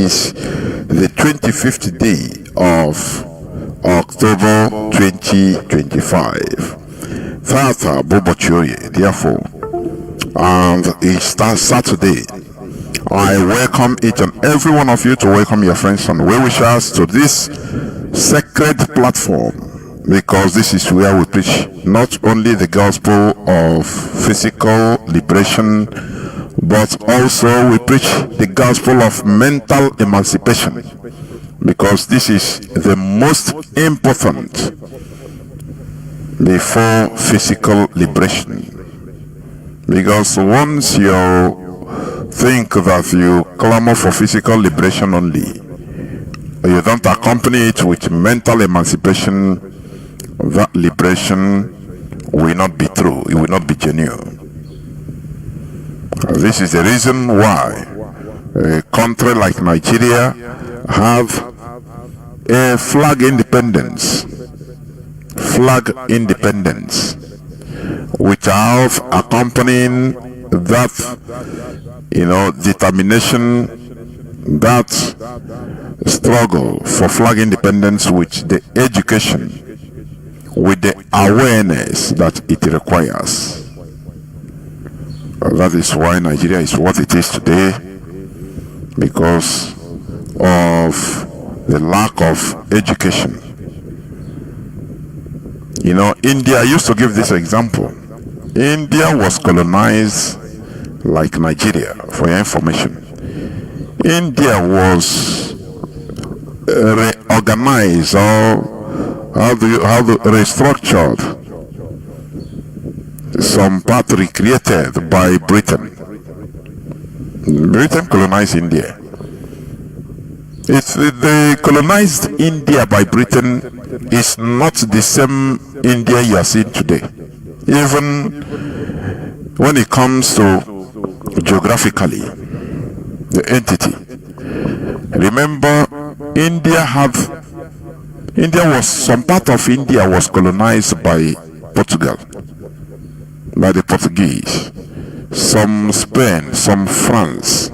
is the 25th day of October 2025. Tata Bobochoye, therefore, and it's Saturday. I welcome each and every one of you to welcome your friends and well-wishers to this sacred platform, because this is where we preach not only the gospel of physical liberation, but also we preach the gospel of mental emancipation, because this is the most important before physical liberation. Because once you think that you clamor for physical liberation only, you don't accompany it with mental emancipation, that liberation will not be true, it will not be genuine. This is the reason why a country like Nigeria have a flag independence, which have accompanying that, determination, that struggle for flag independence with the education, with the awareness that it requires. That is why Nigeria is what it is today, because of the lack of education. India used to give this example. India was colonized like Nigeria, for your information. India was reorganized or restructured, some part recreated by Britain. Britain colonized India. The colonized India by Britain is not the same India you are seeing today. Even when it comes to geographically, the entity. Remember, some part of India was colonized by Portugal, by the Portuguese, some Spain, some France.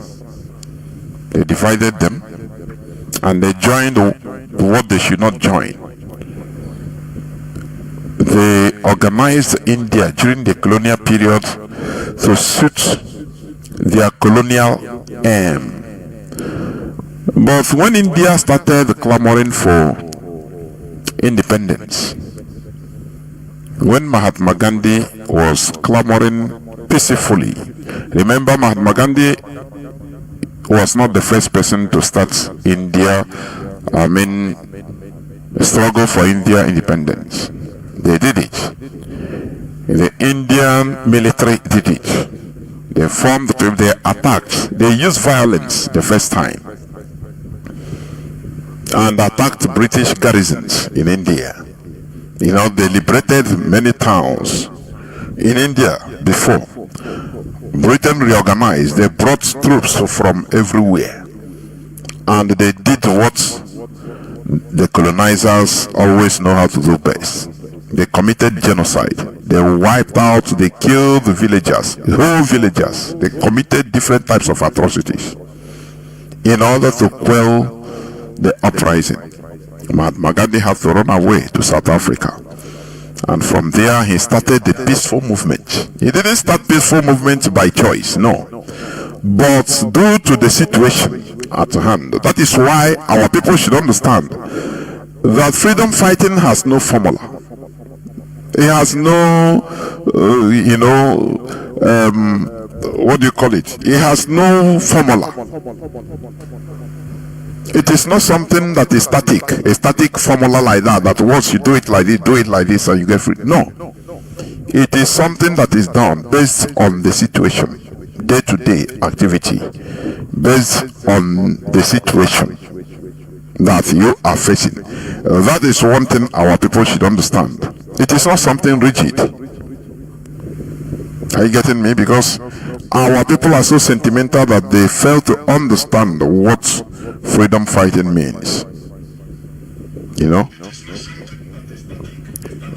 They divided them and they joined what they should not join. They organized India during the colonial period to suit their colonial aim. But when India started clamoring for independence, when Mahatma Gandhi was clamoring peacefully, remember Mahatma Gandhi was not the first person to start struggle for India independence. They did it. The Indian military did it. They formed, they attacked, they used violence the first time and attacked British garrisons in India. They liberated many towns in India before. Britain reorganized, they brought troops from everywhere, and they did what the colonizers always know how to do best. They committed genocide. They wiped out, they killed the villagers, whole villagers. They committed different types of atrocities in order to quell the uprising. Mahatma Gandhi had to run away to South Africa. And from there, he started the peaceful movement. He didn't start peaceful movement by choice, no. But due to the situation at hand. That is why our people should understand that freedom fighting has no formula. It has no, what do you call it? It has no formula. It is not something that is static, a static formula like that once you do it like this and you get free. No. It is something that is done based on the situation, day-to-day activity, based on the situation that you are facing. That is one thing our people should understand. It is not something rigid. Are you getting me? Because our people are so sentimental that they fail to understand what freedom fighting means.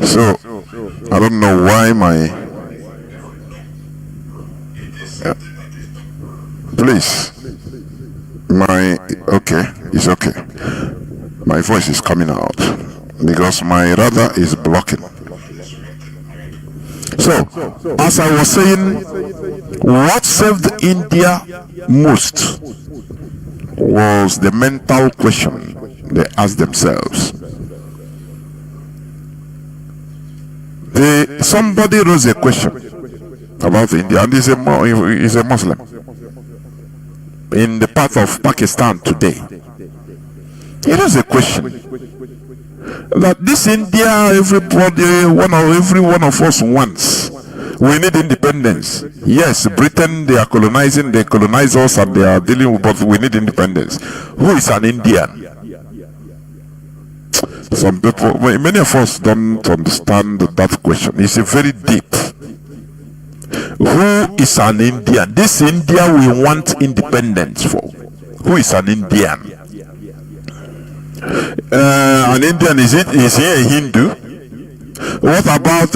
So I don't know why please Okay, it's okay. My voice is coming out because my radar is blocking. So, as I was saying, what saved India most was the mental question they asked themselves. Somebody raised a question about India, and he's a Muslim in the part of Pakistan today. He raised a question that this India, every one of us wants. We need independence. Yes, Britain, they are colonizing, they colonize us and they are dealing with, but we need independence. Who is an Indian? Some people, many of us don't understand that question. It's a very deep. Who is an Indian? This India we want independence for. Who is an Indian? An Indian, is he a Hindu? What about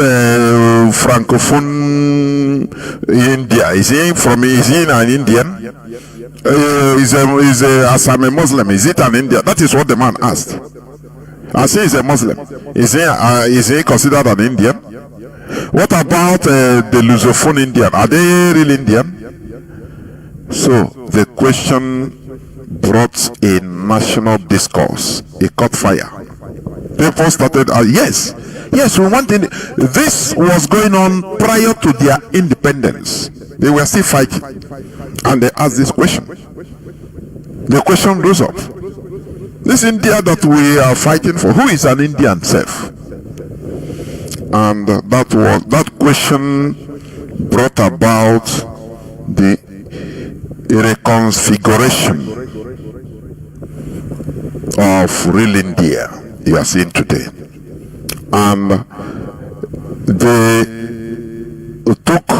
Francophone India? Is he an Indian? As I'm a Muslim, is it an Indian? That is what the man asked. As he is a Muslim, is he considered an Indian? What about the Lusophone Indian? Are they real Indian? So the question brought a national discourse. It caught fire. People started, yes, we want it. This was going on prior to their independence. They were still fighting. And they asked this question. The question rose up. This India that we are fighting for, who is an Indian self? And that question brought about the reconfiguration of real India you are seeing today. And they took,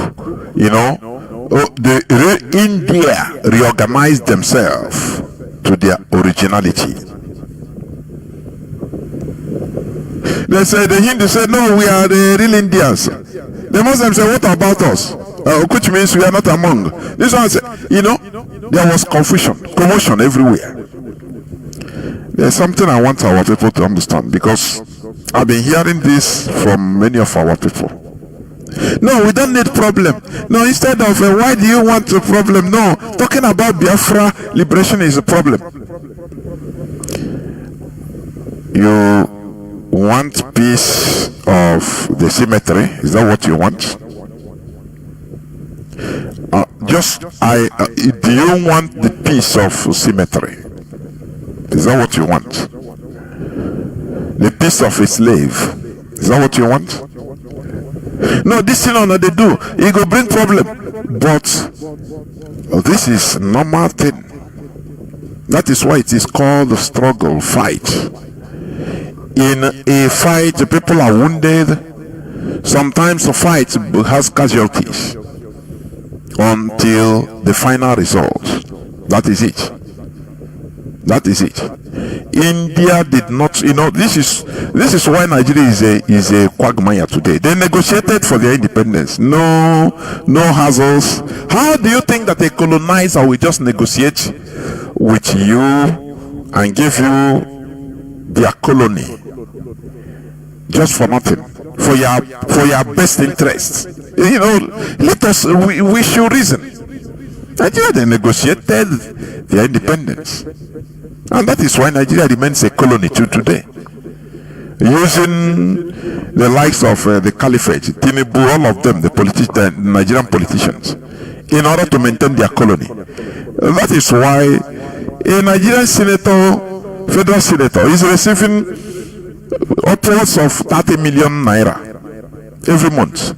India reorganized themselves to their originality. They said, the Hindu said, no, we are the real Indians. The Muslims said, what about us? Which means we are not among. This one said, there was commotion everywhere. There's something I want our people to understand, because I've been hearing this from many of our people. No, we don't need problem. No, instead of why do you want a problem? No, talking about Biafra liberation is a problem. You want peace of the cemetery? Is that what you want? Do you want the peace of cemetery? Is that what you want? The peace of a slave? Is that what you want? No, this thing they do, it will bring problem. But this is normal thing. That is why it is called struggle, fight. In a fight, people are wounded. Sometimes the fight has casualties until the final result. That is it. That is it. India did not, this is why Nigeria is a quagmire today. They negotiated for their independence. No hassles. How do you think that a colonizer will just negotiate with you and give you their colony just for nothing, for your best interests? Let us, we should reason. Nigeria, they negotiated their independence, and that is why Nigeria remains a colony till today, using the likes of the caliphate, Tinubu, all of them, the Nigerian politicians, in order to maintain their colony. That is why a Nigerian federal senator, is receiving upwards of 30 million naira every month,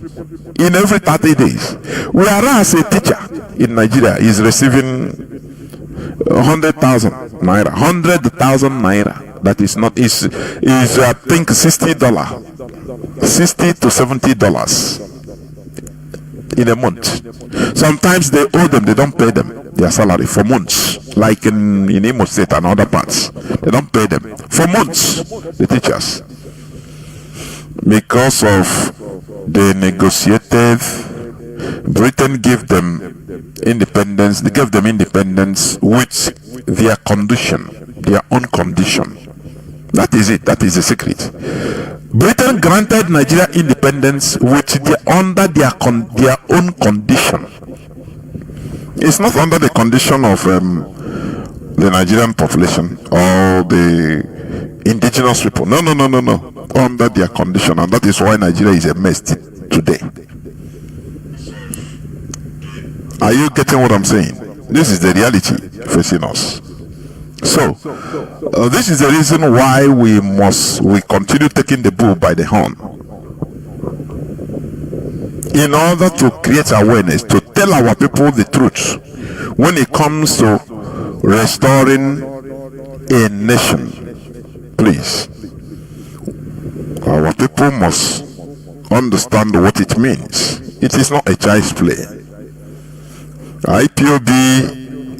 in every 30 days. Whereas a teacher in Nigeria is receiving 100,000 naira. 100,000 naira. That is I think $60 to $70 in a month. Sometimes they owe them, they don't pay them their salary for months, like in Imo State and other parts. They don't pay them for months, the teachers, because of the negotiated Britain gave them independence. They gave them independence with their condition, their own condition. That is it. That is the secret. Britain granted Nigeria independence with under their own condition. It's not under the condition of the Nigerian population or the indigenous people. No. Under their condition, and that is why Nigeria is a mess today. Are you getting what I'm saying? This is the reality facing us. So, this is the reason why we continue taking the bull by the horn, in order to create awareness, to tell our people the truth when it comes to restoring a nation. Please, our people must understand what it means. It is not a child's play. IPOB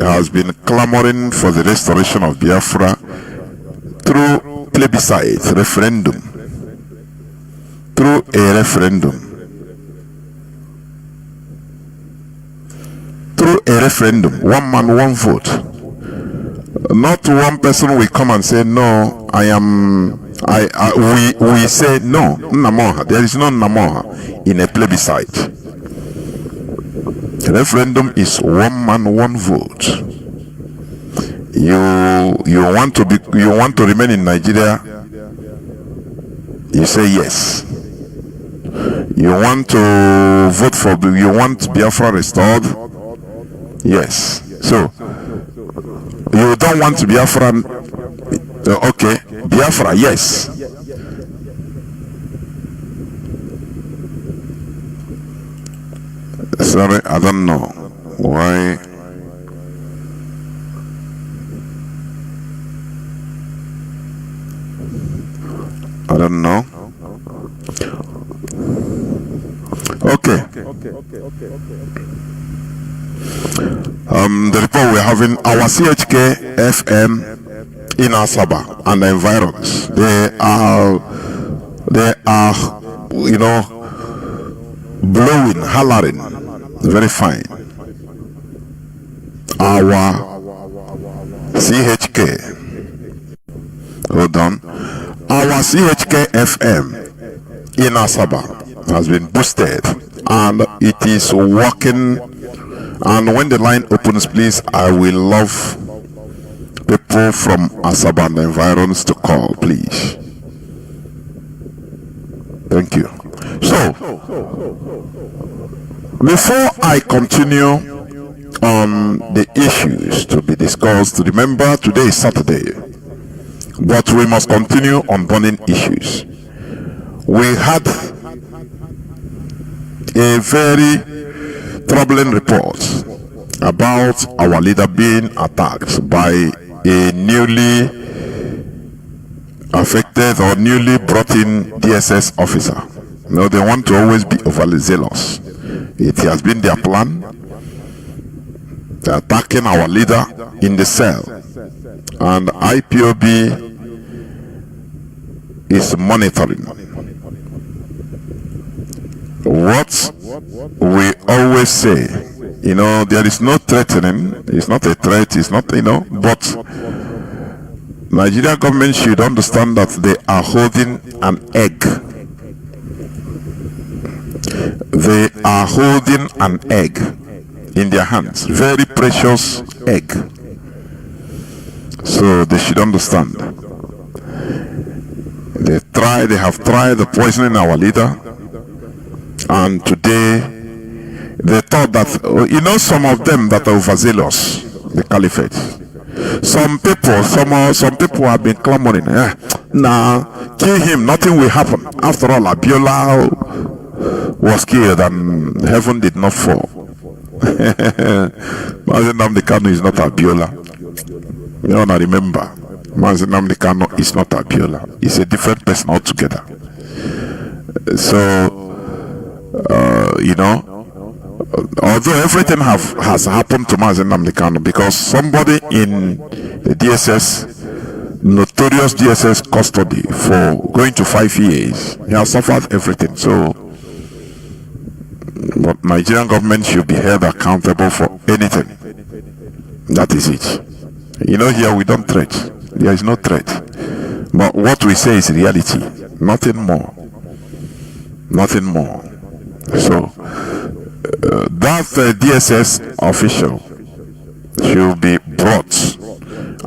has been clamoring for the restoration of Biafra through plebiscite, referendum, through a referendum. Through a referendum, one man, one vote. Not one person will come and say, no, we say no, Namoha. There is no Namoha in a plebiscite. Referendum is one man, one vote. You want to remain in Nigeria, you say yes. You want to vote for, you want Biafra restored, yes. So you don't want Biafra, okay, Biafra, yes. Sorry, I don't know why. I don't know. Okay. The report we're having, our CHK FM in Asaba and the environs, they are, you know, blowing, hollering, very fine. Our CHK, hold on, our CHK FM in Asaba has been boosted and it is working. And when the line opens, please, I will love people from Asaba and the environs to call, please. Thank you. So, before I continue on the issues to be discussed, remember today is Saturday, but we must continue on burning issues. We had a very troubling report about our leader being attacked by a newly affected or newly brought in DSS officer. No, they want to always be overly zealous. It has been their plan. They're attacking our leader in the cell, and IPOB is monitoring. What we always say, you know, there is no threatening. It's not a threat. It's not, you know, but Nigeria government should understand that they are holding an egg. They are holding an egg in their hands, very precious egg. So they should understand. They have tried the poisoning our leader, and today they thought that, you know, some of them that are overzealous, the caliphate. Some people have been clamoring, nah, kill him, nothing will happen. After all, Abiola was killed and heaven did not fall. Mazi Nnamdi Kanu is not Abiola. You wanna remember, Mazi Nnamdi Kanu is not Abiola. He's a different person altogether. So, you know, although everything has happened to Mazi Nnamdi Kanu, because somebody in the DSS, notorious DSS custody for going to 5 years, he has suffered everything. So But Nigerian government should be held accountable for anything. That is it. You know, here we don't threat. There is no threat. But what we say is reality. Nothing more. Nothing more. So, that DSS official should be brought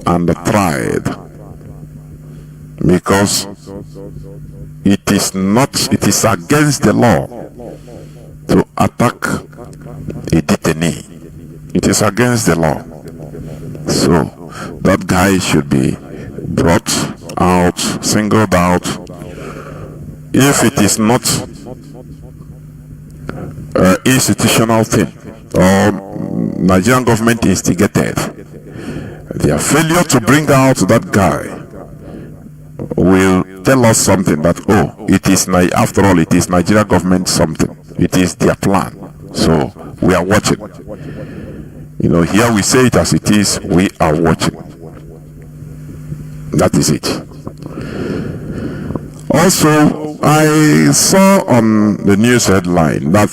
and tried, because it is against the law to attack a detainee. It is against the law. So that guy should be brought out, singled out. If it is not institutional thing or Nigerian government instigated, their failure to bring out that guy will tell us something that, oh, it is after all, it is Nigerian government something. It is their plan. So we are watching. You know, here we say it as it is. We are watching. That is it. Also, I saw on the news headline that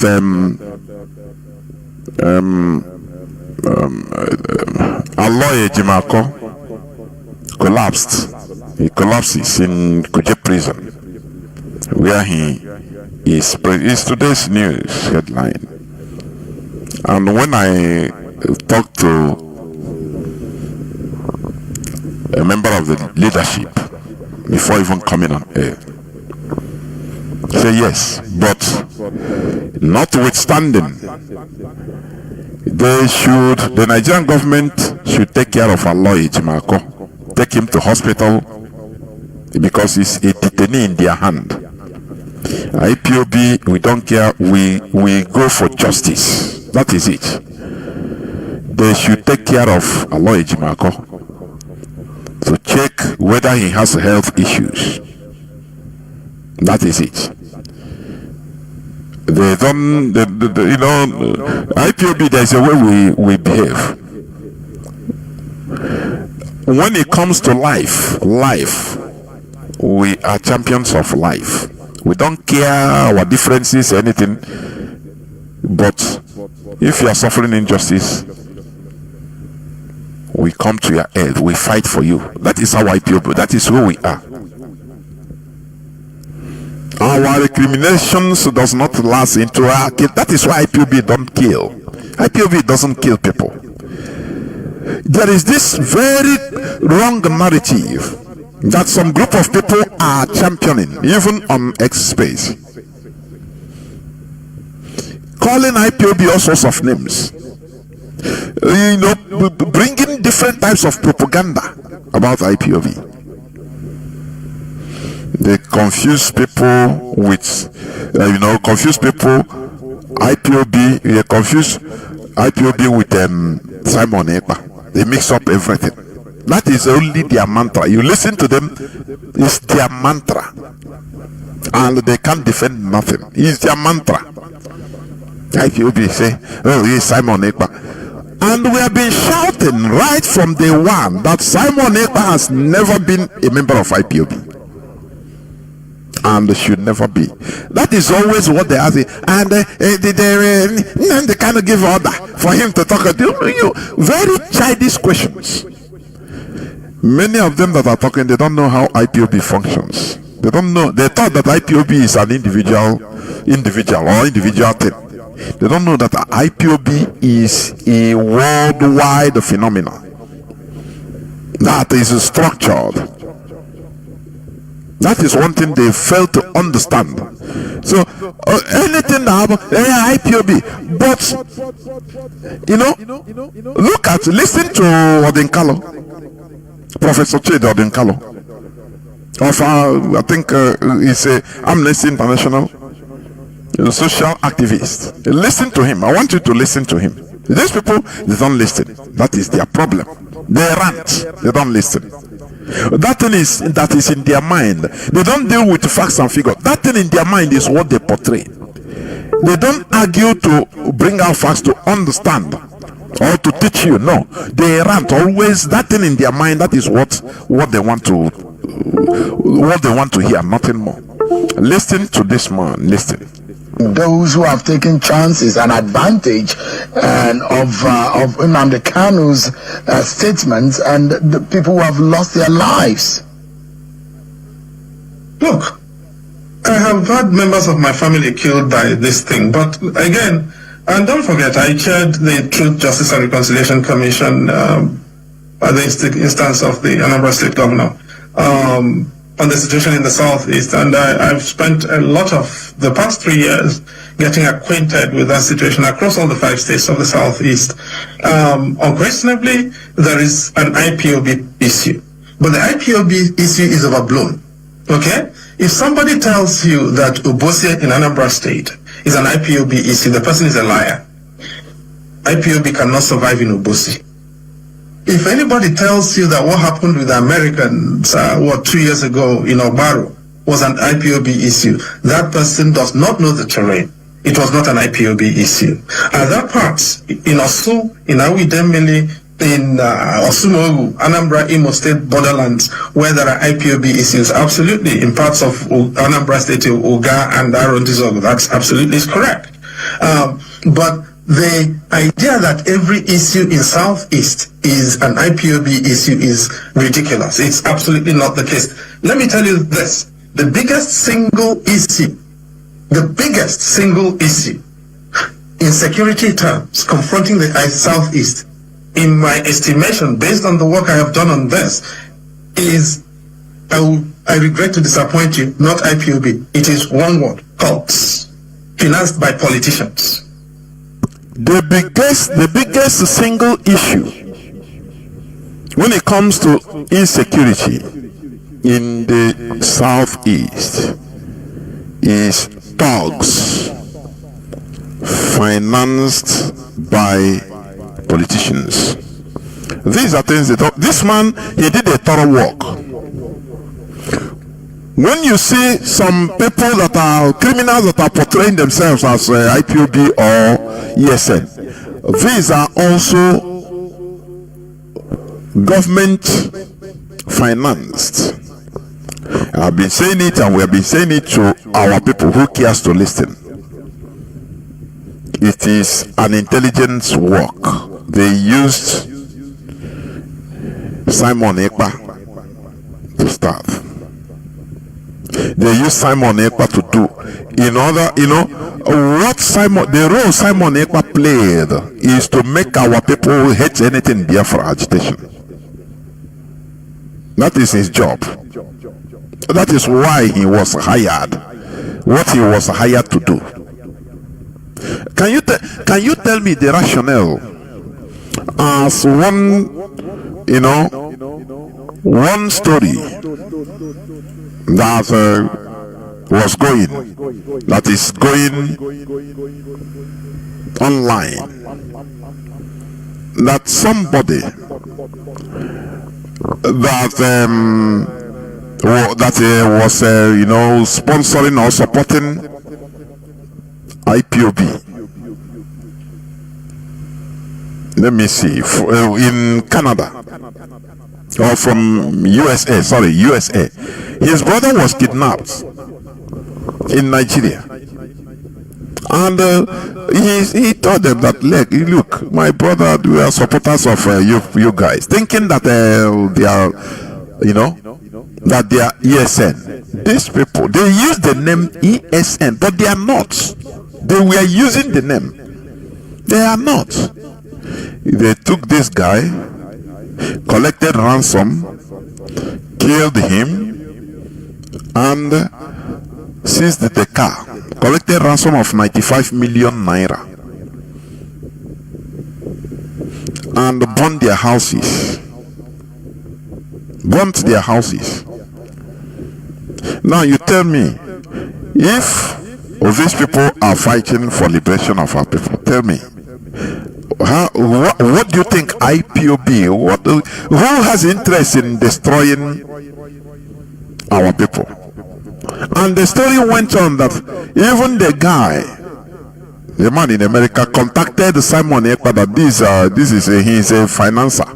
Aloy Ejimako collapsed. He collapses in Kuje prison, where he is. It's today's news headline. And when I talked to a member of the leadership before even coming on air, say yes, but notwithstanding, the Nigerian government should take care of Aloy Ejimako, take him to hospital, because he's a detainee in their hand. IPOB, we don't care, we go for justice. That is it. They should take care of Aloy Ejimako to check whether he has health issues. That is it. They don't, you know, IPOB, there's a way we behave. When it comes to life, we are champions of life. We don't care our differences, anything. But if you are suffering injustice, we come to your aid. We fight for you. That is our IPOB. That is who we are. Our recriminations does not last into our kill. That is why IPOB don't kill. IPOB doesn't kill people. There is this very wrong narrative that some group of people are championing, even on X space, calling IPOB all sorts of names, you know, bringing different types of propaganda about IPOB. They confuse people with, confuse people. IPOB, they confuse IPOB with Simon Ekpa. They mix up everything. That is only their mantra. You listen to them, it's their mantra. And they can't defend nothing. It's their mantra. IPOB say, oh, he's Simon Ekpa. And we have been shouting right from day one that Simon Ekpa has never been a member of IPOB. And should never be. That is always what they are saying. And they kind of give order for him to talk. Very childish questions. Many of them that are talking, they don't know how IPOB functions. They don't know. They thought that IPOB is an individual thing. They don't know that IPOB is a worldwide phenomenon that is structured. That is one thing they fail to understand. So anything that happens, IPOB, but listen to Odinkalo, Professor Chidi Odinkalo, of I think he's a Amnesty International social activist. Listen to him. I want you to listen to him. These people, they don't listen. That is their problem. They rant. They don't listen. That thing that is in their mind. They don't deal with facts and figures. That thing in their mind is what they portray. They don't argue to bring out facts to understand or to teach you. No, they rant always. That thing in their mind, that is what they want to hear, nothing more. Listen to this man. Listen. those who have taken chances and advantage of Nnamdi Kanu's statements, and the people who have lost their lives? Look, I have had members of my family killed by this thing, but again, and don't forget, I chaired the Truth, Justice and Reconciliation Commission at the instance of the Anambra State Governor on the situation in the Southeast, and I've spent a lot of the past 3 years getting acquainted with that situation across all the 5 states of the Southeast. Unquestionably, there is an IPOB issue, but the IPOB issue is overblown. Okay? If somebody tells you that Obosia in Anambra State is an IPOB issue, the person is a liar. IPOB cannot survive in Obosi. If anybody tells you that what happened with the Americans 2 years ago in Obaro was an IPOB issue, that person does not know the terrain. It was not an IPOB issue. Other parts, in Osu, in Awidemili, in Osumogu, Anambra, Imo State borderlands, where there are IPOB issues, absolutely. In parts of Anambra State, Uga and Arondizogo, that's absolutely correct. But the idea that every issue in Southeast is an IPOB issue is ridiculous. It's absolutely not the case. Let me tell you this. The biggest single issue in security terms confronting the Southeast, in my estimation, based on the work I have done on this, is, I regret to disappoint you, not IPOB. It is one word, cults, financed by politicians. The biggest single issue when it comes to insecurity in the Southeast is thugs financed by politicians. These are things that this man, he did a thorough work. When you see some people that are criminals that are portraying themselves as IPOB or ESN, these are also government financed. I've been saying it, and we have been saying it to our people who cares to listen. It is an intelligence work. They used Simon Ekpa to start. They used Simon Ekpa to do in order, the role Simon Ekpa played is to make our people hate anything Biafra agitation. That is his job. That is why he was hired. What he was hired to do. Can you tell me the rationale as one story that is going online, that somebody was sponsoring or supporting IPOB. Let me see, in Canada or from USA. His brother was kidnapped in Nigeria, and he told them that, look, my brother, we are supporters of you guys, thinking that they are, that they are ESN. These people, they use the name ESN, but they are not. They were using the name. They are not. They took this guy, collected ransom, killed him, and seized the car. Collected ransom of 95 million naira. And burned their houses. Burnt their houses. Now you tell me, if these people are fighting for liberation of our people, tell me, what do you think IPOB, who has interest in destroying our people? And the story went on that even the man in America, contacted Simon Ekpa that he's a financer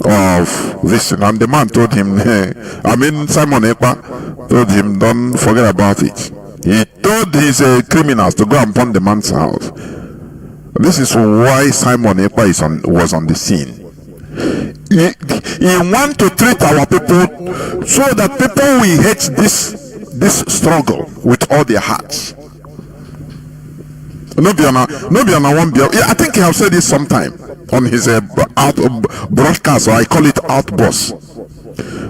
of this, and the man told him, Simon Ekpa told him, don't forget about it. He told his criminals to go and burn the man's house. This is why Simon Ekpa was on the scene. He want to treat our people so that people will hate this struggle with all their hearts. I think he have said this sometime on his broadcast, or I call it outburst.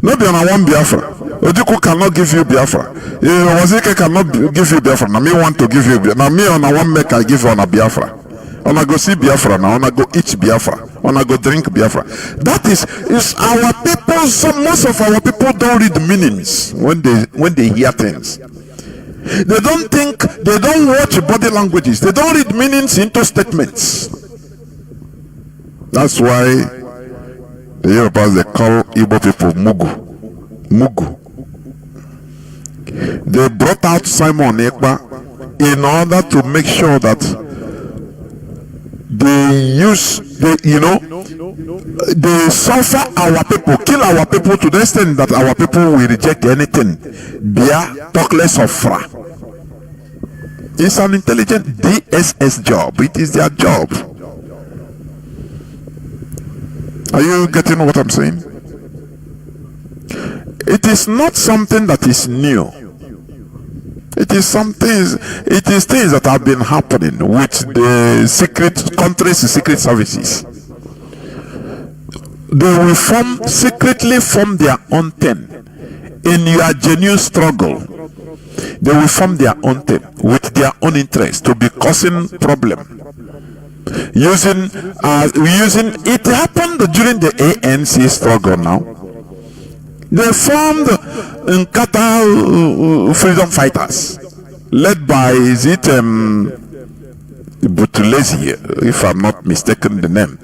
No be on one Biafra. Ojukwu cannot give you Biafra. Wazike cannot give you Biafra. Now me want to give you Biafra. Now me on a one make I give you on a Biafra. On a go see Biafra now. On a go eat Biafra. On a go drink Biafra. That is our people. So most of our people don't read meanings when they hear things. They don't think. They don't watch body languages. They don't read meanings into statements. That's why the Yorubas, they call Igbo people Mugu. Mugu. They brought out Simon Ekpa in order to make sure that they suffer our people, kill our people to the extent that our people will reject anything. Bia, talk less of fra. It's an intelligent DSS job. It is their job. Are you getting what I'm saying? It is not something that is new. It is things that have been happening with the country's secret services. They will secretly form their own thing. In your genuine struggle, they will form their own thing with their own interest to be causing problem. Using it happened during the ANC struggle now. They formed Nkata freedom fighters led by Butulezi, if I'm not mistaken the name.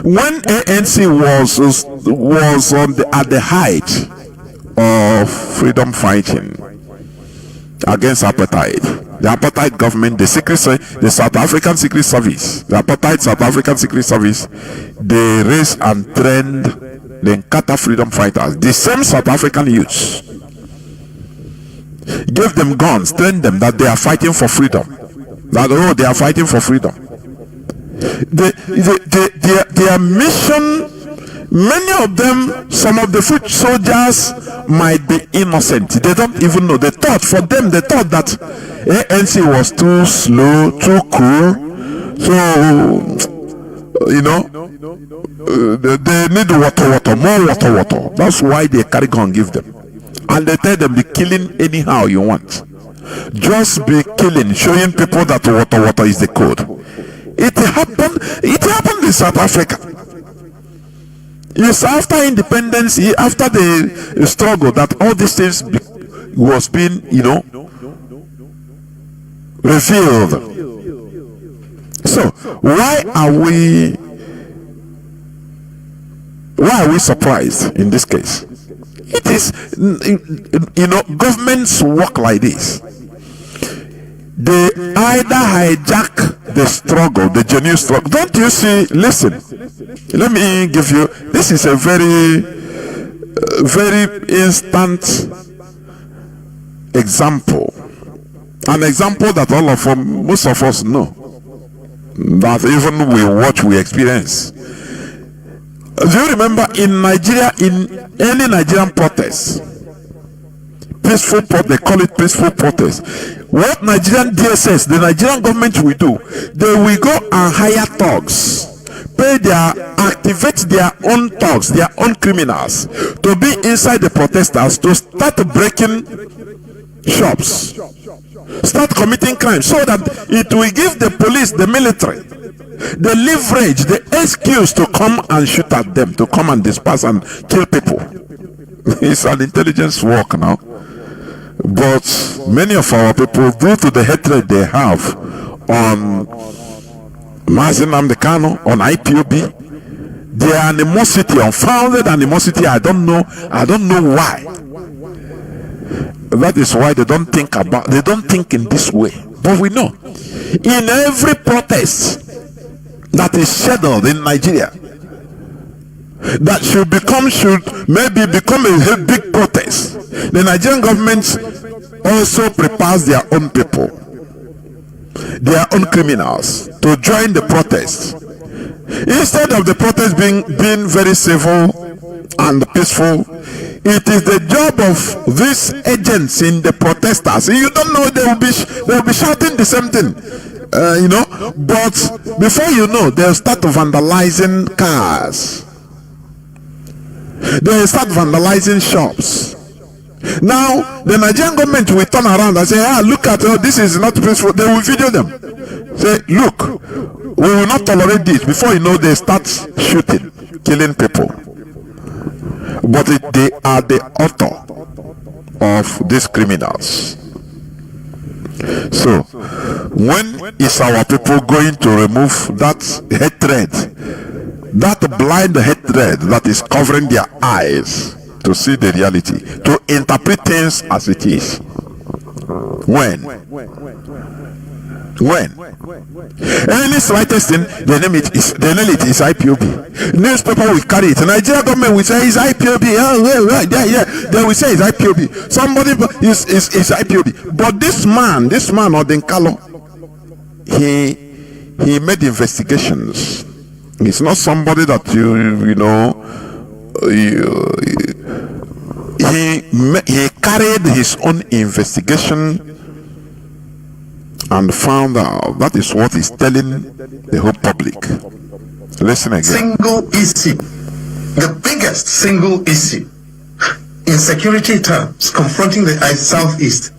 When ANC was at the height of freedom fighting against apartheid, the apartheid government, the South African Secret Service, the apartheid South African Secret Service, they raised and trained the Nkata freedom fighters, the same South African youths. Gave them guns, trained them that they are fighting for freedom. That they are fighting for freedom. Their mission, many of them, some of the foot soldiers might be innocent. They don't even know. They thought that ANC was too slow, too cool. So, they need more water. That's why they carry gun, give them. And they tell them, be killing anyhow you want. Just be killing, showing people that water is the code. It happened in South Africa. It's after independence, after the struggle, that all these things was being, revealed. So why are we surprised in this case? It is, governments work like this. They either hijack the struggle, the genuine struggle. Don't you see? Listen, let me give you. This is a very, very instant example. An example that most of us know. That even we watch, we experience. Do you remember in Nigeria, in any Nigerian protest, peaceful protest, they call it peaceful protest, what Nigerian DSS, the Nigerian government will do, they will go and hire thugs, activate their own thugs, their own criminals, to be inside the protesters, to start breaking shops, start committing crimes, so that it will give the police, the military, the leverage, the excuse to come and shoot at them, to come and disperse and kill people. It's an intelligence work now. But many of our people, due to the hatred they have on Mazi Jonathan Chinedu, on IPOB, their animosity, unfounded animosity, I don't know why. That is why they don't think in this way. But we know, in every protest that is scheduled in Nigeria, that should maybe become a big protest, the Nigerian government also prepares their own people, their own criminals, to join the protest. Instead of the protest being very civil and peaceful, it is the job of these agents in the protesters. You don't know, they will be shouting the same thing, but before you know, they'll start vandalizing cars, they'll start vandalizing shops. Now the Nigerian government will turn around and say, look at, this is not peaceful. They will video them, say, look, we will not tolerate this. Before you know, they start shooting, killing people. But they are the author of these criminals. So when is our people going to remove that hatred, that blind hatred that is covering their eyes to see the reality, to interpret things as it is? When any slightest thing, the name it is IPOB. Newspaper will carry it. The Nigerian government will say it's IPOB. They will say it's IPOB. Somebody is IPOB. But this man Odinkalo, he made investigations. It's not somebody that he carried his own investigation and found out. That is what he's telling the whole public. Listen again. Single issue, the biggest single issue in security terms confronting the Southeast,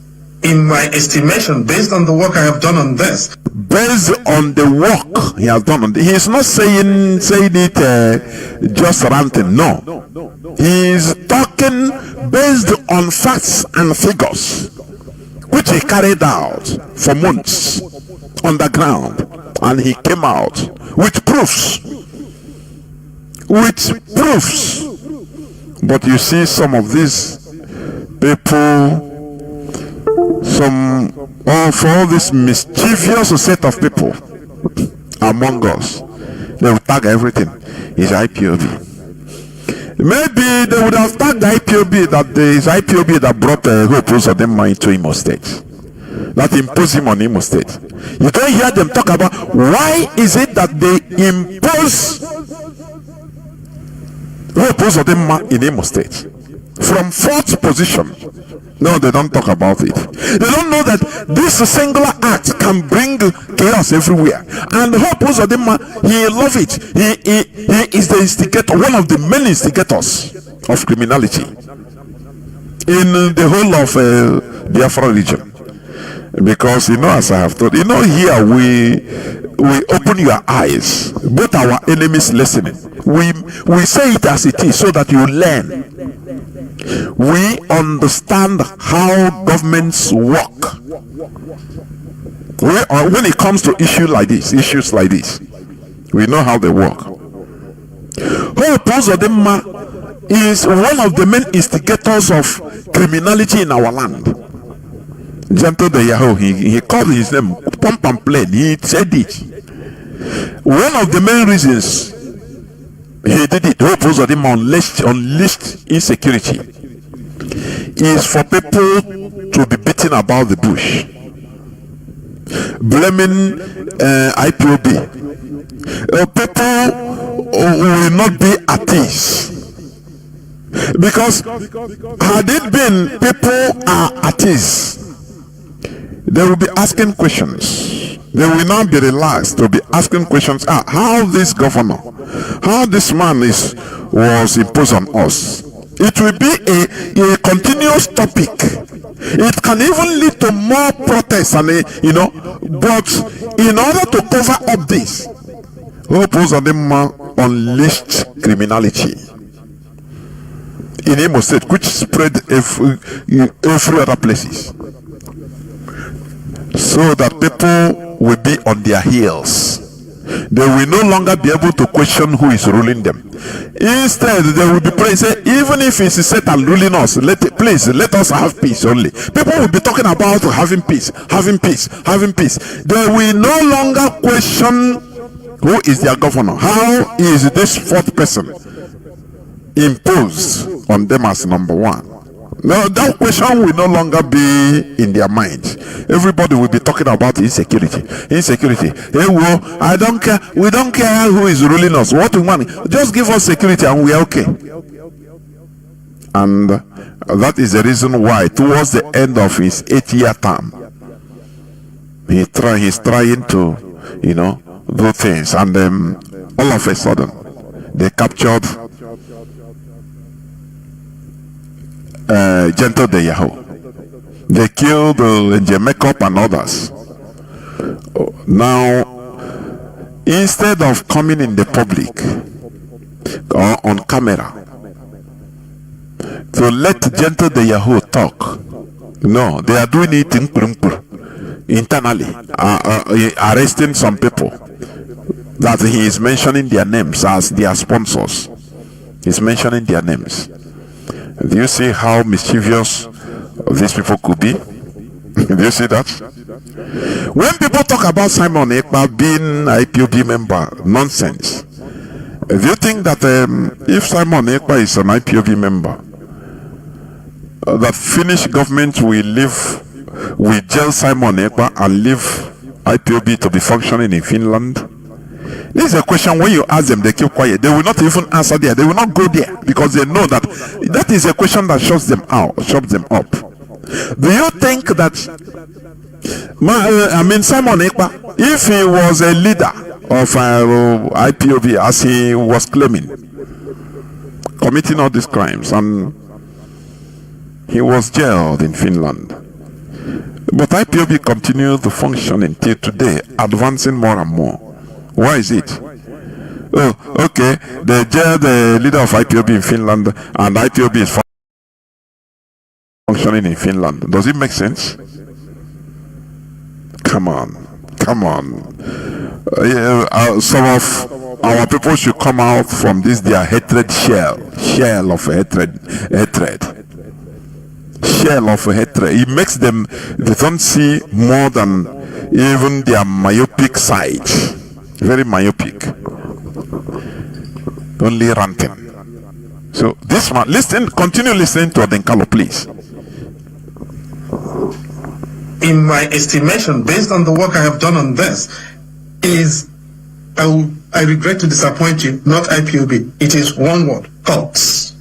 in my estimation, based on the work I have done on this. Based on the work he has done on this, he is not saying it just ranting. No, he is talking based on facts and figures, which he carried out for months on the ground, and he came out with proofs. But you see, some of these people, for all this mischievous set of people among us, they will tag everything is IPOB. Maybe they would have tagged IPOB that there is IPOB that brought Hope Uzodinma into Imo State, that imposed him on Imo State. You don't hear them talk about why is it that they impose Hope Uzodinma in Imo State from 4th position. No, they don't talk about it. They don't know that this singular act can bring chaos everywhere. And Hope Uzodinma, he loves it. He is the instigator, one of the many instigators of criminality in the whole of Biafra region. Because as I have told here we open your eyes, both our enemies listening. We say it as it is so that you learn. We understand how governments work. When it comes to issues like this, we know how they work. Hope Uzodinma is one of the main instigators of criminality in our land. Gentle the Yahoo, he called his name Pump and Plain. He said it. One of the main reasons he did it, Hope Uzodinma unleashed insecurity, is for people to be beaten about the bush, blaming IPOB. People will not be at ease, because had it been people are at ease, they will be asking questions. They will now be relaxed to be asking questions. How this governor, how this man was imposed on us. It will be a continuous topic. It can even lead to more protests, and but in order to cover up this, Hope Uzodinma unleashed criminality in Imo State, which spread every other places, so that people will be on their heels. They will no longer be able to question who is ruling them. Instead, they will be praying, say, even if it's Satan ruling us, please let us have peace only. People will be talking about having peace. They will no longer question who is their governor. How is this 4th person imposed on them as number one. No, that question will no longer be in their minds. Everybody will be talking about insecurity. Insecurity. Hey, well, I don't care. We don't care who is ruling us. What we want, just give us security and we are okay. And that is the reason why, towards the end of his 8-year term, he's trying to, do things. And all of a sudden, they captured Gentle de Yahoo. They killed Jacob and others. Now, instead of coming in the public or on camera to let Gentle de Yahoo talk, no, they are doing it internally, arresting some people that he is mentioning their names as their sponsors. He's mentioning their names. Do you see how mischievous these people could be? Do you see that? When people talk about Simon Ekpa being IPOB member, nonsense. Do you think that if Simon Ekpa is an IPOB member, that Finnish government will jail Simon Ekpa and leave IPOB to be functioning in Finland? This is a question when you ask them, they keep quiet. They will not even answer there. They will not go there because they know that is a question that shuts them up. Do you think that Simon Ekpa, if he was a leader of IPOB as he was claiming, committing all these crimes, and he was jailed in Finland, but IPOB continued to function until today, advancing more and more. Why is it? Oh, okay. They jailed the leader of IPOB in Finland, and IPOB is functioning in Finland. Does it make sense? Come on. Some of our people should come out from this their hatred shell of hatred. Shell of hatred. It makes them, they don't see more than even their myopic side. Very myopic, only ranting. So this one, continue listening to Adenkalo, please. In my estimation, based on the work I have done on this, I regret to disappoint you, not IPOB. It is one word: cults,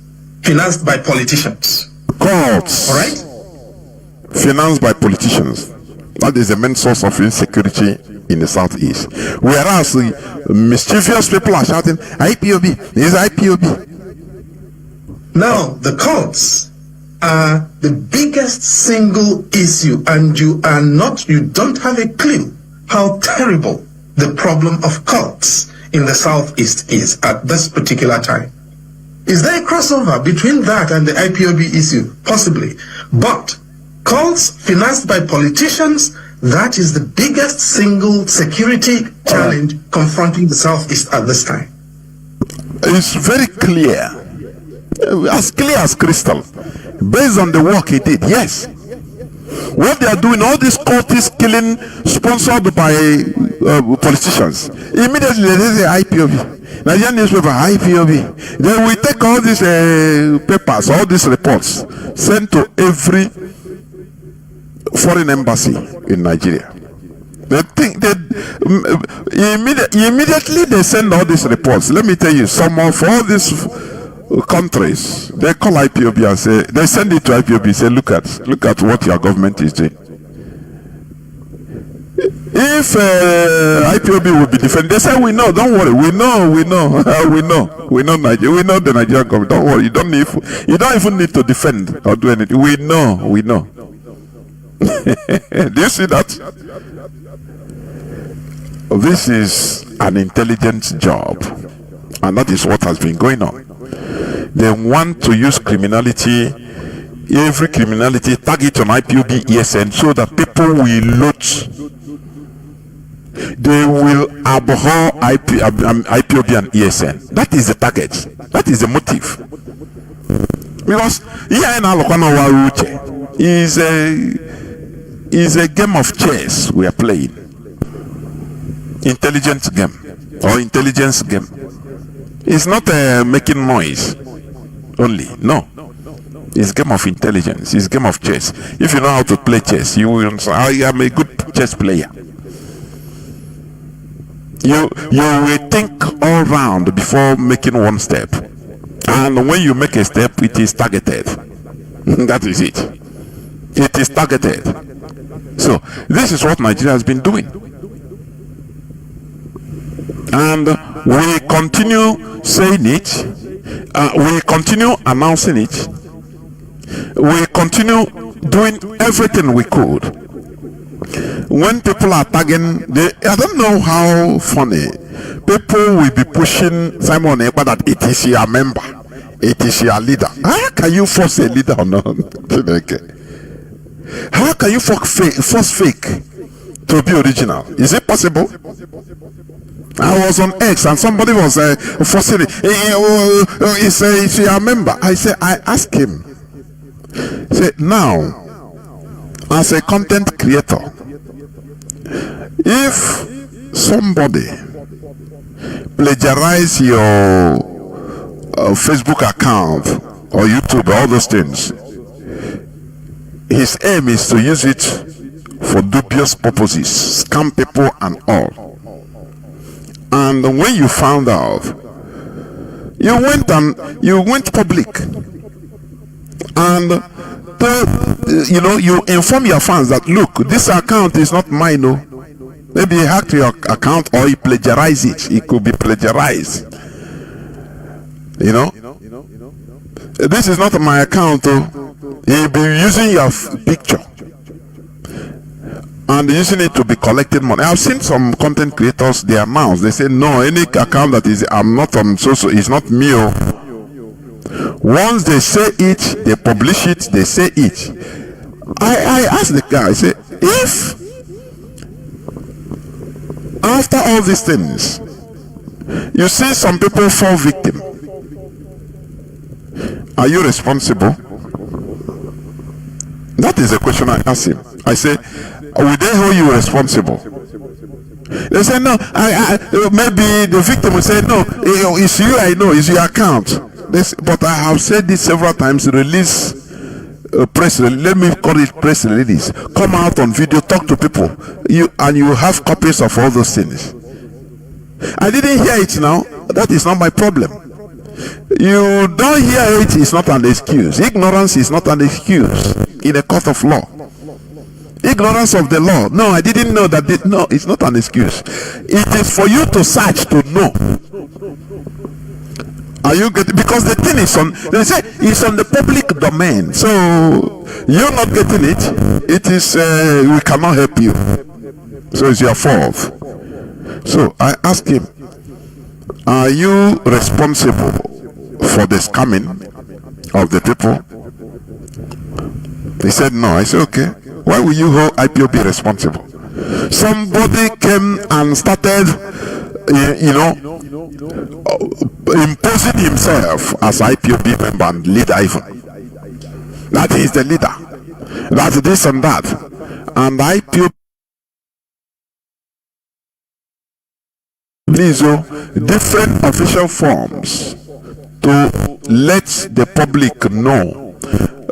financed by politicians. Cults. All right. Financed by politicians. That is the main source of insecurity in the southeast. Whereas mischievous people are shouting, IPOB, is IPOB. Now, the cults are the biggest single issue, and you don't have a clue how terrible the problem of cults in the southeast is at this particular time. Is there a crossover between that and the IPOB issue? Possibly. But cults financed by politicians, that is the biggest single security challenge confronting the Southeast at this time. It's very clear as crystal, based on the work he did. Yes, what they are doing, all these cultists killing, sponsored by politicians, immediately they say IPOB. Nigerian newspaper, IPOB. Then we take all these papers, all these reports, sent to every foreign embassy in Nigeria. They think that immediately they send all these reports. Let me tell you, some of all these countries, they call IPOB and say, they send it to IPOB and say, look at what your government is doing. If IPOB will be defended, they say, we know, don't worry, we know Nigeria, we know the Nigerian government, don't worry, you don't even need to defend or do anything. We know. Do you see that? This is an intelligence job, and that is what has been going on. They want to use criminality, every criminality, tag it on IPOB ESN, so that people will loot. They will abhor IPOB and ESN. That is the target. That is the motive. Because is a game of chess we are playing. Intelligence game or intelligence game. It's not making noise. only. No. It's a game of intelligence. It's a game of chess. If you know how to play chess, you will say, I am a good chess player. You will think all round before making one step. And when you make a step, it is targeted. That is it. It is targeted. So, this is what Nigeria has been doing. And we continue saying it. We continue announcing it. We continue doing everything we could. When people are tagging, I don't know how funny. People will be pushing Simon Ekpa that it is your member. It is your leader. How can you force a leader or not? How can you force fake to be original? Is it possible? I was on X and somebody was forcing it. It's your member. I asked him. Say, now, as a content creator, if somebody plagiarize your Facebook account or YouTube, all those things, his aim is to use it for dubious purposes, scam people and all. And when you found out, you went public. And you inform your fans that, look, this account is not mine. No, maybe he hacked your account or he plagiarized it. It could be plagiarized. This is not my account. He'll be using your picture and using it to be collecting money. I've seen some content creators, they announce, they say, no, any account that is I'm not on social is not me. Once they say it, they publish it, they say it. I asked the guy, I say, if after all these things you see some people fall victim, are you responsible? That is the question I asked him. I say, will they hold you responsible? They say, no. Maybe the victim will say, no, it's you, I know, it's your account. But I have said this several times. Release press release, let me call it press release. Come out on video, talk to people. You have copies of all those things. I didn't hear it now. That is not my problem. You don't hear it is not an excuse. Ignorance is not an excuse in a court of law. Ignorance of the law. No, I didn't know that. No, it's not an excuse. It is for you to search to know. Are you getting? Because the thing is on. They say it's on the public domain. So you're not getting it. It is. We cannot help you. So it's your fault. So I asked him, are you responsible for the scamming of the people? He said no. I said okay. Why will you hold IPOB responsible? Somebody came and started, imposing himself as IPOB member and leader even. That he is the leader. That's this and that. And IPOB needs different official forms to let the public know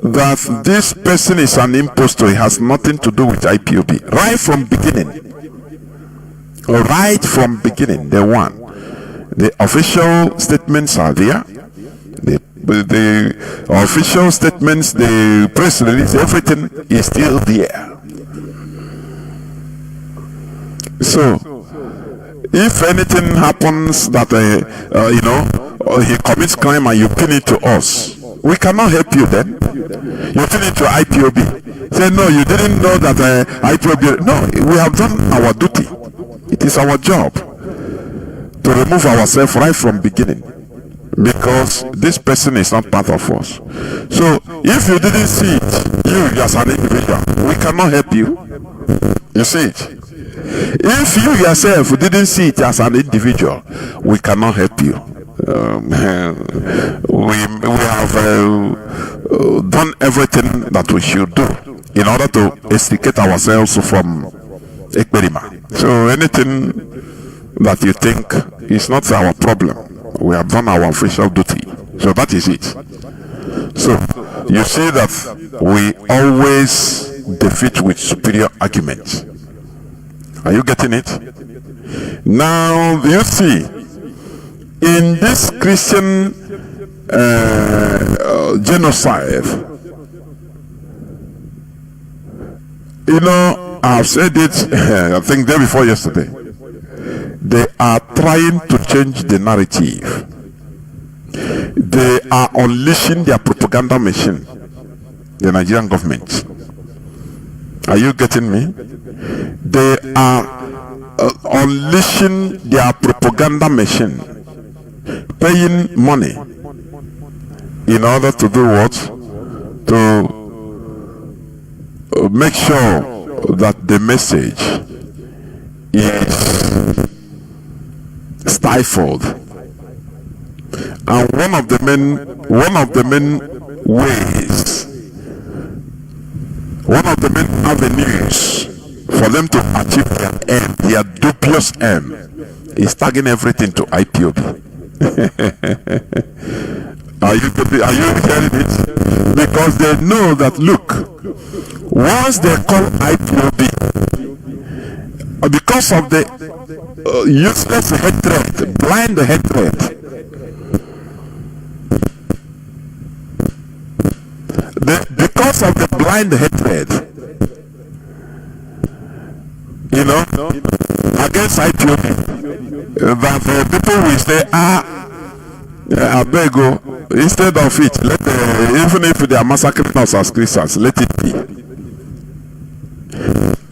that this person is an impostor. It has nothing to do with IPOB. Right from beginning. Right from beginning, the one. The official statements are there. The official statements, the press release, everything is still there. So, if anything happens that, he commits crime and you pin it to us, we cannot help you then. You pin it to IPOB. Say, no, you didn't know that IPOB. No, we have done our duty. It is our job to remove ourselves right from beginning. Because this person is not part of us. So, if you didn't see it, you as an individual, we cannot help you. You see it? If you yourself didn't see it as an individual, we cannot help you. We have done everything that we should do in order to extricate ourselves from Ekperima. So anything that you think is not our problem, we have done our official duty. So that is it. So you see that we always defeat with superior arguments. Are you getting it? Now you see, in this Christian genocide, you know, I've said it I think day before yesterday, they are trying to change the narrative. They are unleashing their propaganda machine, the Nigerian government. Are you getting me? They are unleashing their propaganda machine, paying money in order to do what? To make sure that the message is stifled. And one of the main avenues for them to achieve their aim, their dubious aim, is tagging everything to IPOB. Are you hearing it? Because they know that, look, once they call IPOB, because of the useless hatred, blind hatred, because of the blind hatred, you know, against IPOB, that people will say, I beg you, instead of it, even if they are massacring us as Christians, let it be.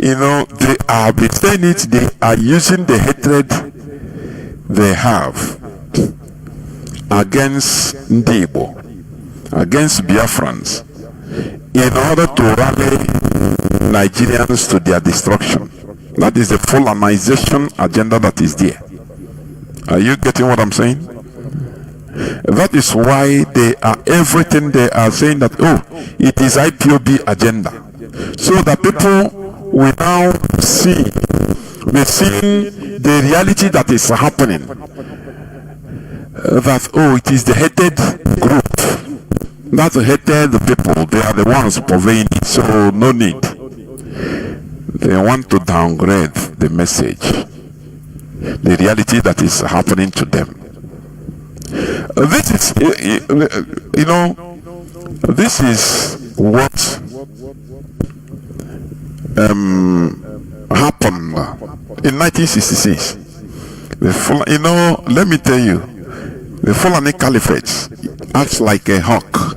You know, they are saying it, they are using the hatred they have against Ndebo, against Biafrans, in order to rally Nigerians to their destruction. That is the Fulanization agenda that is there. Are you getting what I'm saying? That is why they are, everything they are saying that, oh, it is IPOB agenda. So that people will now see the reality that is happening. That, oh, it is the hated group. That's the hated people. They are the ones purveying it. So no need. They want to downgrade the message, the reality that is happening to them. This is, you know, this is what happened in 1966. You know, let me tell you, the Fulani Caliphate acts like a hawk.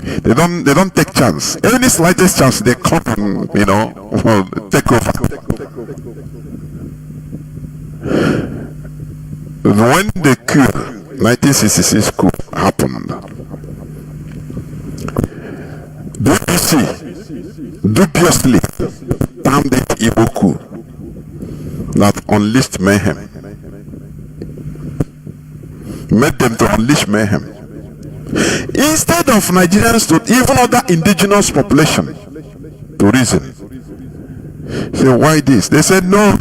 They don't take chance. Any slightest chance, they come and, you know, take over. When the coup, 1966 coup happened, BBC dubiously termed it Igbo coup that unleashed mayhem. Made them to unleash mayhem. Instead of Nigerians to even other indigenous population to reason. Say, why this? They said, no,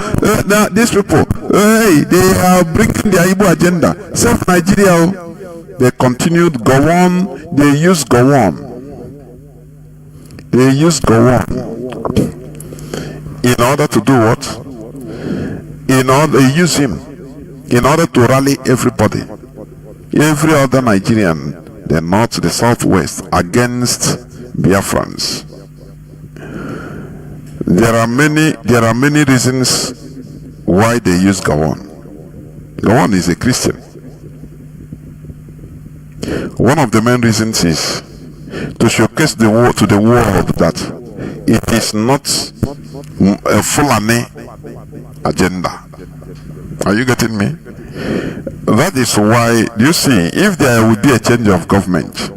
these people, hey, they are bringing their Igbo agenda. Self Nigeria, they continued, go on, they used go on. They used go on. In order to do what? They use him in order to rally everybody. Every other Nigerian, the north, the southwest, against Biafrans. There are many reasons why they use Gawon. Gawon is a Christian. One of the main reasons is to showcase to the world that it is not a Fulani agenda. Are you getting me? That is why, you see, if there will be a change of government,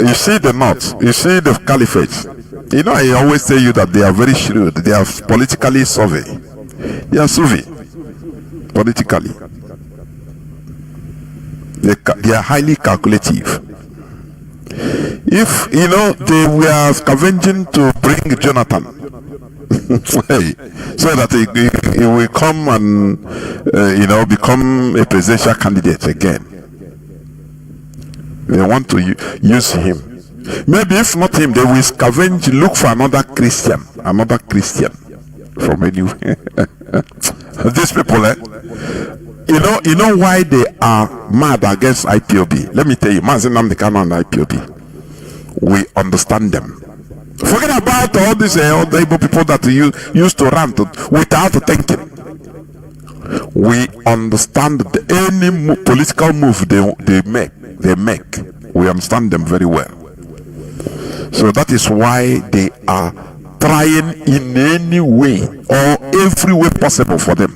you see the north, you see the caliphate. You know, I always tell you that they are very shrewd. They are politically savvy. They are savvy politically. They are highly calculative. If, you know, they were scavenging to bring Jonathan, so that he will come and, you know, become a presidential candidate again. They want to use him. Maybe if not him, they will scavenge, look for another Christian from anywhere. These people, you know why they are mad against IPOB? Let me tell you, Mazi Jonathan Chinedu and IPOB, we understand them. Forget about all these other Igbo people that used to rant without thinking. We understand any political move they make. We understand them very well. So that is why they are trying in any way or every way possible for them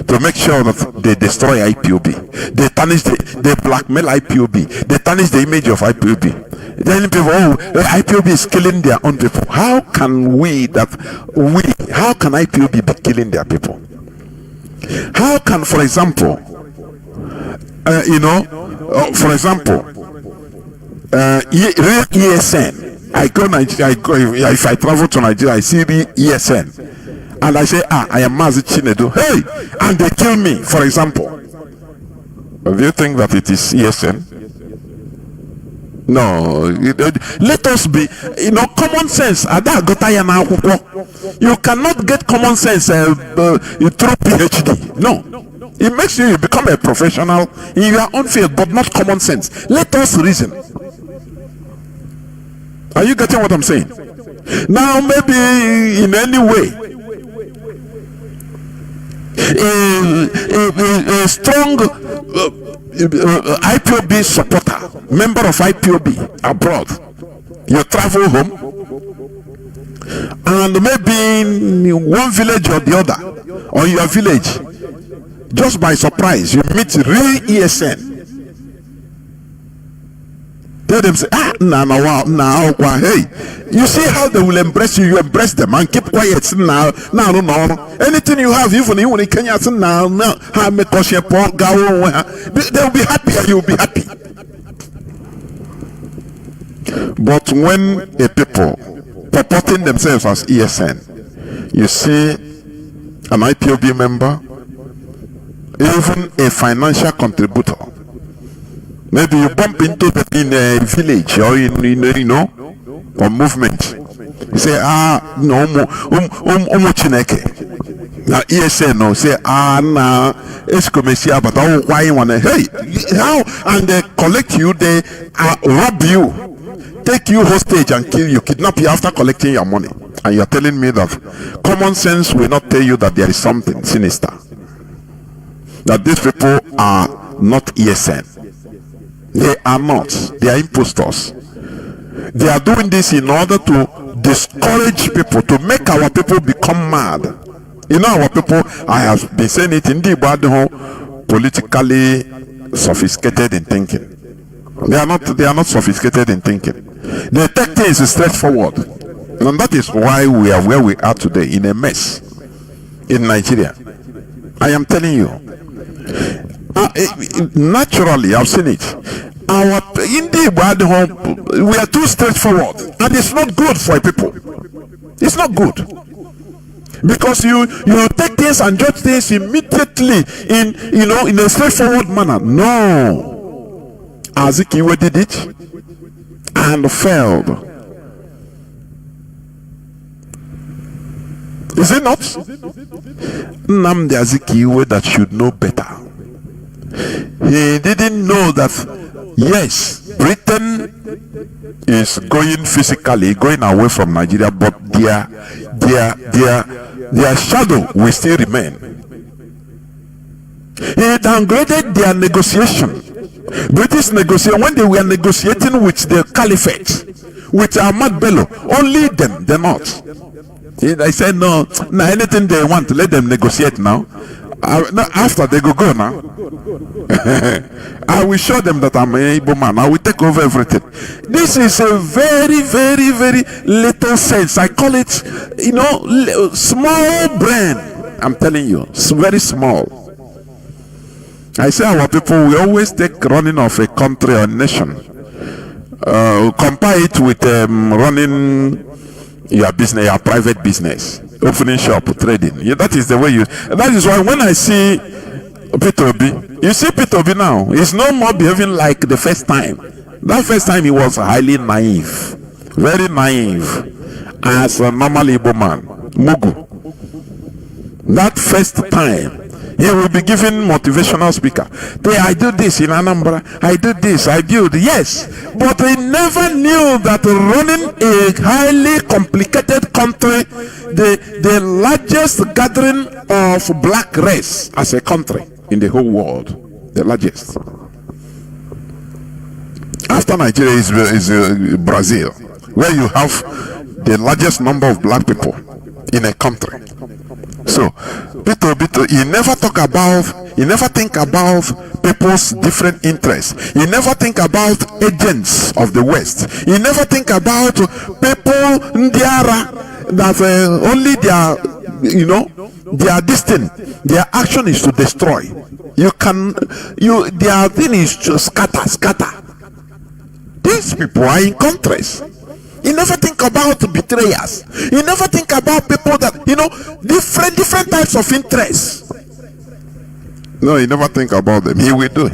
to make sure that they destroy IPOB. They tarnish, they blackmail IPOB. They tarnish the image of IPOB. Then people, IPOB is killing their own people. How can how can IPOB be killing their people? How can, for example, ESN, if I travel to Nigeria, I see the ESN, and I say, I am Mazi Chinedu, hey, and they kill me, for example. Do you think that it is ESN? No, let us be, common sense. You cannot get common sense through PhD. No, it makes you become a professional in your own field, but not common sense. Let us reason. Are you getting what I'm saying? Now, maybe in any way, a strong IPOB supporter, member of IPOB abroad, you travel home, and maybe in one village or the other, or your village, just by surprise, you meet real ESN. Tell them, say, hey, you see how they will embrace you, you embrace them and keep quiet. No. Anything you have, even in Kenya, they will be happy and you will be happy. But when a people purporting themselves as ESN, you see an IPOB member, even a financial contributor, maybe you bump into them in a village or in or movement. You say, no, Chineke. Now ESN no say, na escomesia, but why you wanna, hey, how? And they collect you, they rob you, take you hostage and kill you, kidnap you after collecting your money. And you're telling me that common sense will not tell you that there is something sinister, that these people are not ESN. They are not. They are impostors. They are doing this in order to discourage people, to make our people become mad. Our people, I have been saying it in the Igbo, politically sophisticated in thinking. They are not sophisticated in thinking. They take things straightforward. And that is why we are where we are today, in a mess in Nigeria. I am telling you. Naturally, I've seen it. We are too straightforward, and it's not good for people. It's not good, because you take things and judge things immediately in a straightforward manner. No, Azikiwe did it and failed. Is it not? Nnamdi Azikiwe that should know better. He didn't know that, yes, Britain is going physically, going away from Nigeria, but their shadow will still remain. He downgraded their negotiation. British negotiation, when they were negotiating with the Caliphate, with Ahmad Bello, only them, the North. I said, no, anything they want, let them negotiate now. After they go now, I will show them that I'm an able man. I will take over everything. This is a very, very, very little sense. I call it, small brain. I'm telling you, it's very small. I say our people, we always take running of a country or nation, compare it with running your business, your private business, opening shop, trading. That is the way you. That is why when I see Peter Obi, you see Peter Obi now, he's no more behaving like the first time That first time he was highly naive, very naive, as a normal Igbo man, Mugu. That first time, he will be giving motivational speaker. I do this in Anambra, I do this, I build. Yes, but he never knew that running a highly complicated country, the largest gathering of black race as a country in the whole world, the largest. After Nigeria is Brazil, where you have the largest number of black people in a country. So, Bito, you never think about people's different interests. You never think about agents of the West. You never think about people that only their destiny, their action is to destroy. Their thing is to scatter. These people are in countries. You never think about betrayers. You never think about people that, different types of interests. No, you never think about them. Here we do.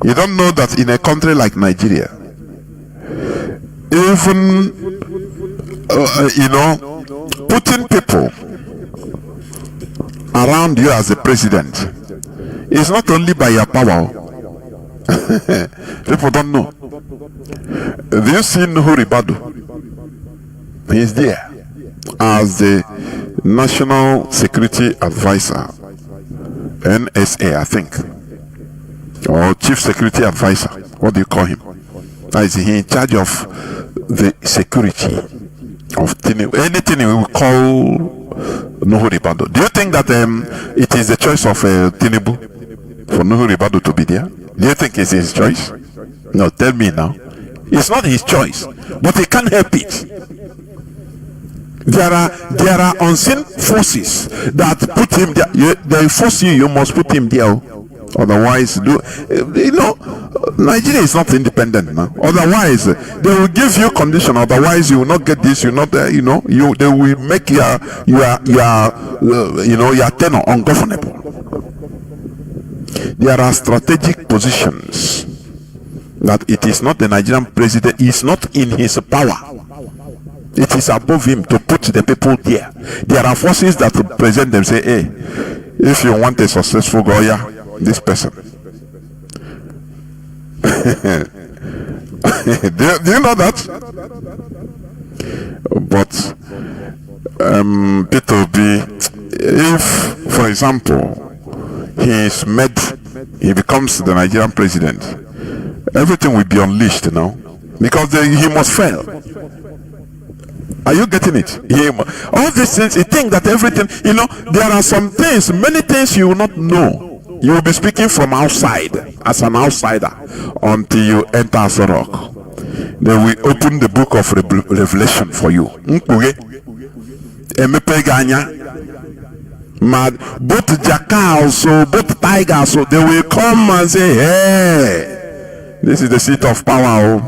You don't know that in a country like Nigeria, even, putting people around you as a president is not only by your power. People don't know. Have you seen Nuhu Ribadu? He's there as the National Security Advisor, NSA, I think, or Chief Security Advisor. What do you call him? Is he in charge of the security of anything we will call Nuhu Ribadu? Do you think that it is the choice of Tinubu for Nuhu Ribadu to be there? Do you think it's his choice? No, tell me now. It's not his choice, but he can't help it. There are unseen forces that put him there. They force you. You must put him there. Otherwise, Nigeria is not independent now. Otherwise, they will give you condition. Otherwise, you will not get this. You not there. They will make your tenure ungovernable. There are strategic positions that it is not the Nigerian president, is not in his power. It is above him to put the people there. There are forces that present them, say, hey, if you want a successful Goya, this person. do you know that? But Peter B, if, for example, he becomes the Nigerian president, everything will be unleashed now, because he must fail. Are you getting it? All these things, you think that everything, there are some things, many things you will not know. You will be speaking from outside, as an outsider, until you enter Sorok. They will open the book of Revelation for you. Both jackals, both tigers, they will come and say, hey, this is the seat of power.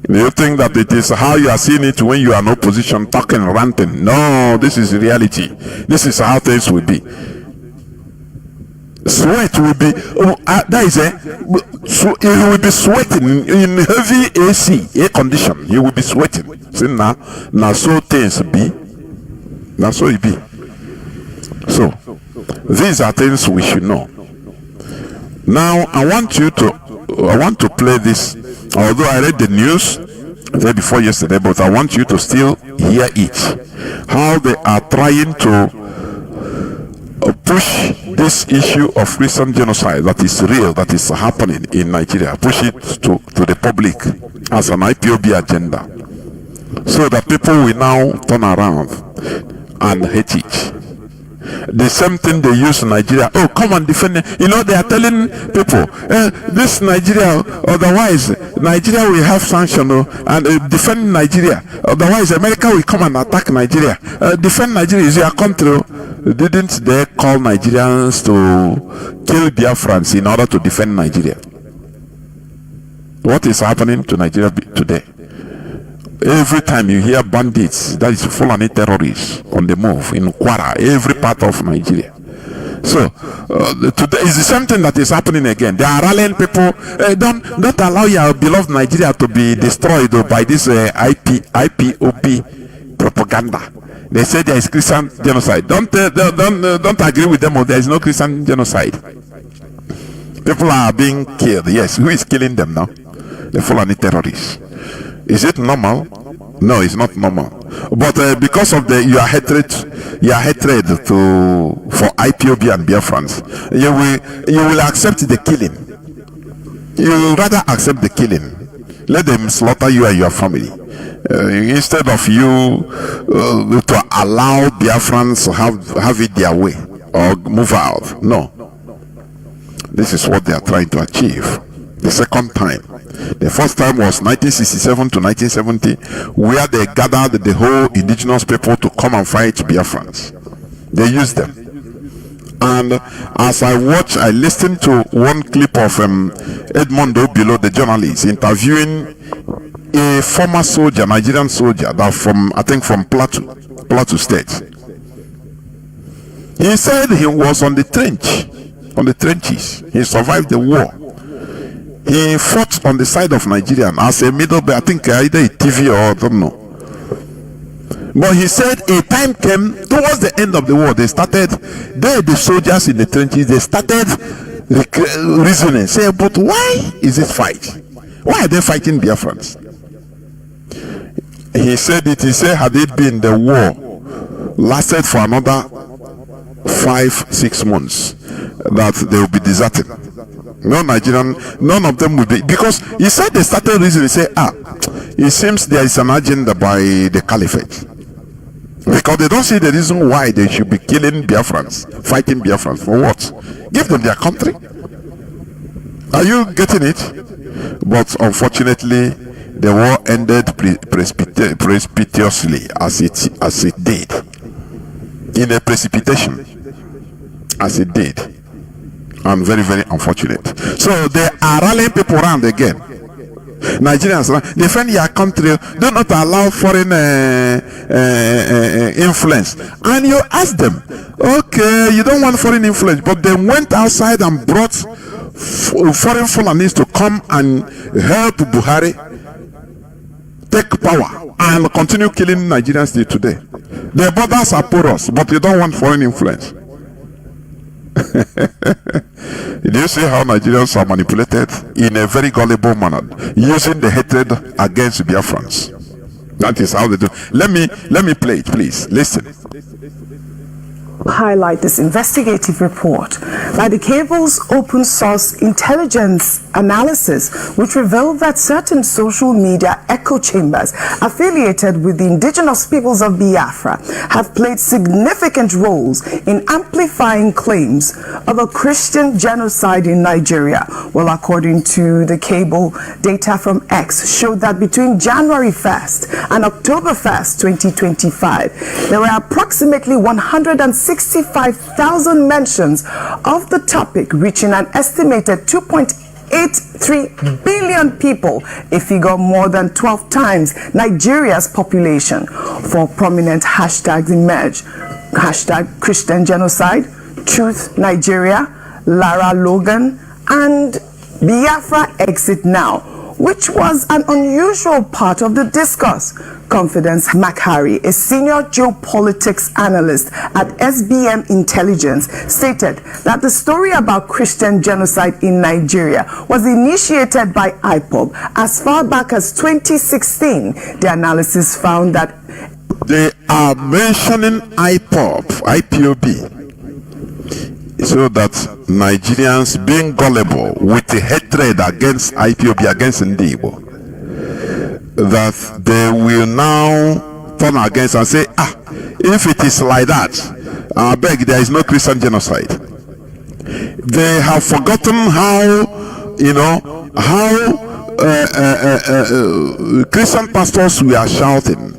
Do you think that it is how you are seeing it when you are in opposition, talking, ranting? No, this is reality. This is how things will be. Sweat will be, so he will be sweating in heavy air condition. He will be sweating. See now so things be. Now so it be. So these are things we should know. Now I want to play this. Although I read the news the day before yesterday, but I want you to still hear it. How they are trying to push this issue of Christian genocide that is real, that is happening in Nigeria, push it to the public as an IPOB agenda, so that people will now turn around and hate it. The same thing they use in Nigeria. Oh, come and defend it. They are telling people, this Nigeria, otherwise Nigeria will have sanction and defend Nigeria. Otherwise America will come and attack Nigeria. Defend Nigeria is your country. Didn't they call Nigerians to kill Biafrans in order to defend Nigeria? What is happening to Nigeria today? Every time you hear bandits, that is Fulani terrorists on the move in Kwara, every part of Nigeria, So today is the same thing that is happening again. They are rallying people. Don't allow your beloved Nigeria to be destroyed by this IPOB propaganda. They say there is Christian genocide. Don't agree with them, or there is no Christian genocide. People are being killed. Yes, who is killing them now? The Fulani terrorists. Is it normal? No, it's not normal. But because of your hatred for IPOB and Biafrans, you will accept the killing. You will rather accept the killing. Let them slaughter you and your family. Instead of you to allow Biafrans to have it their way or move out. No. This is what they are trying to achieve. The second time. The first time was 1967 to 1970, where they gathered the whole indigenous people to come and fight Biafrans. They used them. And as I listened to one clip of Edmondo Bilo, the journalist, interviewing a former soldier, Nigerian soldier, that from Plateau State. He said he was on the trenches. He survived the war. He fought on the side of Nigeria as a middle, I think either a TV or I don't know. But he said a time came towards the end of the war. The soldiers in the trenches, they started reasoning, say, but why is this fight? Why are they fighting Biafrans? He said had it been the war lasted for another 5-6 months, that they will be deserting. None of them will be, because he said they started reasoning, say, it seems there is an agenda by the caliphate, because they don't see the reason why they should be killing Biafrans, fighting Biafrans. For what? Give them their country. Are you getting it? But unfortunately, the war ended precipitously as it did, in a precipitation as it did, and very, very unfortunate. So they are rallying people around again. Nigerians, defend your country, do not allow foreign influence. And you ask them, okay, you don't want foreign influence, but they went outside and brought foreign Fulanis to come and help Buhari take power and continue killing Nigerians till today. The borders are porous, but you don't want foreign influence. Do you see how Nigerians are manipulated in a very gullible manner, using the hatred against Biafrans? That is how they do. Let me play it, please. Listen. Highlight this investigative report by the cable's open source intelligence analysis, which revealed that certain social media echo chambers affiliated with the indigenous peoples of Biafra have played significant roles in amplifying claims of a Christian genocide in Nigeria. Well, according to the cable, data from X showed that between January 1st and October 1st, 2025, there were approximately 165,000 mentions of the topic, reaching an estimated 2.83 billion people, a figure more than 12 times Nigeria's population. Four prominent hashtags emerged: hashtag Christian Genocide, Truth Nigeria, Lara Logan, and Biafra Exit Now, which was an unusual part of the discourse. Confidence Makhari, a senior geopolitics analyst at SBM Intelligence, stated that the story about Christian genocide in Nigeria was initiated by IPOB as far back as 2016. The analysis found that they are mentioning IPOB, so that Nigerians, being gullible with the hatred against IPOB, against Ndibo, that they will now turn against and say, if it is like that, I beg, there is no Christian genocide. They have forgotten how Christian pastors were shouting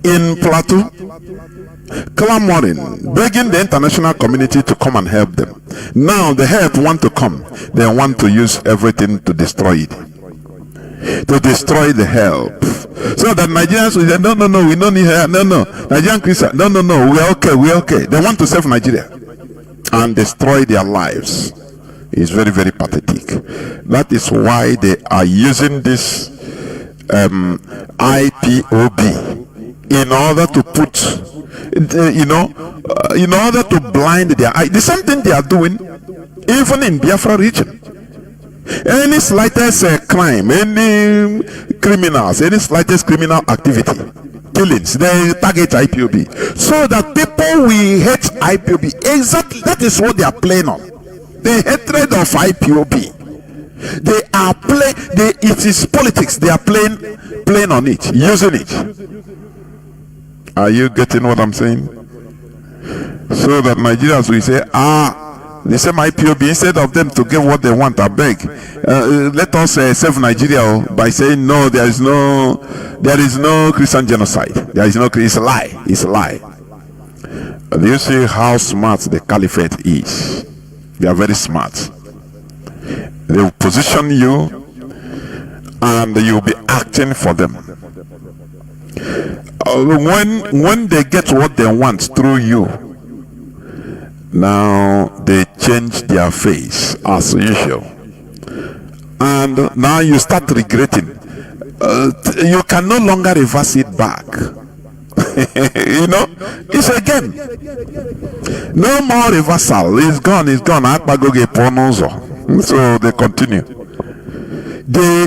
in Plateau, clamoring, begging the international community to come and help them. Now the help want to come, they want to use everything to destroy it. to destroy the help. So that Nigerians will say, no, we don't need help. No, Nigerian Christians, no, we're okay. They want to save Nigeria and destroy their lives. It's very, very pathetic. That is why they are using this IPOB in order to put, in order to blind their eye. The same thing they are doing even in Biafra region. Any slightest crime, any criminals, any slightest criminal activity, killings, they target IPOB, so that people will hate IPOB. Exactly, that is what they are playing on. The hatred of IPOB. They are it is politics. They are playing on it, using it. Are you getting what I'm saying? So that Nigerians will say, the same IPOB, instead of them to get what they want, I beg, let us save Nigeria by saying no, there is no Christian genocide. There is no. It's a lie. It's a lie. Do you see how smart the caliphate is? They are very smart. They will position you, and you will be acting for them. When they get what they want through you, now they change their face as usual, and now you start regretting. You can no longer reverse it back. It's a game. No more reversal. It's gone. So they continue. They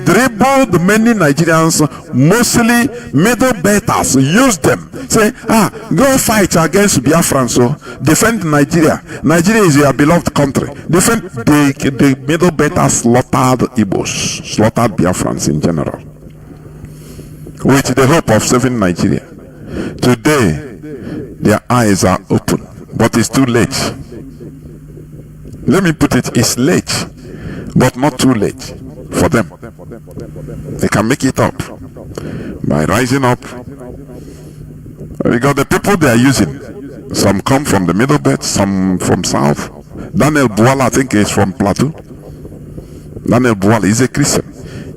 dribbled many Nigerians, mostly middle betters, use them. Say, go fight against Biafran, so defend Nigeria. Nigeria is your beloved country. Defend. The middle betters slaughtered Igbos, slaughtered Biafrans in general, with the hope of saving Nigeria. Today, their eyes are open, but it's too late. Let me put it, it's late, but not too late for them. They can make it up by rising up. Because the people they are using, some come from the middle belt, some from south. Daniel Buala, I think, is from Plateau. Daniel Buala is a Christian.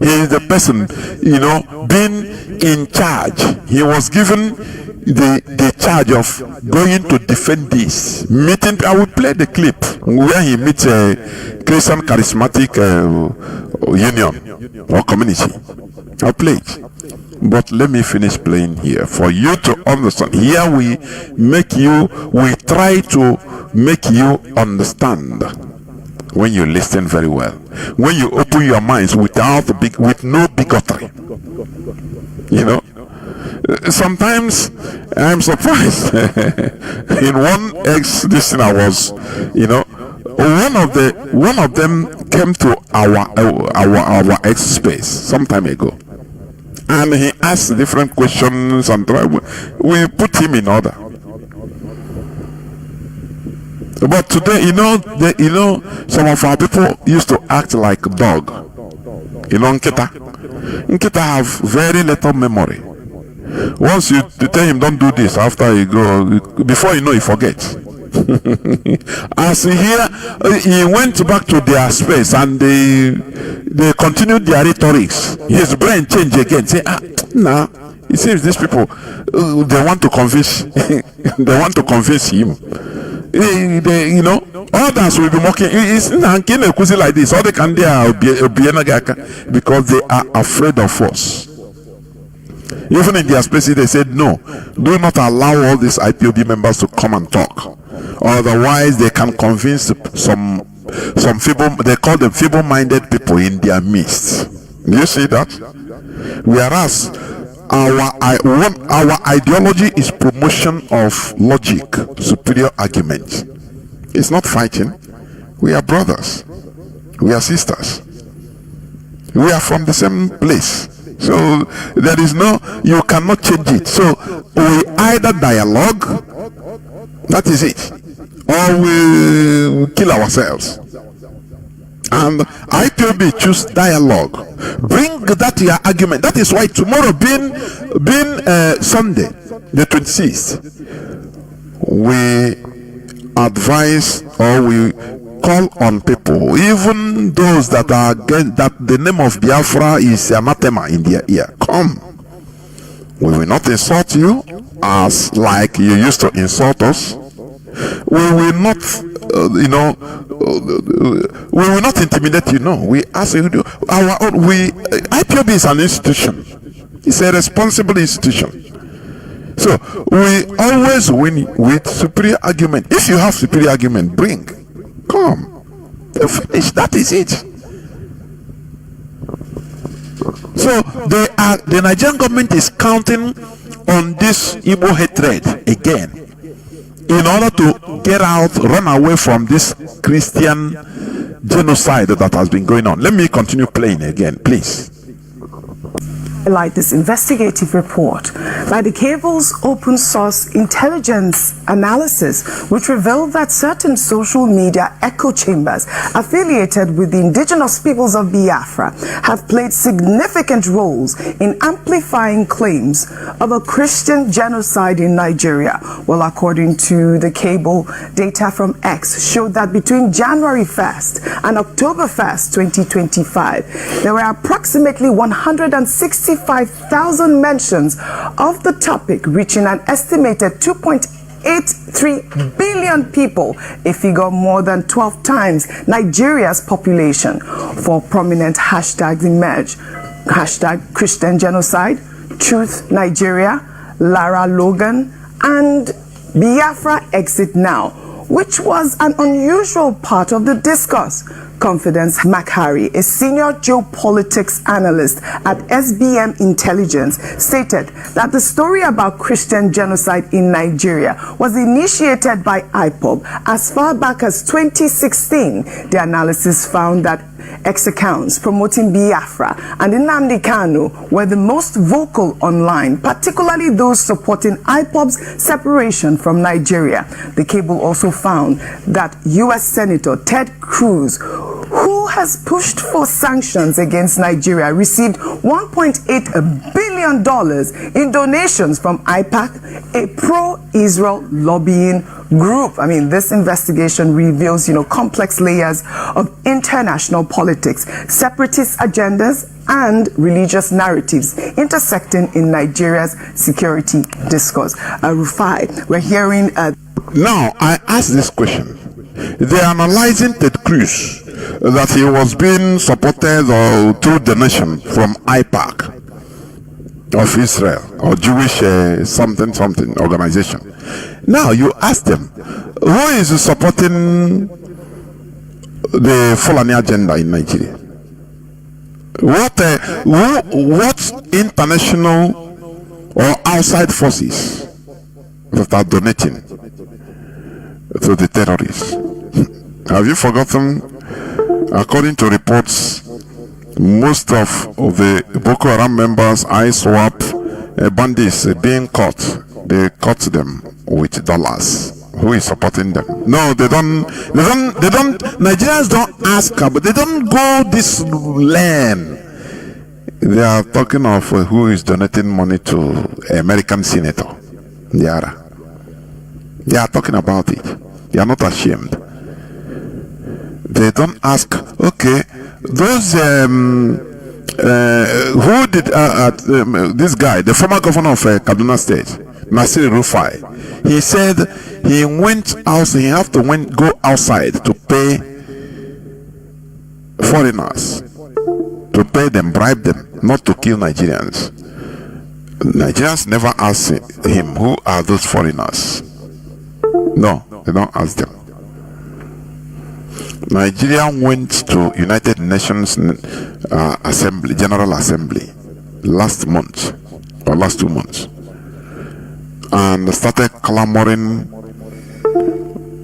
He is the person, being in charge. He was given the charge of going to defend this meeting. I will play the clip where he meets a Christian charismatic union or community. I'll play it. But let me finish playing here for you to understand. Here we try to make you understand. When you listen very well, when you open your minds with no bigotry, sometimes I'm surprised. In one this thing I was, one of them came to our X space some time ago, and he asked different questions, and we put him in order. But today, some of our people used to act like dog. Nkita have very little memory. Once you tell him don't do this, after you go, before you know, he forgets. As he went back to their space, and they continued their rhetorics. His brain changed again. Say, it seems these people they want to convince they want to convince him. Others will be mocking. It's like this. All they can do because they are afraid of us. Even in their spaces, they said, no, do not allow all these IPOB members to come and talk. Otherwise, they can convince some feeble, they call them feeble-minded people in their midst. Do you see that? Whereas our ideology is promotion of logic, superior argument. It's not fighting. We are brothers. We are sisters. We are from the same place. So there is you cannot change it. So we either dialogue, that is it, or we kill ourselves. And IPOB choose dialogue. Bring that your argument. That is why tomorrow, being Sunday, the 26th, we advise, or call on people, even those that are against, that the name of Biafra is anathema in their ear. Come. We will not insult you as like you used to insult us. We will not, we will not intimidate you. No, we ask you to do our own. IPOB is an institution. It's a responsible institution. So we always win with superior argument. If you have superior argument, bring. Come. Finish. That is it. So the Nigerian government is counting on this Igbo hatred again in order to get out, run away from this Christian genocide that has been going on. Let me continue playing again, please. Like this investigative report by the cable's open source intelligence analysis, which revealed that certain social media echo chambers affiliated with the indigenous peoples of Biafra have played significant roles in amplifying claims of a Christian genocide in Nigeria. Well, according to the cable, data from X showed that between January 1st and October 1st, 2025, there were approximately 165,000 mentions of the topic, reaching an estimated 2.83 billion people, a figure more than 12 times Nigeria's population. Four prominent hashtags emerge: hashtag Christian Genocide, Truth Nigeria, Lara Logan, and Biafra Exit Now, which was an unusual part of the discourse. Confidence Makhari, a senior geopolitics analyst at SBM Intelligence, stated that the story about Christian genocide in Nigeria was initiated by IPOB as far back as 2016. The analysis found that X accounts promoting Biafra and Nnamdi Kanu were the most vocal online, particularly those supporting IPOB's separation from Nigeria. The cable also found that U.S. Senator Ted Cruz, who has pushed for sanctions against Nigeria, received $1.8 billion in donations from IPAC, a pro-Israel lobbying group. I mean, this investigation reveals, complex layers of international politics, separatist agendas, and religious narratives intersecting in Nigeria's security discourse. Rufai, we're hearing... Now, I ask this question. They are analyzing Ted Cruz, that he was being supported through donation from IPAC of Israel or Jewish something organization. Now you ask them, who is supporting the Fulani agenda in Nigeria? What international or outside forces that are donating to the terrorists? Have you forgotten? According to reports, most of the Boko Haram members, ISWAP, bandits being caught, they caught them with dollars. Who is supporting them? No, they don't. Nigerians don't ask, but they don't go this land. They are talking of who is donating money to American senator. They are talking about it. They are not ashamed. They don't ask, okay, those who did this guy, the former governor of Kaduna State, Nasir Rufai, he said he went out, he have to go outside to pay foreigners, to pay them, bribe them, not to kill Nigerians. Nigerians never ask him, who are those foreigners? No, they don't ask them. Nigeria went to United Nations General Assembly last month or last 2 months and started clamoring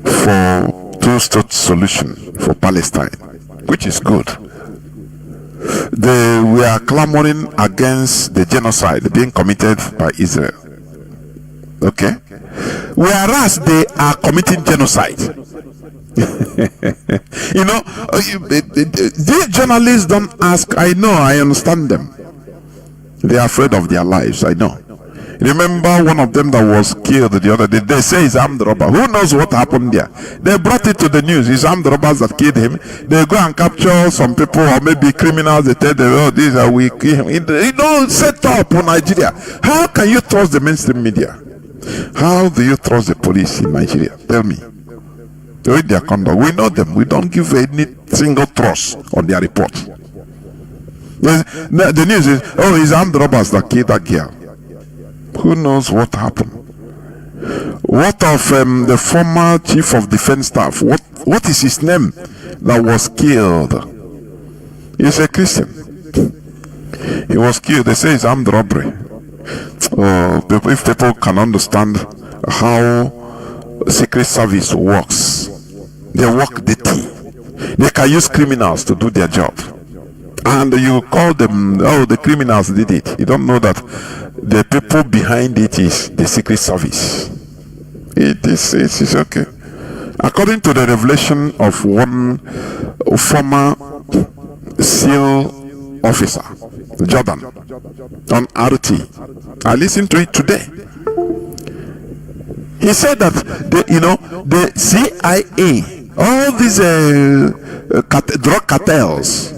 for two-state solution for Palestine, which is good. They were clamoring against the genocide being committed by Israel. Okay? Whereas they are committing genocide. These journalists don't ask. I know, I understand them. They are afraid of their lives, I know. Remember one of them that was killed the other day? They say he's armed robber. Who knows what happened there? They brought it to the news. It's armed robbers that killed him. They go and capture some people, or maybe criminals. They tell them, oh, these are weak. You don't set up on Nigeria. How can you trust the mainstream media? How do you trust the police in Nigeria? Tell me. With their conduct, we know them. We don't give any single trust on their report. The news is, oh, it's armed robbers that killed that girl. Who knows what happened? What of the former chief of defense staff? What is his name that was killed? He's a Christian. He was killed. They say it's armed robbery. Oh, if people can understand how Secret Service works, they work dirty. They can use criminals to do their job. And you call them, oh, the criminals did it. You don't know that the people behind it is the Secret Service. It is okay. According to the revelation of one former SEAL officer, Jordan, on RT, I listened to it today. He said that the CIA, all these drug cartels,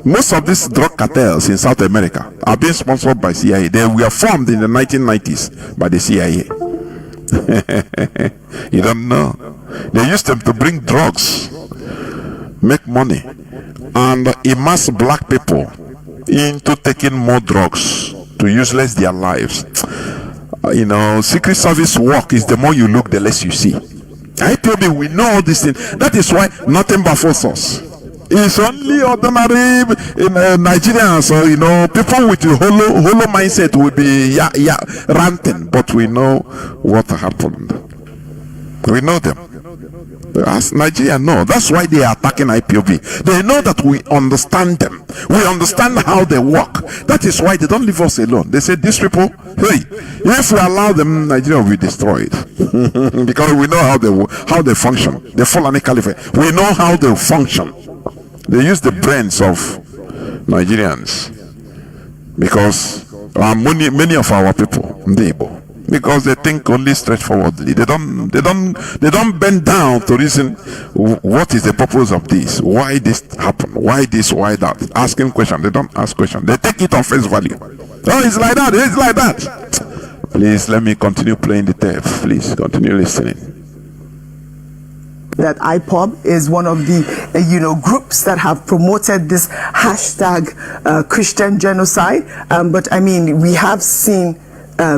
most of these drug cartels in South America are being sponsored by CIA. They were formed in the 1990s by the CIA. You don't know. They used them to bring drugs, make money, and immerse black people into taking more drugs to useless their lives. Secret Service work is the more you look, the less you see. I told you, we know all these things. That is why nothing baffles us. It's only ordinary Nigerians, people with a hollow mindset will be ranting, but we know what happened. We know them. As Nigeria know, that's why they are attacking IPOB. They know that we understand them. We understand how they work. That is why they don't leave us alone. They say, these people, hey, if we allow them, Nigeria will be destroyed. Because we know how they function. The Fulani Caliphate. We know how they function. They use the brains of Nigerians, because many of our people, because they think only straightforwardly. They don't bend down to reason what is the purpose of this, why this happened, why this, why that. Asking questions, they don't ask questions. They take it on face value. Oh, it's like that. It's like that. Please let me continue playing the tape. Please continue listening. That IPOB is one of the groups that have promoted this hashtag Christian genocide, but I mean, we have seen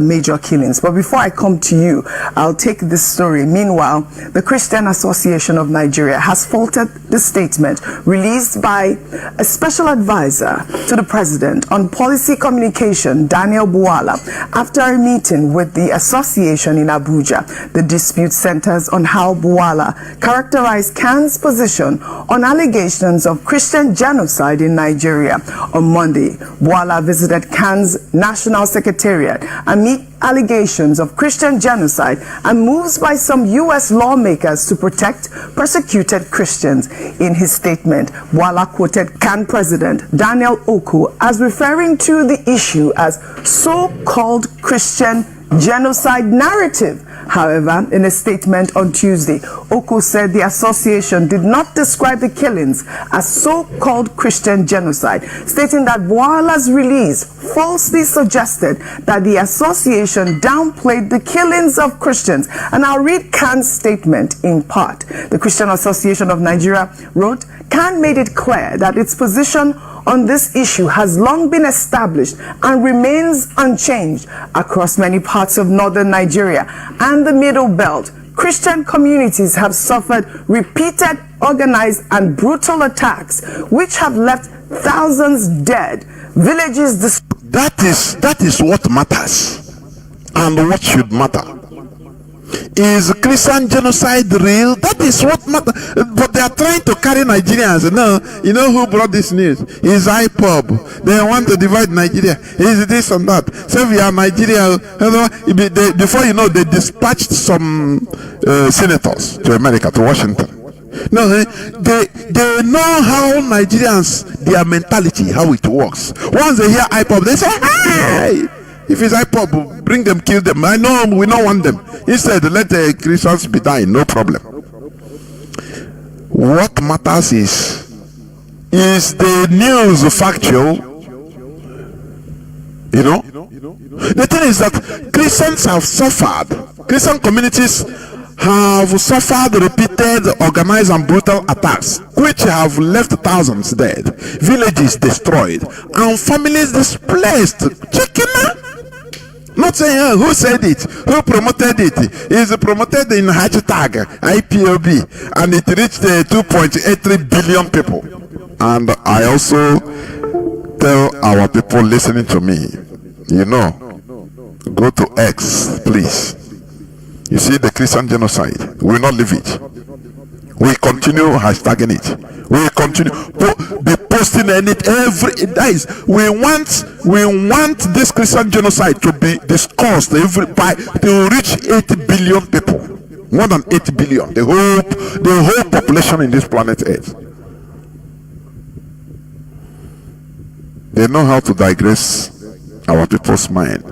major killings. But before I come to you, I'll take this story. Meanwhile, the Christian Association of Nigeria has faulted the statement released by a special advisor to the president on policy communication, Daniel Bwala, after a meeting with the association in Abuja. The dispute centers on how Bwala characterized CAN's position on allegations of Christian genocide in Nigeria. On Monday, Bwala visited CAN's National Secretariat amid allegations of Christian genocide and moves by some U.S. lawmakers to protect persecuted Christians. In his statement, Bwala quoted CAN President Daniel Oku as referring to the issue as so-called Christian genocide narrative. However, in a statement on Tuesday, Oku said the association did not describe the killings as so-called Christian genocide, stating that Bwala's release falsely suggested that the association downplayed the killings of Christians. And I'll read CAN's statement in part. The Christian Association of Nigeria wrote, CAN made it clear that its position on this issue has long been established and remains unchanged. Across many parts of northern Nigeria and the Middle Belt, Christian communities have suffered repeated, organized and brutal attacks which have left thousands dead, villages destroyed. That is what matters, and what should matter. Is Christian genocide real? That is what matters. But they are trying to carry Nigerians. No, you know who brought this news? It's IPOB. They want to divide Nigeria. Is this and that. So we are Nigeria. Before you know, they dispatched some senators to America, to Washington. No, they know how Nigerians, their mentality, how it works. Once they hear IPOB, they say, hey! If it's IPOB, bring them, kill them. I know we don't want them. Instead, let the Christians be dying, no problem. What matters is the news factual? You know? The thing is that Christians have suffered. Christian communities have suffered repeated, organized and brutal attacks, which have left thousands dead, villages destroyed, and families displaced. Chicken? Not saying who said it, who promoted it. It is promoted in hashtag IPOB, and it reached 2.83 billion people. And I also tell our people listening to me, you know, go to X, please. You see the Christian genocide, we will not leave it. We continue hashtagging it. We continue be posting it every days. We want this Christian genocide to be discussed to reach 8 billion people. More than 8 billion. The whole population in this planet Earth. They know how to digress our people's mind,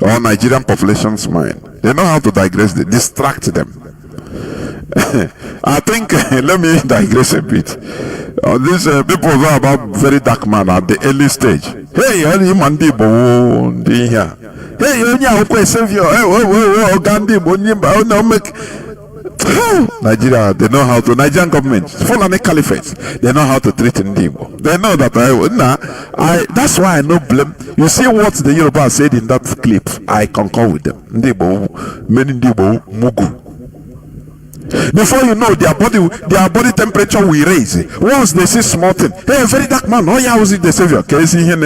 or Nigerian population's mind. They know how to digress, they distract them. I think, let me digress a bit. These people are about very dark man at the early stage. Hey, Savior. Nigeria, they know how to. Nigerian government, Fulani Caliphate, they know how to treat Ndibo. They know that that's why I no blame. You see what the Yoruba said in that clip? I concur with them. Ndibo, many Ndibo, Mugu. Before you know, their body temperature will raise. Once they see small thing, hey, very dark man, oh yeah, was it the Savior? Can you see him?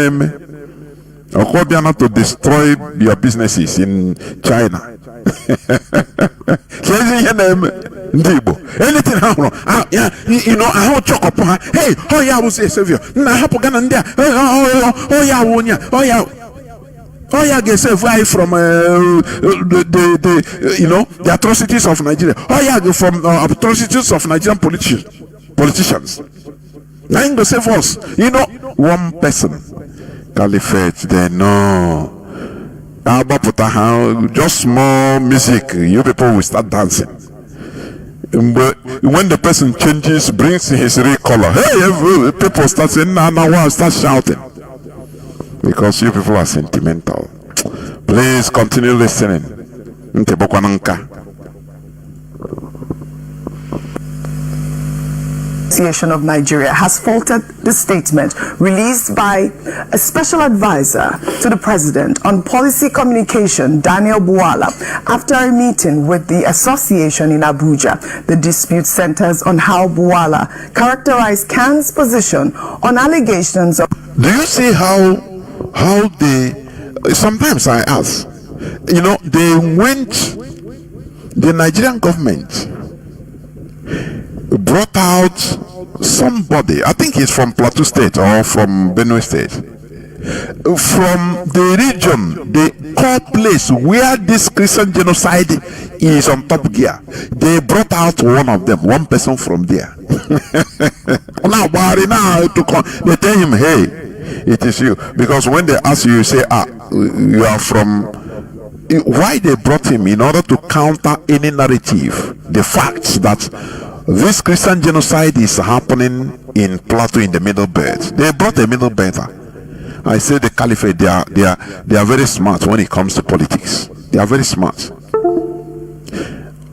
To destroy your businesses in China. Anything happen? You know, I hold choke upon. Hey, oh yeah, was a Savior. Nah, happen and there. Oh yeah, oh yeah, get saved from the atrocities of Nigeria. Oh yeah, from atrocities of Nigerian politicians. Now to save us. You know, one person. Caliphate, they know. Just small music, you people will start dancing. But when the person changes, brings his real color, hey, people start saying, wow, start shouting. Because you people are sentimental. Please continue listening. Association of Nigeria has faltered the statement released by a special advisor to the president on policy communication, Daniel Buwala, after a meeting with the association in Abuja. The dispute centers on how Buwala characterized Khan's position on allegations of... Do you see how they... Sometimes I ask, you know, the Nigerian government brought out somebody, I think he's from Plateau State or from Benue State, from the region, the core place where this Christian genocide is on top gear. They brought out one of them, one person from there. Now they tell him, hey, it is you. Because when they ask you, you say, you are from... Why they brought him? In order to counter any narrative, the facts that this Christian genocide is happening in Plateau, in the Middle Belt. They brought a Middle Belter. I say the Caliphate, they are very smart when it comes to politics. They are very smart.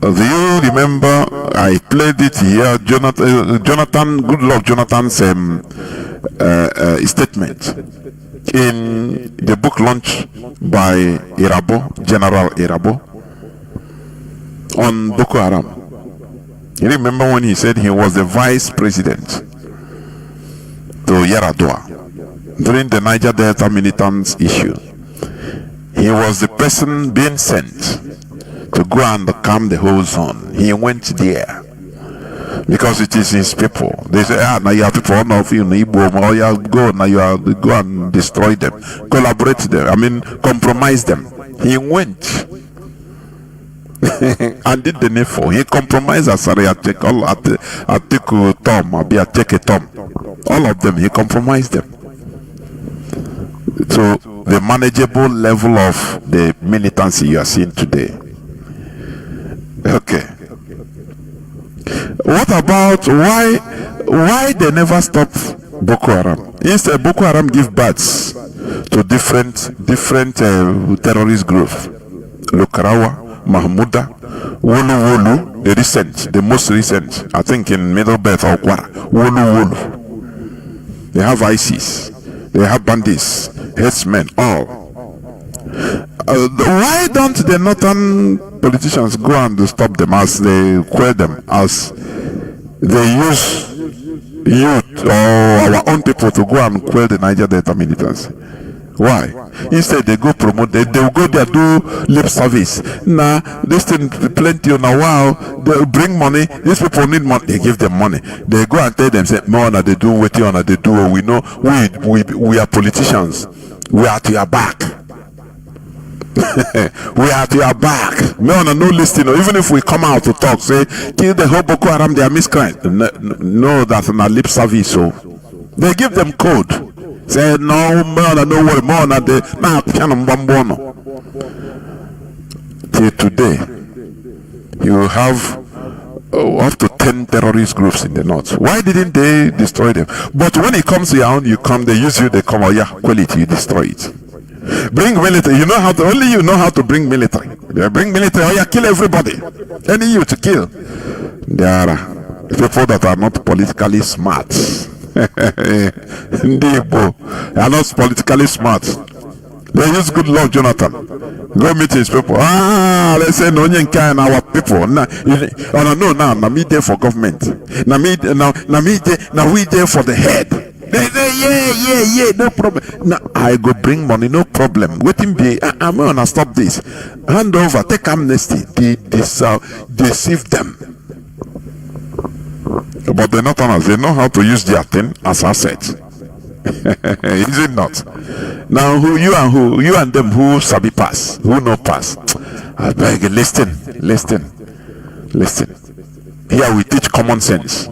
Do you remember I played it here, Jonathan Goodluck Jonathan's statement in the book launched by Irabo, General Irabo, on Boko Haram. You remember when he said he was the vice president to Yaradua during the Niger Delta militants issue. He was the person being sent to go and calm the whole zone. He went there because it is his people. They say, now you have people of you, now you go and destroy them, collaborate them, compromise them. He went and did the needful. He compromised Atiku Tom, Abiateke Tom. All of them, he compromised them. So the manageable level of the militancy you are seeing today. Okay. What about why they never stop Boko Haram? Instead, Boko Haram give birth to different terrorist groups. Lokarawa, Mahmuda, Wolu, the most recent, I think in Middle Belt or Kwara, Wolu. They have ISIS, they have bandits, headsmen, all. Why don't the northern politicians go and stop them as they quell them, as they use youth or our own people to go and quell the Niger Delta militants? Why? Instead, they go promote, they will go there, do lip service. Nah, this thing plenty on a while, they bring money, these people need money, they give them money. They go and tell them, say, more they do, what you they do, we know, we are politicians, we are to your back. We are to your back. No listening. Even if we come out to talk, say, kill the whole Boko Haram, they are miscreants. No, that's not lip service. So they give them code. Say, no, no worry, more than they now piano bambono. Till today, you have up to 10 terrorist groups in the north. Why didn't they destroy them? But when it comes to your own, you come, they use you, they come, oh yeah, quality, you destroy it. Bring military. You know how to, only you know how to bring military. They bring military. Oh yeah, kill everybody. Any you to kill. There are people that are not politically smart. They are not politically smart. They use good Lord Jonathan. Go meet his people. They say no one can our people. No, now me there for government. Now we there for the head. They say, yeah, no problem. Now I go bring money, no problem. Waiting be, I'm gonna stop this. Hand over, take amnesty. They deceive them. But the Northerners, they know how to use their thing as assets. Is it not? Now you and them who sabi pass, who no pass. I beg you, listen. Here we teach common sense.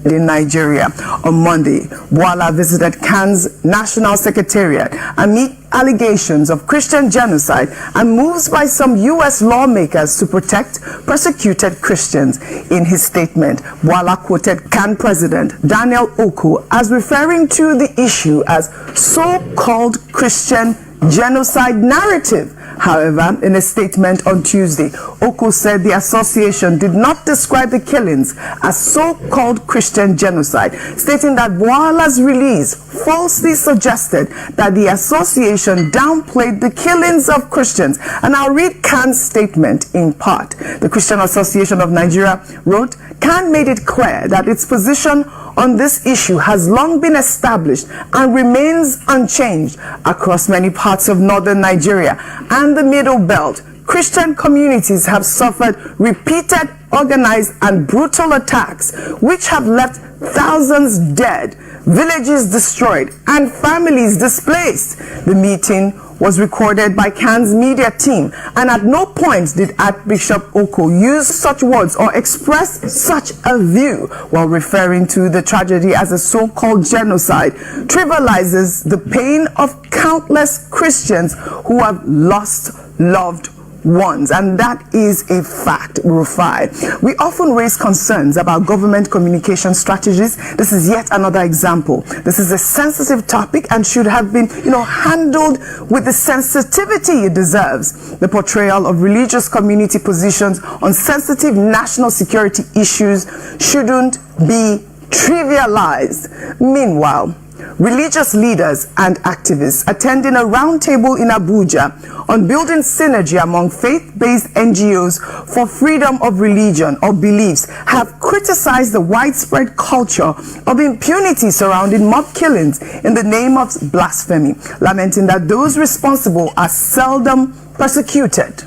In Nigeria on Monday, Bwala visited Can's National Secretariat amid allegations of Christian genocide and moves by some U.S. lawmakers to protect persecuted Christians. In his statement, Bwala quoted Can President Daniel Oku as referring to the issue as so-called Christian genocide narrative. However, in a statement on Tuesday, Oku said the association did not describe the killings as so-called Christian genocide, stating that Bwala's release falsely suggested that the association downplayed the killings of Christians. And I'll read Can's statement in part. The Christian Association of Nigeria wrote, Can made it clear that its position on this issue has long been established and remains unchanged across many parts of northern Nigeria and the Middle Belt. Christian communities have suffered repeated, organized and brutal attacks which have left thousands dead, villages destroyed and families displaced. The meeting was recorded by Can's media team, and at no point did Archbishop Oko use such words or express such a view while referring to the tragedy as a so-called genocide, trivializes the pain of countless Christians who have lost loved ones, and that is a fact, Rufai. We often raise concerns about government communication strategies. This is yet another example. This is a sensitive topic and should have been, handled with the sensitivity it deserves. The portrayal of religious community positions on sensitive national security issues shouldn't be trivialized. Meanwhile, religious leaders and activists attending a roundtable in Abuja on building synergy among faith-based NGOs for freedom of religion or beliefs have criticized the widespread culture of impunity surrounding mob killings in the name of blasphemy, lamenting that those responsible are seldom persecuted.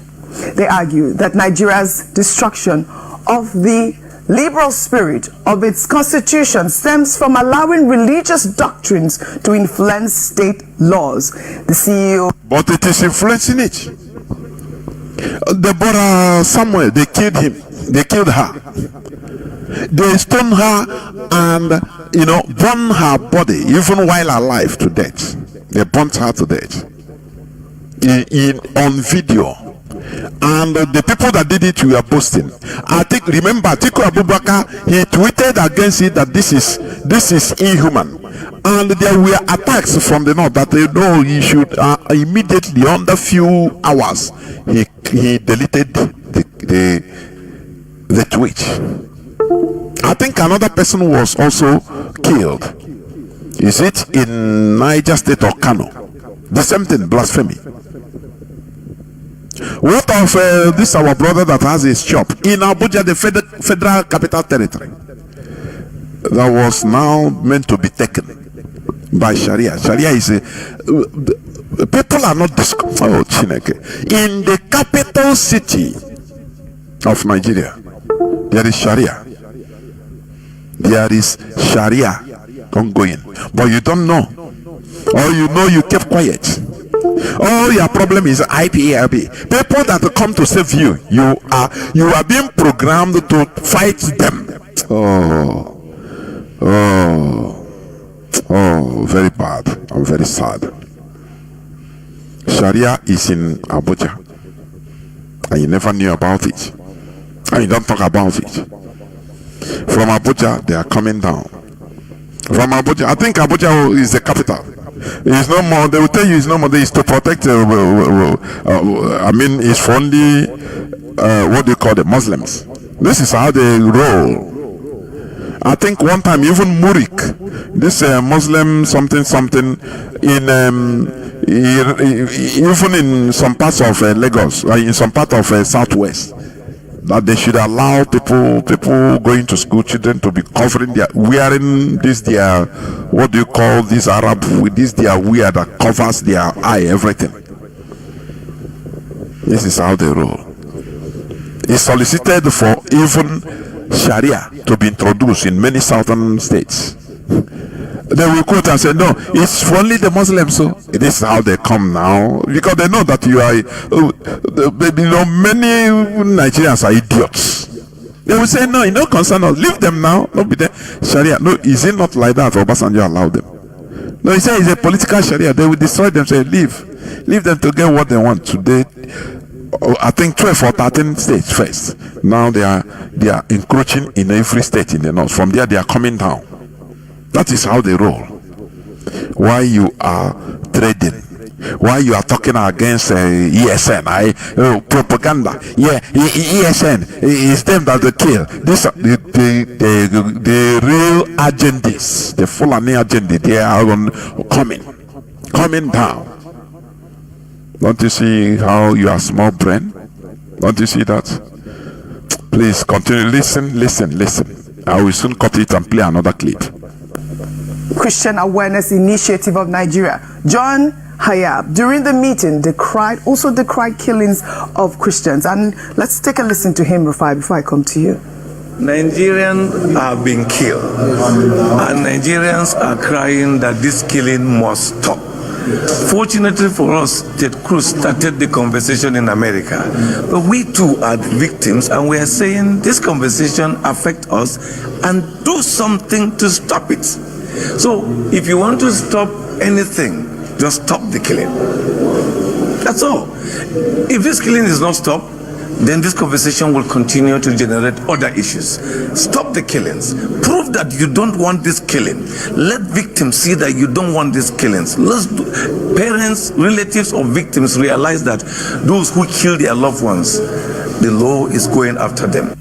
They argue that Nigeria's destruction of the liberal spirit of its constitution stems from allowing religious doctrines to influence state laws. The CEO... But it is influencing it. The brother Samuel, they killed him. They killed her. They stoned her and, burn her body, even while alive, to death. They burnt her to death on video. And the people that did it were boasting. I think, remember, Atiku Abubakar, he tweeted against it that this is inhuman. And there were attacks from the north that they know he should immediately, under few hours, he deleted the tweet. I think another person was also killed. Is it in Niger State or Kano? The same thing, blasphemy. What of this our brother that has his shop in Abuja, the federal capital territory, that was now meant to be taken by Sharia? Sharia is people are not Chineke. In the capital city of Nigeria, there is Sharia. There is Sharia ongoing, but you don't know, or you know you kept quiet. Oh, your problem is IPAB. People that come to save you, you are being programmed to fight them. Oh, very bad. I'm very sad. Sharia is in Abuja, and you never knew about it, and you don't talk about it. From Abuja, they are coming down. From Abuja, I think Abuja is the capital. It's no more. They will tell you it's no more. It's to protect. I mean, it's for only what do you call the Muslims. This is how they roll. I think one time even Murik, this Muslim something in even in some parts of Lagos, in some part of Southwest, that they should allow people going to school, children, to be wearing this their, what do you call this Arab, with this their wear that covers their eye, everything. This is how they roll. It's solicited for even Sharia to be introduced in many southern states. They will quote and say, no, it's for only the Muslims. So this is how they come now, because they know that you are, many Nigerians are idiots. They will say, no, you don't concern us, leave them now, don't be there. Sharia, no, is it not like that? Obasanjo allowed them. No, he said it's a political Sharia. They will destroy them, say leave them to get what they want. Today, I think 12 or 13 states first. Now they are encroaching in every state in the north. From there they are coming down. That is how they roll. Why you are trading? Why you are talking against ESN? Propaganda. Yeah, ESN is them that they kill. This the real agendas, the Fulani agenda. They are coming down. Don't you see how you are small brain? Don't you see that? Please continue. Listen. I will soon cut it and play another clip. Christian Awareness Initiative of Nigeria, John Hayab, during the meeting also decried killings of Christians. And let's take a listen to him, Rufai, before I come to you. Nigerians are being killed, and Nigerians are crying that this killing must stop. Fortunately for us, Ted Cruz started the conversation in America, but we too are the victims, and we are saying this conversation affects us and do something to stop it. So if you want to stop anything, just stop the killing. That's all. If this killing is not stopped, then this conversation will continue to generate other issues. Stop the killings. Prove that you don't want this killing. Let victims see that you don't want these killings. Parents, relatives of victims realize that those who kill their loved ones, the law is going after them.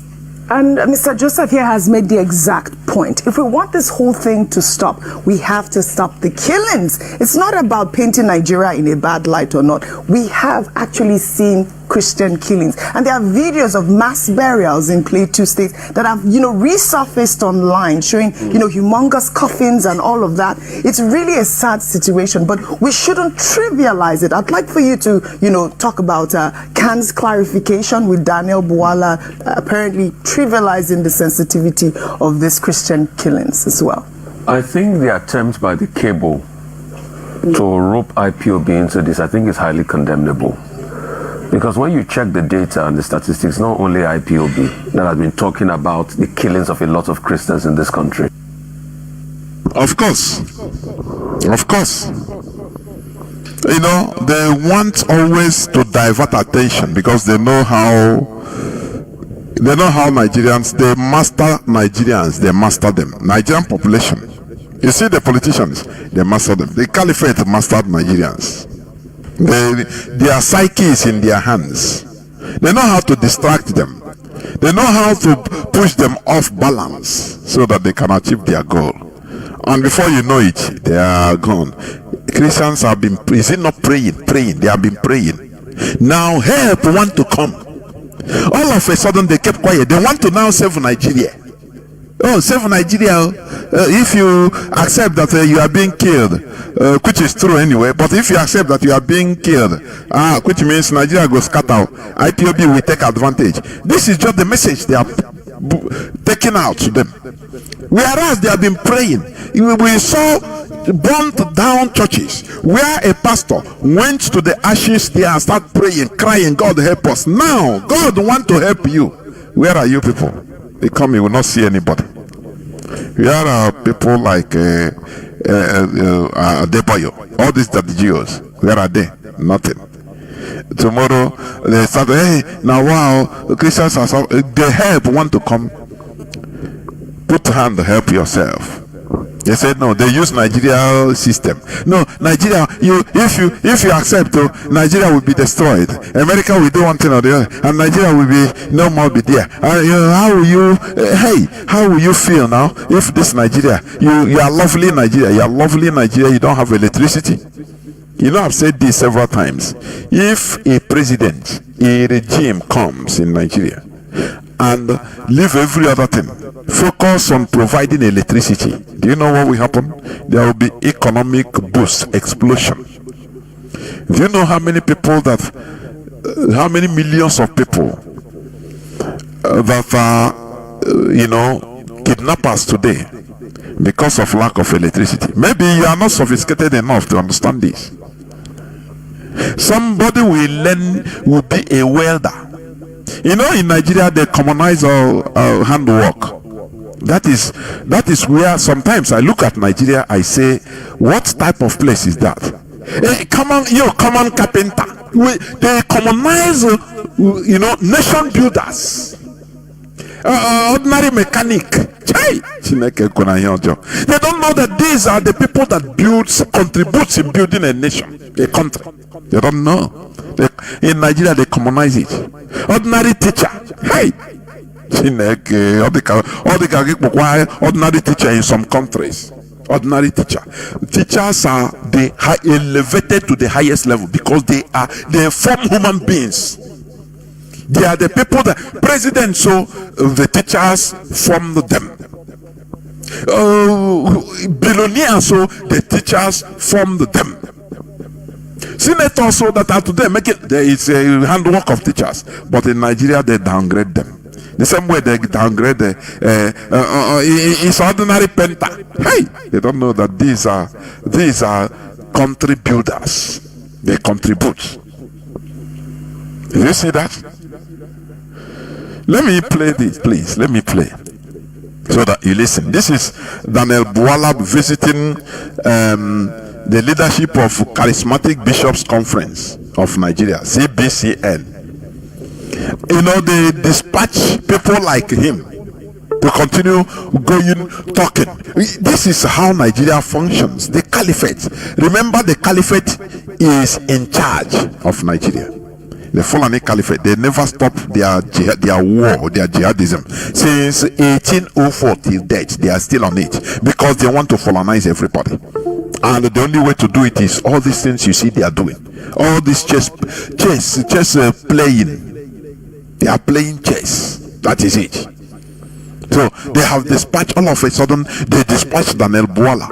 And Mr. Joseph here has made the exact point. If we want this whole thing to stop, we have to stop the killings. It's not about painting Nigeria in a bad light or not. We have actually seen Christian killings, and there are videos of mass burials in Plateau State that have resurfaced online, showing humongous coffins and all of that. It's really a sad situation, but we shouldn't trivialize it. I'd like for you to talk about Khan's clarification with Daniel Bwala apparently trivializing the sensitivity of these Christian killings as well. I think the attempt by the cable to rope IPOB into this, I think, is highly condemnable. Because when you check the data and the statistics, not only IPOB that has been talking about the killings of a lot of Christians in this country. Of course. You know, they want always to divert attention because they know how Nigerians, they master Nigerians, they master them. Nigerian population, you see the politicians, they master them. The caliphate mastered Nigerians. Their psyche is in their hands. They know how to distract them. They know how to push them off balance so that they can achieve their goal. And before you know it, they are gone. Christians have been, is it not praying? They have been praying. Now help want to come. All of a sudden they kept quiet. They want to now save Nigeria. Oh, save Nigeria. If you accept that you are being killed, which is true anyway, but if you accept that you are being killed, which means Nigeria goes scatter, IPOB will take advantage. This is just the message they are taking out to them. Whereas they have been praying. We saw burnt down churches where a pastor went to the ashes there and started praying, crying, God help us. Now, God want to help you. Where are you people? They come, you will not see anybody. Where are people like Adebayo? All these that the Jews, where are they? Nothing. Tomorrow they start, hey, now wow, the Christians are so, the help want to come. Put hand, help yourself. They said no, they use Nigeria system. No, Nigeria, if you accept, Nigeria will be destroyed. America will do one thing or the other, and Nigeria will be no more be there. How will you feel now if this Nigeria, you are lovely Nigeria, you don't have electricity? You know, I've said this several times. If a president, a regime comes in Nigeria and leave every other thing, focus on providing electricity, do you know what will happen? There will be economic boost, explosion. Do you know how many people how many millions of people that are, kidnappers today because of lack of electricity? Maybe you are not sophisticated enough to understand this. Somebody will be a welder. You know, in Nigeria they commonize handwork. That is where sometimes I look at Nigeria, I say, what type of place is that? Common carpenter. They commonize, nation builders. Ordinary mechanic. They don't know that these are the people that contributes in building a nation, a country. They don't know. In Nigeria they commonize it. Ordinary teacher. Hey. Ordinary teacher in some countries. Ordinary teachers are elevated to the highest level because they form human beings. They are the people that presidents, so the teachers form them. Billionaires, so the teachers form them. Senators, so that are today there is a handwork of teachers, but in Nigeria they downgrade them. The same way they downgrade it's ordinary painter. Hey, they don't know that these are country builders. They contribute. Did you see that? Let me play this, please. Let me play so that you listen. This is Daniel Bwala visiting the leadership of Charismatic Bishops Conference of Nigeria, CBCN. They dispatch people like him to continue talking. This is how Nigeria functions. The caliphate. Remember, the caliphate is in charge of Nigeria. The Fulani Caliphate, they never stop their war, their jihadism. Since 1804 till date, they are still on it because they want to Fulanize everybody. And the only way to do it is all these things you see they are doing. All this chess playing. They are playing chess. That is it. So they have dispatched, all of a sudden, they dispatched Daniel Bwala,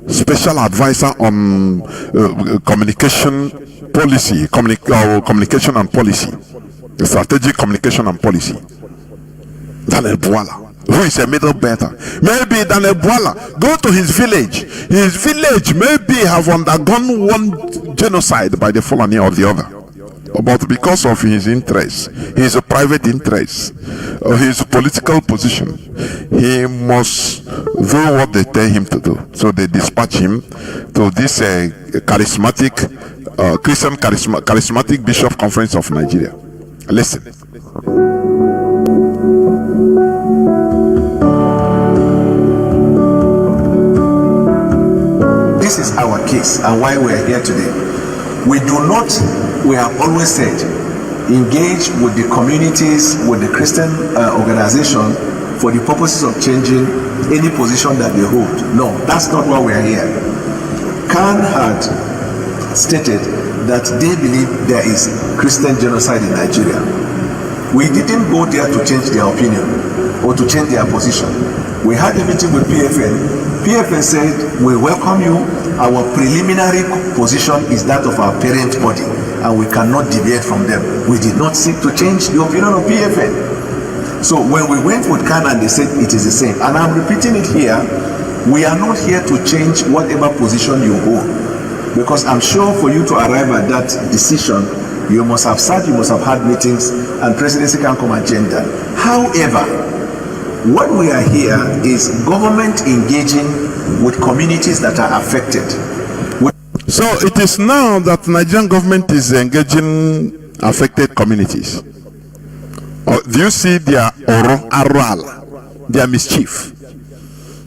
special advisor on communication policy, communication and policy, strategic communication and policy. Daniel Bwala, who is a middle better. Maybe Daniel Bwala, go to his village. His village maybe have undergone one genocide by the Fulani or the other. but because of his interest, his private interest, or his political position, he must do what they tell him to do. So they dispatch him to this charismatic Christian charismatic Bishop Conference of Nigeria. Listen. This is our case and why we are here today. We have always said, engage with the communities, with the Christian organization for the purposes of changing any position that they hold. No, that's not why we are here. Khan had stated that they believe there is Christian genocide in Nigeria. We didn't go there to change their opinion or to change their position. We had a meeting with PFN. PFN said, we welcome you. Our preliminary position is that of our parent body, and we cannot deviate from them. We did not seek to change the opinion of PFN. So when we went with Khan and they said it is the same, and I'm repeating it here, we are not here to change whatever position you hold. Because I'm sure for you to arrive at that decision, you must have sat, you must have had meetings, and presidency can come and change that. However, what we are here is government engaging with communities that are affected. So it is now that Nigerian government is engaging affected communities. Do you see their aral, their mischief?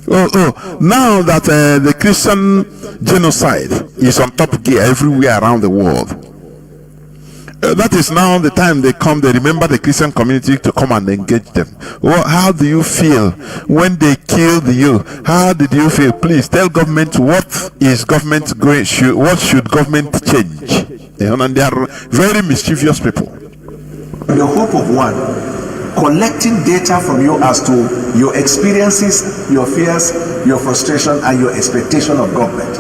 Now that the Christian genocide is on top gear everywhere around the world, that is now the time they remember the Christian community to come and engage them. Well, how do you feel when they killed you? How did you feel? Please tell government what should government change? And they are very mischievous people. The hope of one, collecting data from you as to your experiences, your fears, your frustration, and your expectation of government.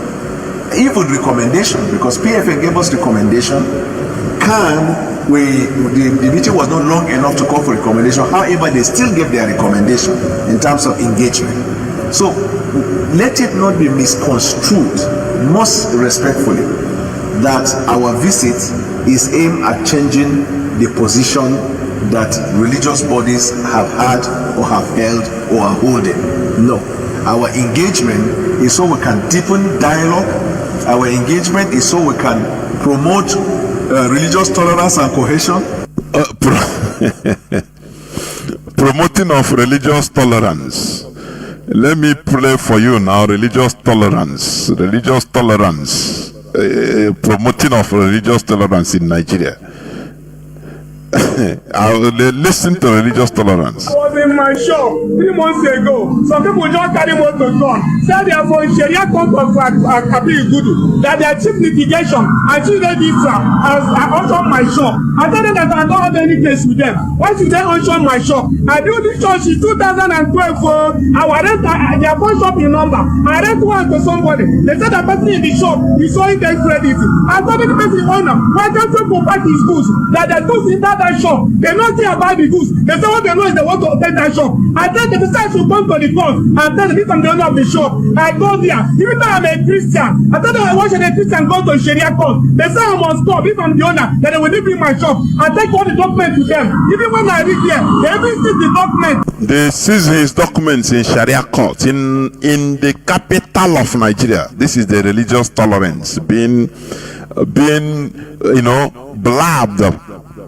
Even recommendation, because PFN gave us recommendation. The meeting was not long enough to call for recommendation. However, they still gave their recommendation in terms of engagement. So let it not be misconstrued, most respectfully, that our visit is aimed at changing the position that religious bodies have had or have held or are holding. No. Our engagement is so we can deepen dialogue. Our engagement is so we can promote religious tolerance and cohesion. Promoting of religious tolerance. Let me play for you now. Religious tolerance. Promoting of religious tolerance in Nigeria. I will listen to religious tolerance. I was in my shop 3 months ago. Some people just carry motor gun. Said they are from Sharia court of Gudu. That they are chief litigation and chief registrar has auctioned my shop. I told them that I don't have any case with them. Why should they auction my shop? I do this church in 2012 for our rent. Their phone shop in number. I rent one to somebody. They said that person in the shop is showing their credit. I told the person owner, why don't you provide his goods? That the goods in that shop, they don't care about the goods. They say what they know is they want to take that shop. I tell the person should come to the court and tell the people I'm the owner of the shop. I go there. Even though I'm a Christian, I tell them I watch a Christian go to Sharia court. They say I must stop if I'm the owner, then they will leave me my shop. I take all the documents to them. Even when I reach there, they even see the document. They seize his documents in Sharia court in the capital of Nigeria. This is the religious tolerance being blabbed.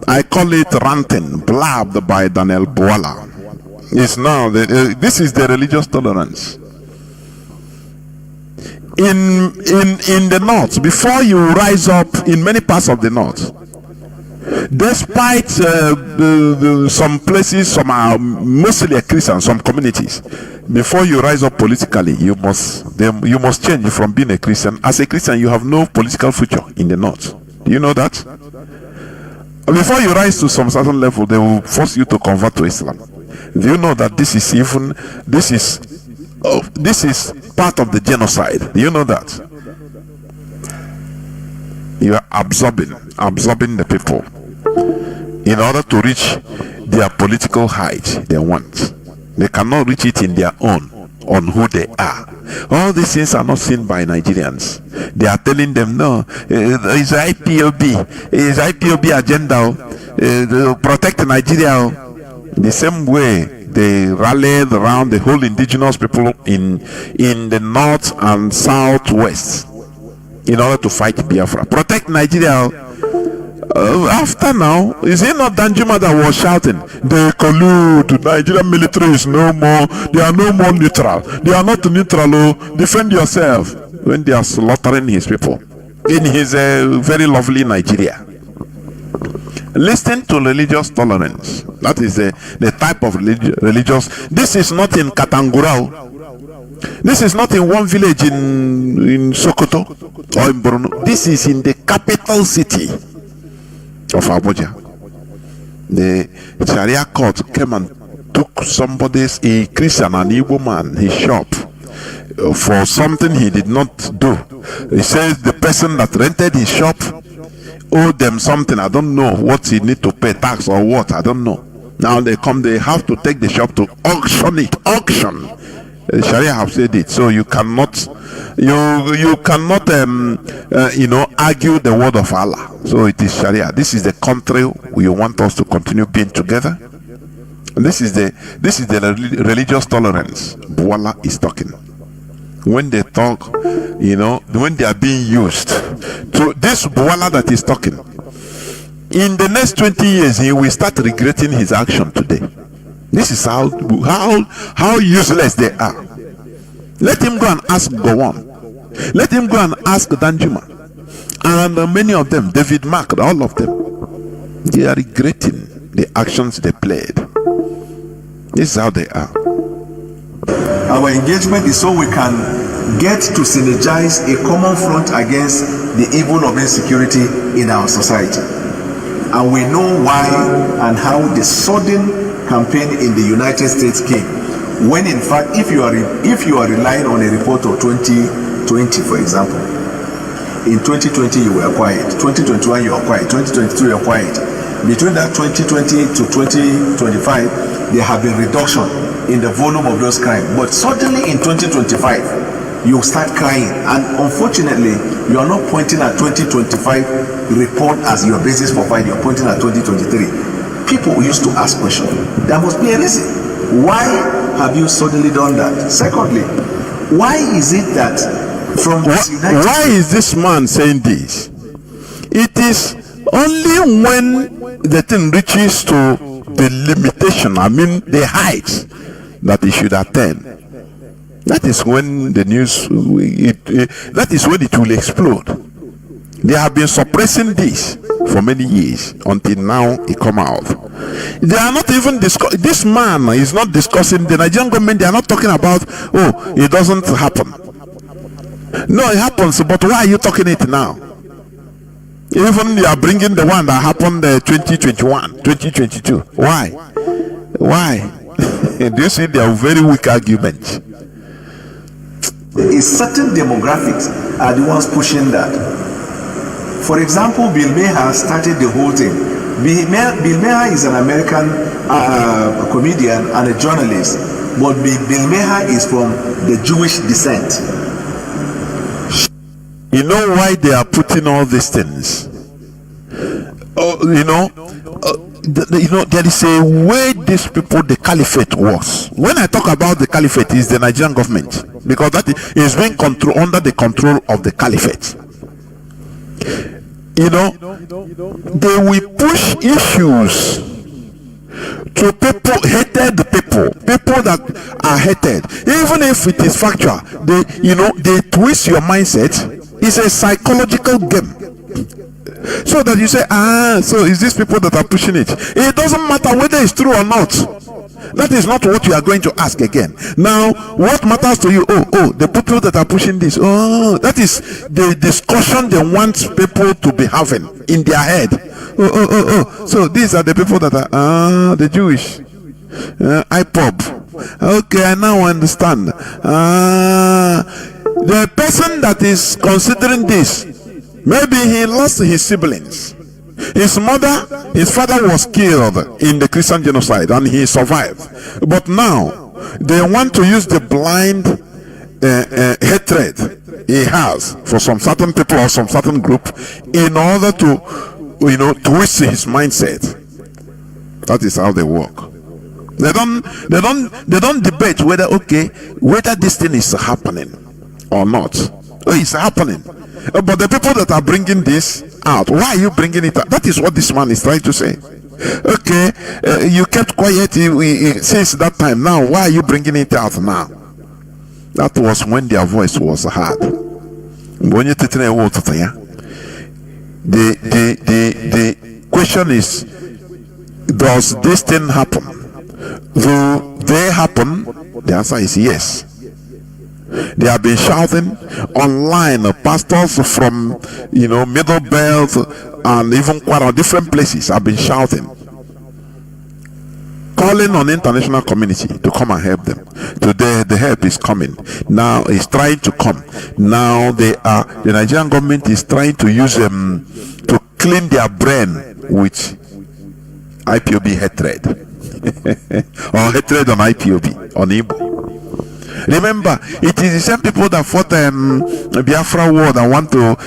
I call it ranting, blabbed by Daniel Bwala. It's now this is the religious tolerance. In the north, before you rise up in many parts of the north, despite some places, some are mostly Christian, some communities, before you rise up politically, you must change from being a Christian. As a Christian, you have no political future in the north. Do you know that? Before you rise to some certain level, they will force you to convert to Islam. Do you know that this is part of the genocide? Do you know that? You are absorbing the people in order to reach their political height they want. They cannot reach it in their own on who they are. All these things are not seen by Nigerians. They are telling them, no, it's IPOB agenda, protect Nigeria. The same way they rallied around the whole indigenous people in the north and southwest in order to fight Biafra. Protect Nigeria. After now, is it not Danjuma that was shouting, they collude, the Nigerian military is no more, they are no more neutral, they are not neutral, defend yourself, when they are slaughtering his people in his very lovely Nigeria. Listen to religious tolerance. That is the type of religious. This is not in Katangurao. This is not in one village in Sokoto or in Borno. This is in the capital city of Abuja. The Sharia court came and took somebody's, a Christian, an Igbo man, his shop for something he did not do. He says the person that rented his shop owed them something. I don't know what he need to pay, tax or what, I don't know. Now they come, they have to take the shop to auction it. Auction. Sharia have said it, so you cannot argue the word of Allah. So it is Sharia. This is the country we want us to continue being together. And this is the religious tolerance Buwala is talking. When they talk, when they are being used to this Buwala that is talking, in the next 20 years he will start regretting his action today. This is how useless they are. Let him go and ask Gowon. Let him go and ask Danjuma. And many of them, David Mark, all of them, they are regretting the actions they played. This is how they are. Our engagement is so we can get to synergize a common front against the evil of insecurity in our society. And we know why and how the sudden campaign in the United States came, when in fact if you are relying on a report of 2020, for example, in 2020 you were quiet, 2021 you were quiet, 2022 you were quiet. Between that 2020 to 2025 there have been reduction in the volume of those crimes, but suddenly in 2025 you start crying, and unfortunately you are not pointing at 2025 report as your basis for fight, you are pointing at 2023. People used to ask questions. There must be a reason. Why have you suddenly done that? Secondly, why is it that from why is this man saying this? It is only when the thing reaches to the limitation, I mean the heights, that he should attend. That is when the news, that is when it will explode. They have been suppressing this for many years until now it come out. They are not even this man is not discussing, the Nigerian government, they are not talking about, oh, it doesn't happen. No, it happens, but why are you talking it now? Even you are bringing the one that happened 2021, 2022. Why? Do you see their very weak arguments? Certain demographics are the ones pushing that. For example, Bill Maher started the whole thing. Bill Maher is an American comedian and a journalist, but Bill Maher is from the Jewish descent. You know why they are putting all these things? There is a way these people, the caliphate works. When I talk about the caliphate, is the Nigerian government, because that is being under the control of the caliphate. They will push issues to people, hated people that are hated, even if it is factual. They twist your mindset. It's a psychological game, so that you say, so is these people that are pushing it? It doesn't matter whether it's true or not. That is not what you are going to ask again. Now, what matters to you? The people that are pushing this. That is the discussion they want people to be having in their head. So these are the people that are the Jewish. IPOB. Okay, I now understand. The person that is considering this, maybe he lost his siblings. His father was killed in the Christian genocide and he survived. But now, they want to use the blind hatred he has for some certain people or some certain group in order to, twist his mindset. That is how they work. They don't debate whether this thing is happening or not. Oh, it's happening. But the people that are bringing this out, why are you bringing it out? That is what this man is trying to say. Okay, you kept quiet since that time. Now, why are you bringing it out now? That was when their voice was heard. The question is, does this thing happen? Do they happen? The answer is yes. They have been shouting online. Pastors from Middle Belt and even quite a different places have been shouting, calling on the international community to come and help them. Today the help is coming. Now it's trying to come. Now the Nigerian government is trying to use them to clean their brain with IPOB hatred or hatred on IPOB, on Igbo. Remember, it is the same people that fought Biafra war and want to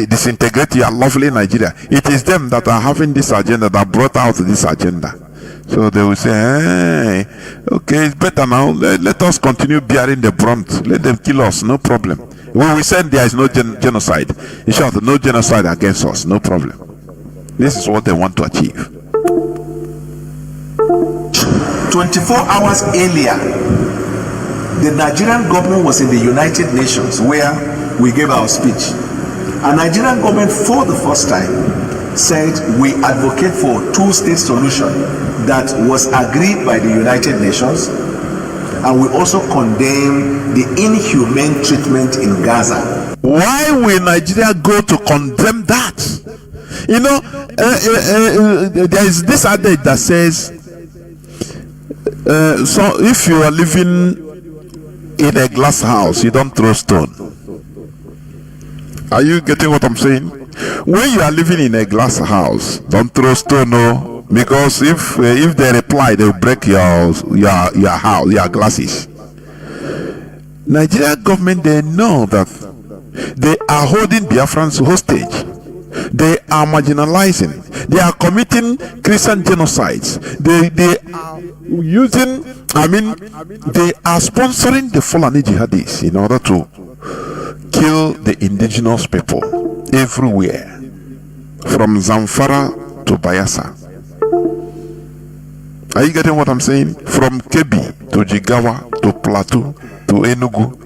disintegrate your lovely Nigeria. It is them that are having this agenda, that brought out this agenda. So they will say, hey, okay, it's better now. Let us continue bearing the brunt. Let them kill us, no problem. When we said there is no genocide, in short, no genocide against us, no problem. This is what they want to achieve. 24 hours earlier, the Nigerian government was in the United Nations where we gave our speech. And Nigerian government for the first time said we advocate for two-state solution that was agreed by the United Nations, and we also condemn the inhumane treatment in Gaza. Why will Nigeria go to condemn that? There is this adage that says, so if you are living in a glass house, you don't throw stone. Are you getting what I'm saying? When you are living in a glass house, don't throw stone, no, because if they reply, they will break your house, your glasses. Nigeria government, they know that they are holding Biafrans hostage. They are marginalizing. They are committing Christian genocides. They are using, they are sponsoring the Fulani jihadis in order to kill the indigenous people everywhere, from Zamfara to Bayelsa. Are you getting what I'm saying? From Kebbi to Jigawa to Plateau to Enugu.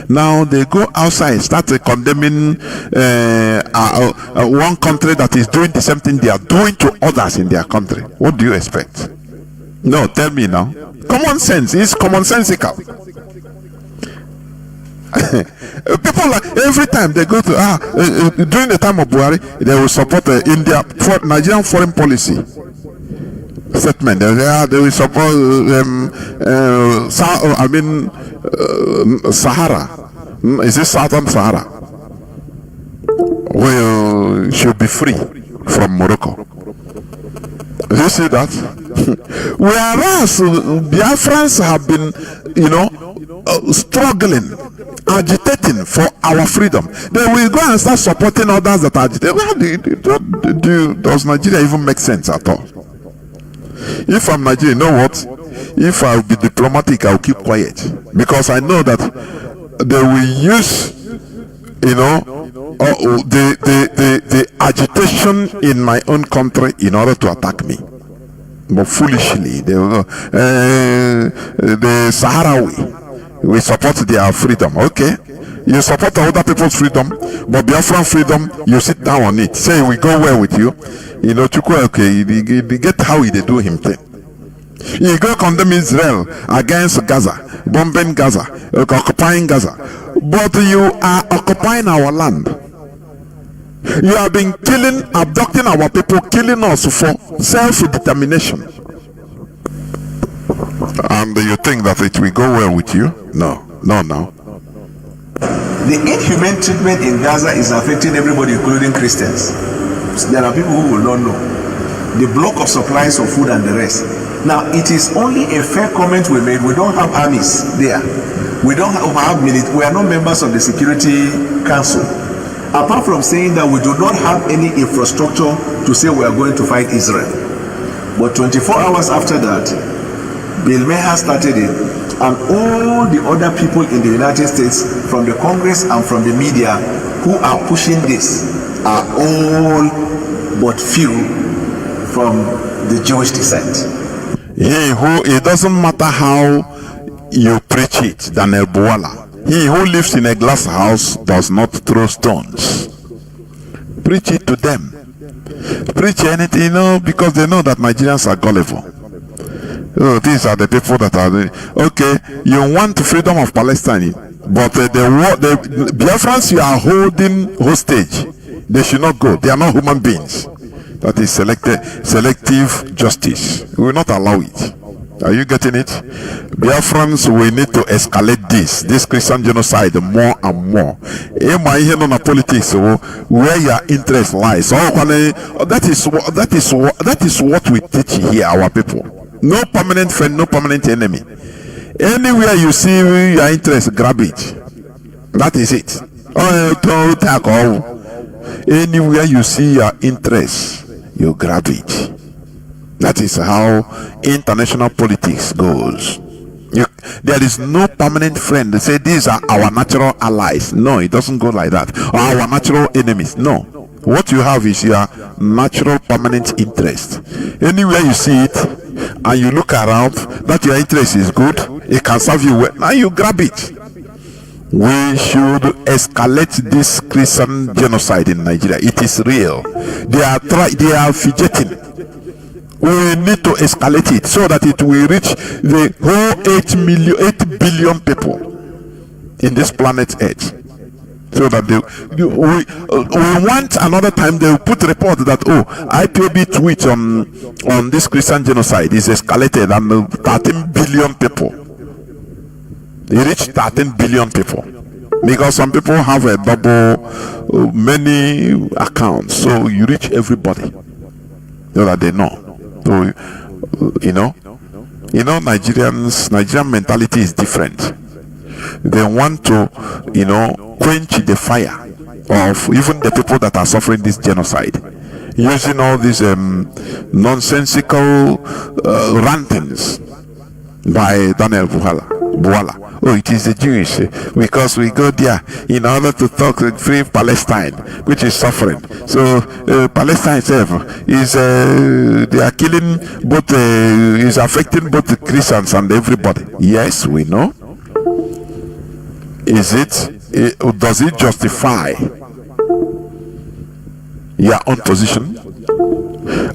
Now they go outside, start condemning one country that is doing the same thing they are doing to others in their country. What do you expect? No, tell me now. Common sense is commonsensical. People like every time they go to during the time of Buhari, they will support India for Nigerian foreign policy statement. They will support Sahara. Is it Southern Sahara? Well, should be free from Morocco. You see that? Whereas Biafrans have been, struggling, agitating for our freedom. They will go and start supporting others that agitate. Does Nigeria even make sense at all? If I'm Nigerian, you know what? If I'll be diplomatic, I'll keep quiet, because I know that they will use, the agitation in my own country in order to attack me. But foolishly, they will go, the Sahrawi, we support their freedom. Okay, you support other people's freedom, but Biafran freedom, you sit down on it. Say we go well with you. Okay, you get how they do him thing. You go condemn Israel against Gaza, bombing Gaza, occupying Gaza, but you are occupying our land. You have been killing, abducting our people, killing us for self-determination. And you think that it will go well with you? No. The inhumane treatment in Gaza is affecting everybody, including Christians. There are people who will not know. The block of supplies of food and the rest. Now, it is only a fair comment we made. We don't have armies there. We don't have military. We are not members of the Security Council. Apart from saying that we do not have any infrastructure to say we are going to fight Israel. But 24 hours after that, Bill Maher started it, and all the other people in the United States, from the Congress and from the media, who are pushing this, are all but few from the Jewish descent. It doesn't matter how you preach it, Daniel Buala. He who lives in a glass house does not throw stones. Preach it to them. Preach anything, because they know that Nigerians are gullible. Oh, these are the people that are okay. You want freedom of Palestine, but the Biafrans you are holding hostage, they should not go. They are not human beings. That is selective justice. We will not allow it. Are you getting it? Biafrans, we need to escalate this Christian genocide more and more. Politics, where your interest lies. That is what we teach here, our people. No permanent friend, no permanent enemy. Anywhere you see your interest, grab it. That is it. Anywhere you see your interest, you grab it. That is how international politics goes. There is no permanent friend. They say these are our natural allies. No, it doesn't go like that. Or our natural enemies. No. What you have is your natural permanent interest. Anywhere you see it and you look around, that your interest is good, it can serve you well, now you grab it. We should escalate this Christian genocide in Nigeria. It is real. They are fidgeting. We need to escalate it so that it will reach the whole 8 billion people in this planet Earth. So that we want another time they will put report that IPOB tweet on this Christian genocide is escalated and 13 billion people. It reached 13 billion people because some people have a double many accounts, so you reach everybody so that they know. So Nigerian mentality is different. They want to quench the fire of even the people that are suffering this genocide using all these nonsensical rantings by Daniel Buala. Oh, it is the Jewish because we go there in order to talk to free Palestine, which is suffering. So Palestine itself is they are killing both, is affecting both the Christians and everybody. Yes, we know. Does it justify your own position?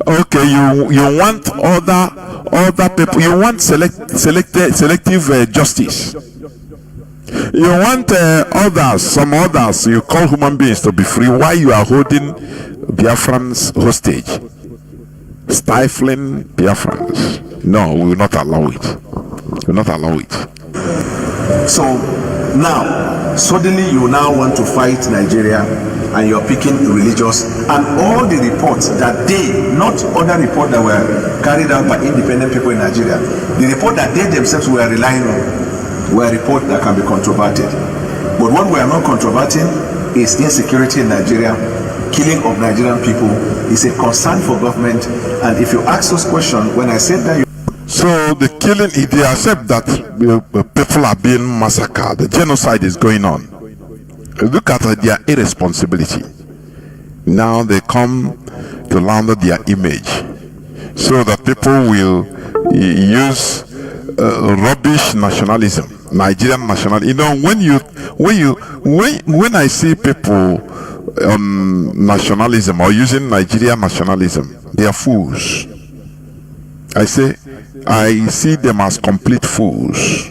Okay, you want other people, you want selective justice. You want some others you call human beings to be free while you are holding Biafrans hostage, stifling Biafrans. No, we will not allow it. We will not allow it. So now, suddenly you now want to fight Nigeria and you're picking religious, and all the reports that not other reports that were carried out by independent people in Nigeria, the report that they themselves were relying on were reports that can be controverted. But what we are not controverting is insecurity in Nigeria. Killing of Nigerian people is a concern for government, and if you ask those questions, when I said that so the killing, they accept that people are being massacred, the genocide is going on. Look at their irresponsibility. Now they come to launder their image so that people will use rubbish nationalism, Nigerian nationalism. When I see people on nationalism or using Nigerian nationalism, they are fools. I see them as complete fools.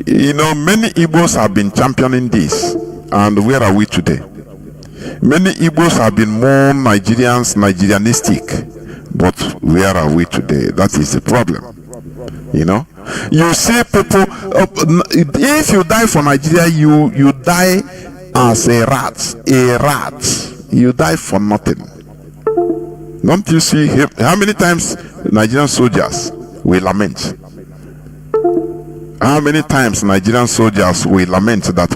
Many Igbos have been championing this, and where are we today? Many Igbos have been more Nigerianistic, but where are we today? That is the problem. You see people, if you die for Nigeria, you die as a rat. You die for nothing. Don't you see him? How many times Nigerian soldiers we lament. How many times Nigerian soldiers will lament that,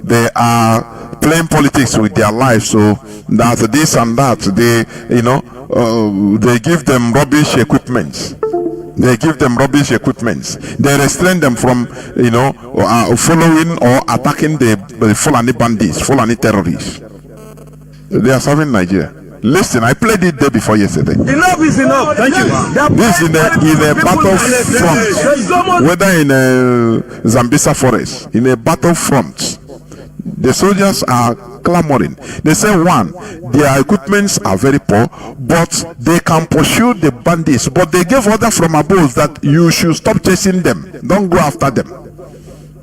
they are playing politics with their lives, so that this and that, they give them rubbish equipment. They give them rubbish equipment. They restrain them from, following or attacking the Fulani bandits, Fulani terrorists. They are serving Nigeria. Listen, I played it day before yesterday. Enough is enough. Thank you. This in a battlefront, whether in a Zambisa forest, in a battlefront, the soldiers are clamoring. They say, one, their equipments are very poor, but they can pursue the bandits. But they gave order from above that you should stop chasing them. Don't go after them.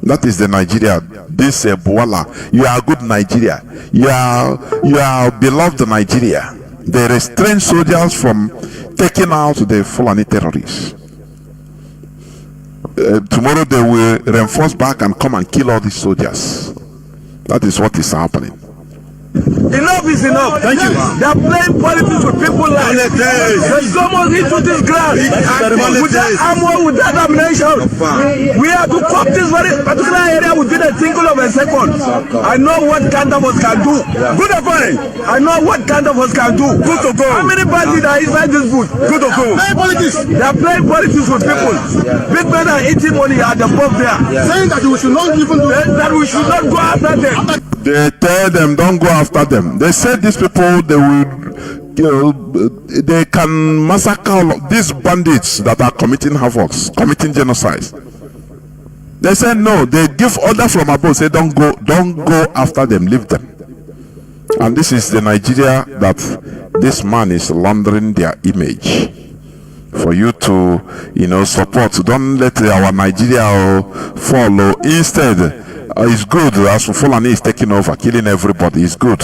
That is the Nigeria. This Buala, you are good Nigeria. You are beloved Nigeria. They restrain soldiers from taking out the Fulani terrorists. Tomorrow they will reinforce back and come and kill all these soldiers. That is what is happening. Enough is enough. Thank you. They are playing politics with people's lives. There's so much into this ground. With that armor, with that ammunition, we have to top this very particular area within a single of a second. I know what kind of us can do. Good or fine. I know what kind of us can do. Good to go. How many bandits are inside this booth? Good to go. They are playing politics with people. Big men are eating money at the pub there. Saying that we should not even do that. We should not go after them. They tell them don't go after them. They said these people, they will, they can massacre all of these bandits that are committing havoc, committing genocide. They said no. They give order from above. Say don't go after them. Leave them. And this is the Nigeria that this man is laundering their image for you to, support. Don't let our Nigeria follow. Instead. It's good as Fulani is taking over, killing everybody. It's good.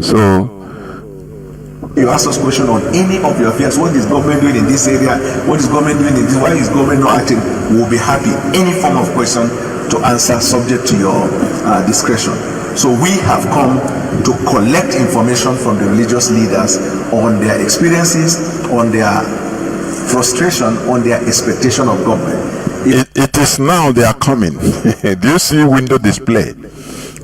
So you ask us question on any of your affairs. What is government doing in this area? What is government doing in this? Why is government not acting? We'll be happy. Any form of question to answer, subject to your discretion. So we have come to collect information from the religious leaders on their experiences, on their frustration, on their expectation of government. It is now they are coming. Do you see window display?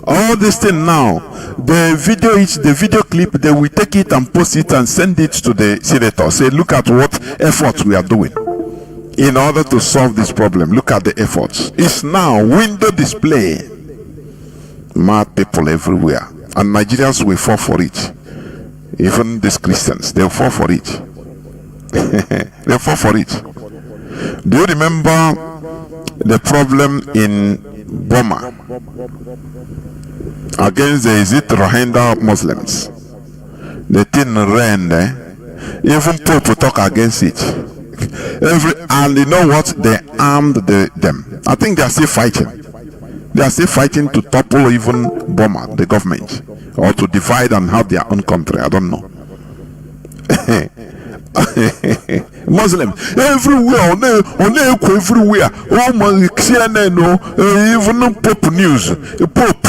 All this thing now, the video clip, they will take it and post it and send it to the senator. Say, look at what efforts we are doing in order to solve this problem. Look at the efforts. It's now window display. Mad people everywhere. And Nigerians will fall for it. Even these Christians, they'll fall for it. They'll fall for it. Do you remember the problem in Burma against the Rohingya Muslims? The thing ran there. Even Pope talk against it. And you know what? They armed them. I think they are still fighting. They are still fighting to topple even Burma, the government, or to divide and have their own country. I don't know. Muslim everywhere, on everywhere. Oh my, CNN, even Pope News. Pope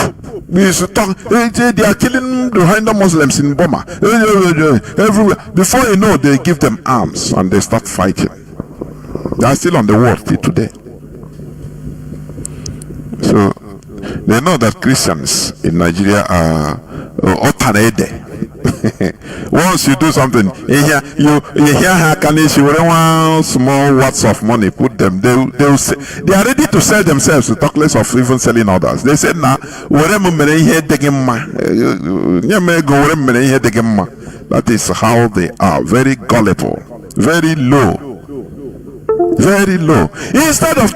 is talk. They are killing the Rohingya Muslims in Burma everywhere. Before you know, they give them arms and they start fighting. They are still on the war till today. So they know that Christians in Nigeria are otarede. Once you do something, you hear her can she want small words of money, put them. They are ready to sell themselves, to talk less of even selling others. They said now, that is how they are. Very gullible, very low, very low. Instead of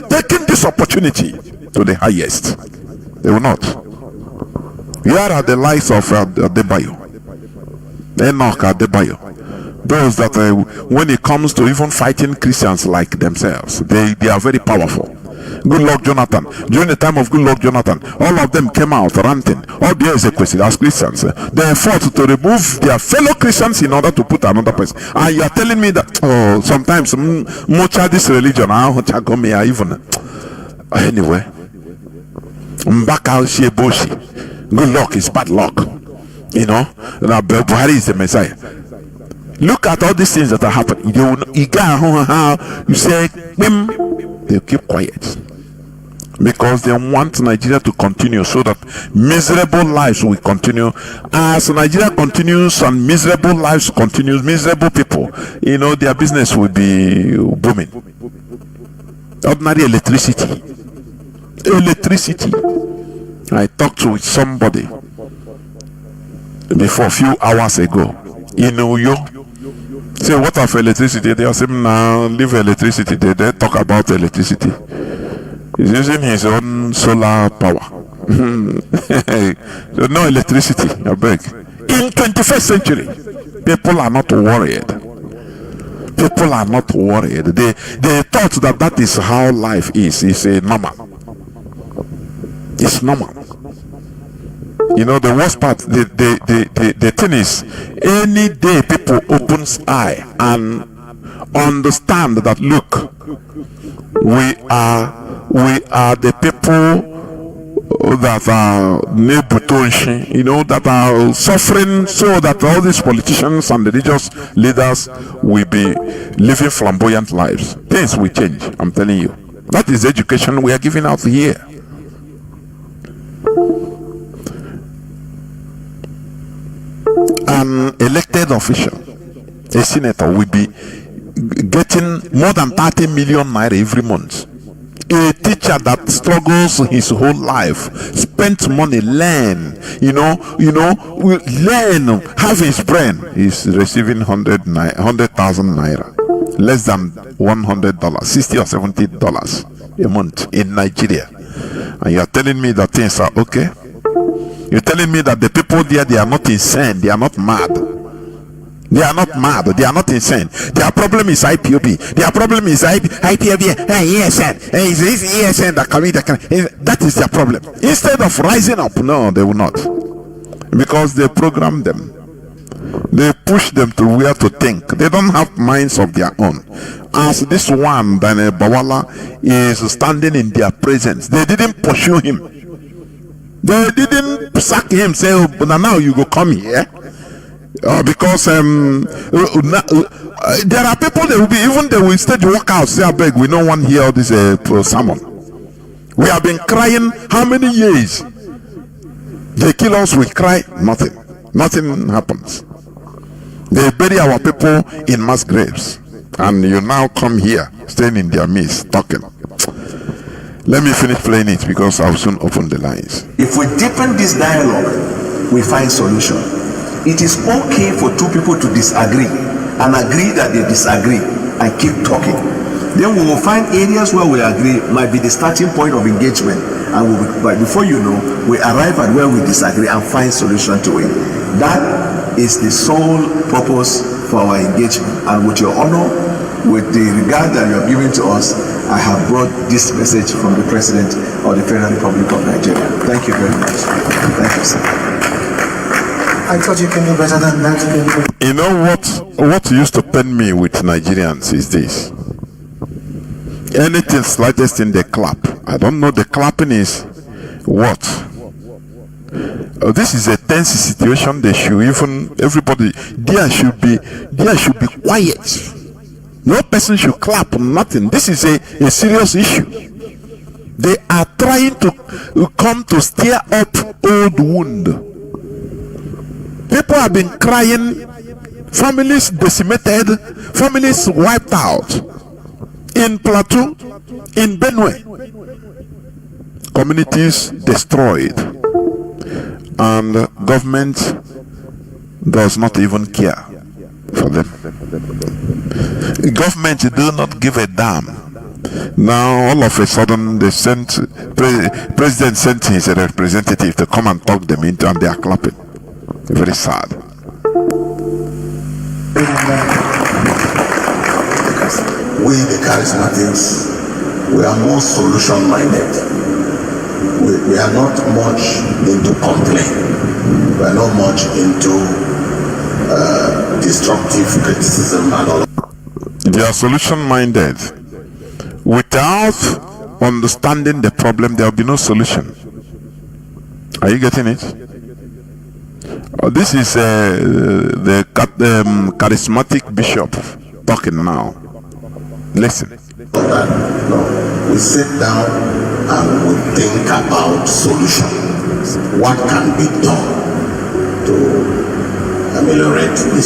taking this opportunity to the highest, they will not. Here are the likes of Adebayo, Enoch Adebayo. Those that when it comes to even fighting Christians like themselves, they are very powerful. Good Lord Jonathan, during the time of Good Lord Jonathan, all of them came out ranting. All there is a question as Christians. They fought to remove their fellow Christians in order to put another person. And you are telling me that sometimes much of this religion, even anyway. Mbaka Sheboshi. Good luck is bad luck. Buhari is the Messiah. Look at all these things that are happening. You say, they keep quiet. Because they want Nigeria to continue so that miserable lives will continue. As Nigeria continues and miserable lives continues, miserable people, their business will be booming. Ordinary electricity. I talked with somebody before a few hours ago in Uyo. Say, what of electricity? They are saying, now leave electricity. They talk about electricity. He's using his own solar power. So no electricity, I beg. In 21st century, people are not worried. People are not worried. They thought that is how life is. It's normal. It's normal. The worst part, the thing is, any day people opens eye and understand that, look, we are the people that are that are suffering, so that all these politicians and religious leaders will be living flamboyant lives. Things will change, I'm telling you. That is the education we are giving out here. An elected official, a senator, will be getting more than 30 million naira every month. A teacher that struggles his whole life, spent money, learn, learn, have his brain, is receiving 100,000 naira, less than $100, $60 or $70 a month in Nigeria. And you are telling me that things are okay? You're telling me that the people there, they are not insane, they are not mad. They are not mad, they are not insane. Their problem is IPOB. Their problem is IPOB, ESN. It's ESN that that is their problem. Instead of rising up, no, they will not. Because they program them. They push them to where to think. They don't have minds of their own. As this one, Daniel Bawala, is standing in their presence, they didn't pursue him. They didn't sack him, say, oh, but now you go come here. Because there are people that will be, even they will stage workouts, say, I beg, we don't want to hear all this sermon. We have been crying how many years? They kill us, we cry, nothing. Nothing happens. They bury our people in mass graves. And you now come here, staying in their midst, talking. Let me finish playing it because I'll soon open the lines. If we deepen this dialogue, we find solution. It is okay for two people to disagree and agree that they disagree and keep talking. Then we will find areas where we agree might be the starting point of engagement, and but before you know, we arrive at where we disagree and find solution to it. That is the sole purpose for our engagement. And with your honor, with the regard that you have given to us, I have brought this message from the President of the Federal Republic of Nigeria. Thank you very much. Thank you, sir. I thought you can do better than that. You know what used to pain me with Nigerians is this. Anything slightest thing they clap. I don't know, the clapping is what? This is a tense situation. They should even, everybody there should be quiet. No person should clap, nothing. This is a serious issue. They are trying to come to stir up old wound. People have been crying, families decimated, families wiped out. In Plateau, in Benue, communities destroyed, and government does not even care for them. Government do not give a damn. Now all of a sudden they president sent his representative to come and talk them into, and they are clapping. Very sad. We, the charismatics, we are more solution-minded. We are not much into complaint. We are not much into destructive criticism and all. They are solution-minded. Without understanding the problem, there will be no solution. Are you getting it? This is the charismatic bishop talking now. Listen. We sit down and we think about solutions. What can be done to ameliorate the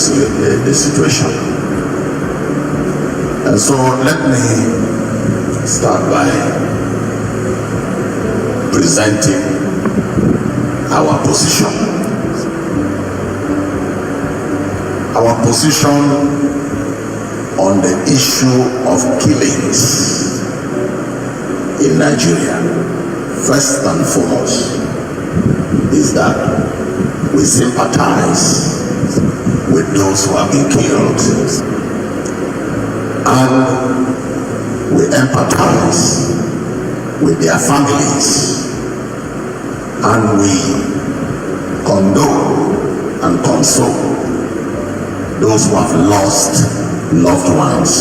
situation? And so let me start by presenting our position. Our position on the issue of killings in Nigeria, first and foremost, is that we sympathize with those who have been killed, and we empathize with their families, and we condole and console those who have lost loved ones.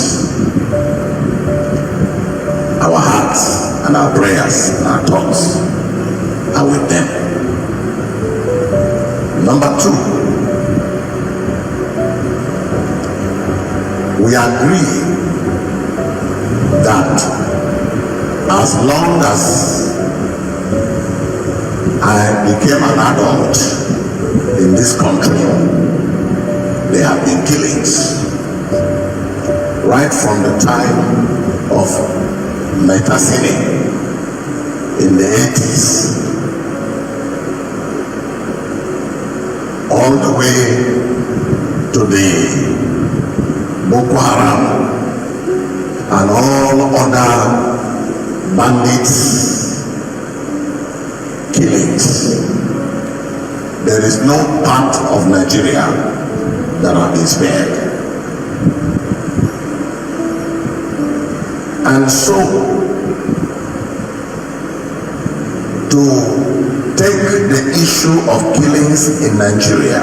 Our hearts and our prayers and our thoughts are with them. Number two, we agree that as long as I became an adult in this country, there have been killings. Right from the time of Metasine in the 80s, all the way to the Boko Haram and all other bandits killings. There is no part of Nigeria that have been spared. And so, to take the issue of killings in Nigeria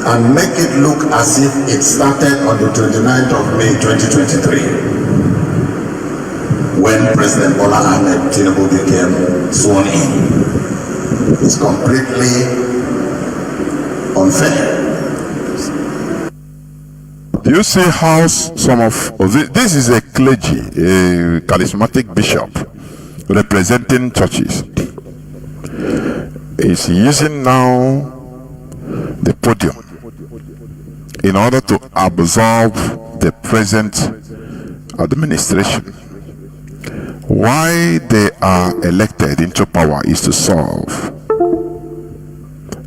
and make it look as if it started on the 29th of May 2023, when President Bola Ahmed Tinubu became sworn in, is completely unfair. Do you see how some of this is a clergy, a charismatic bishop representing churches, is using now the podium in order to absolve the present administration. Why they are elected into power is to solve.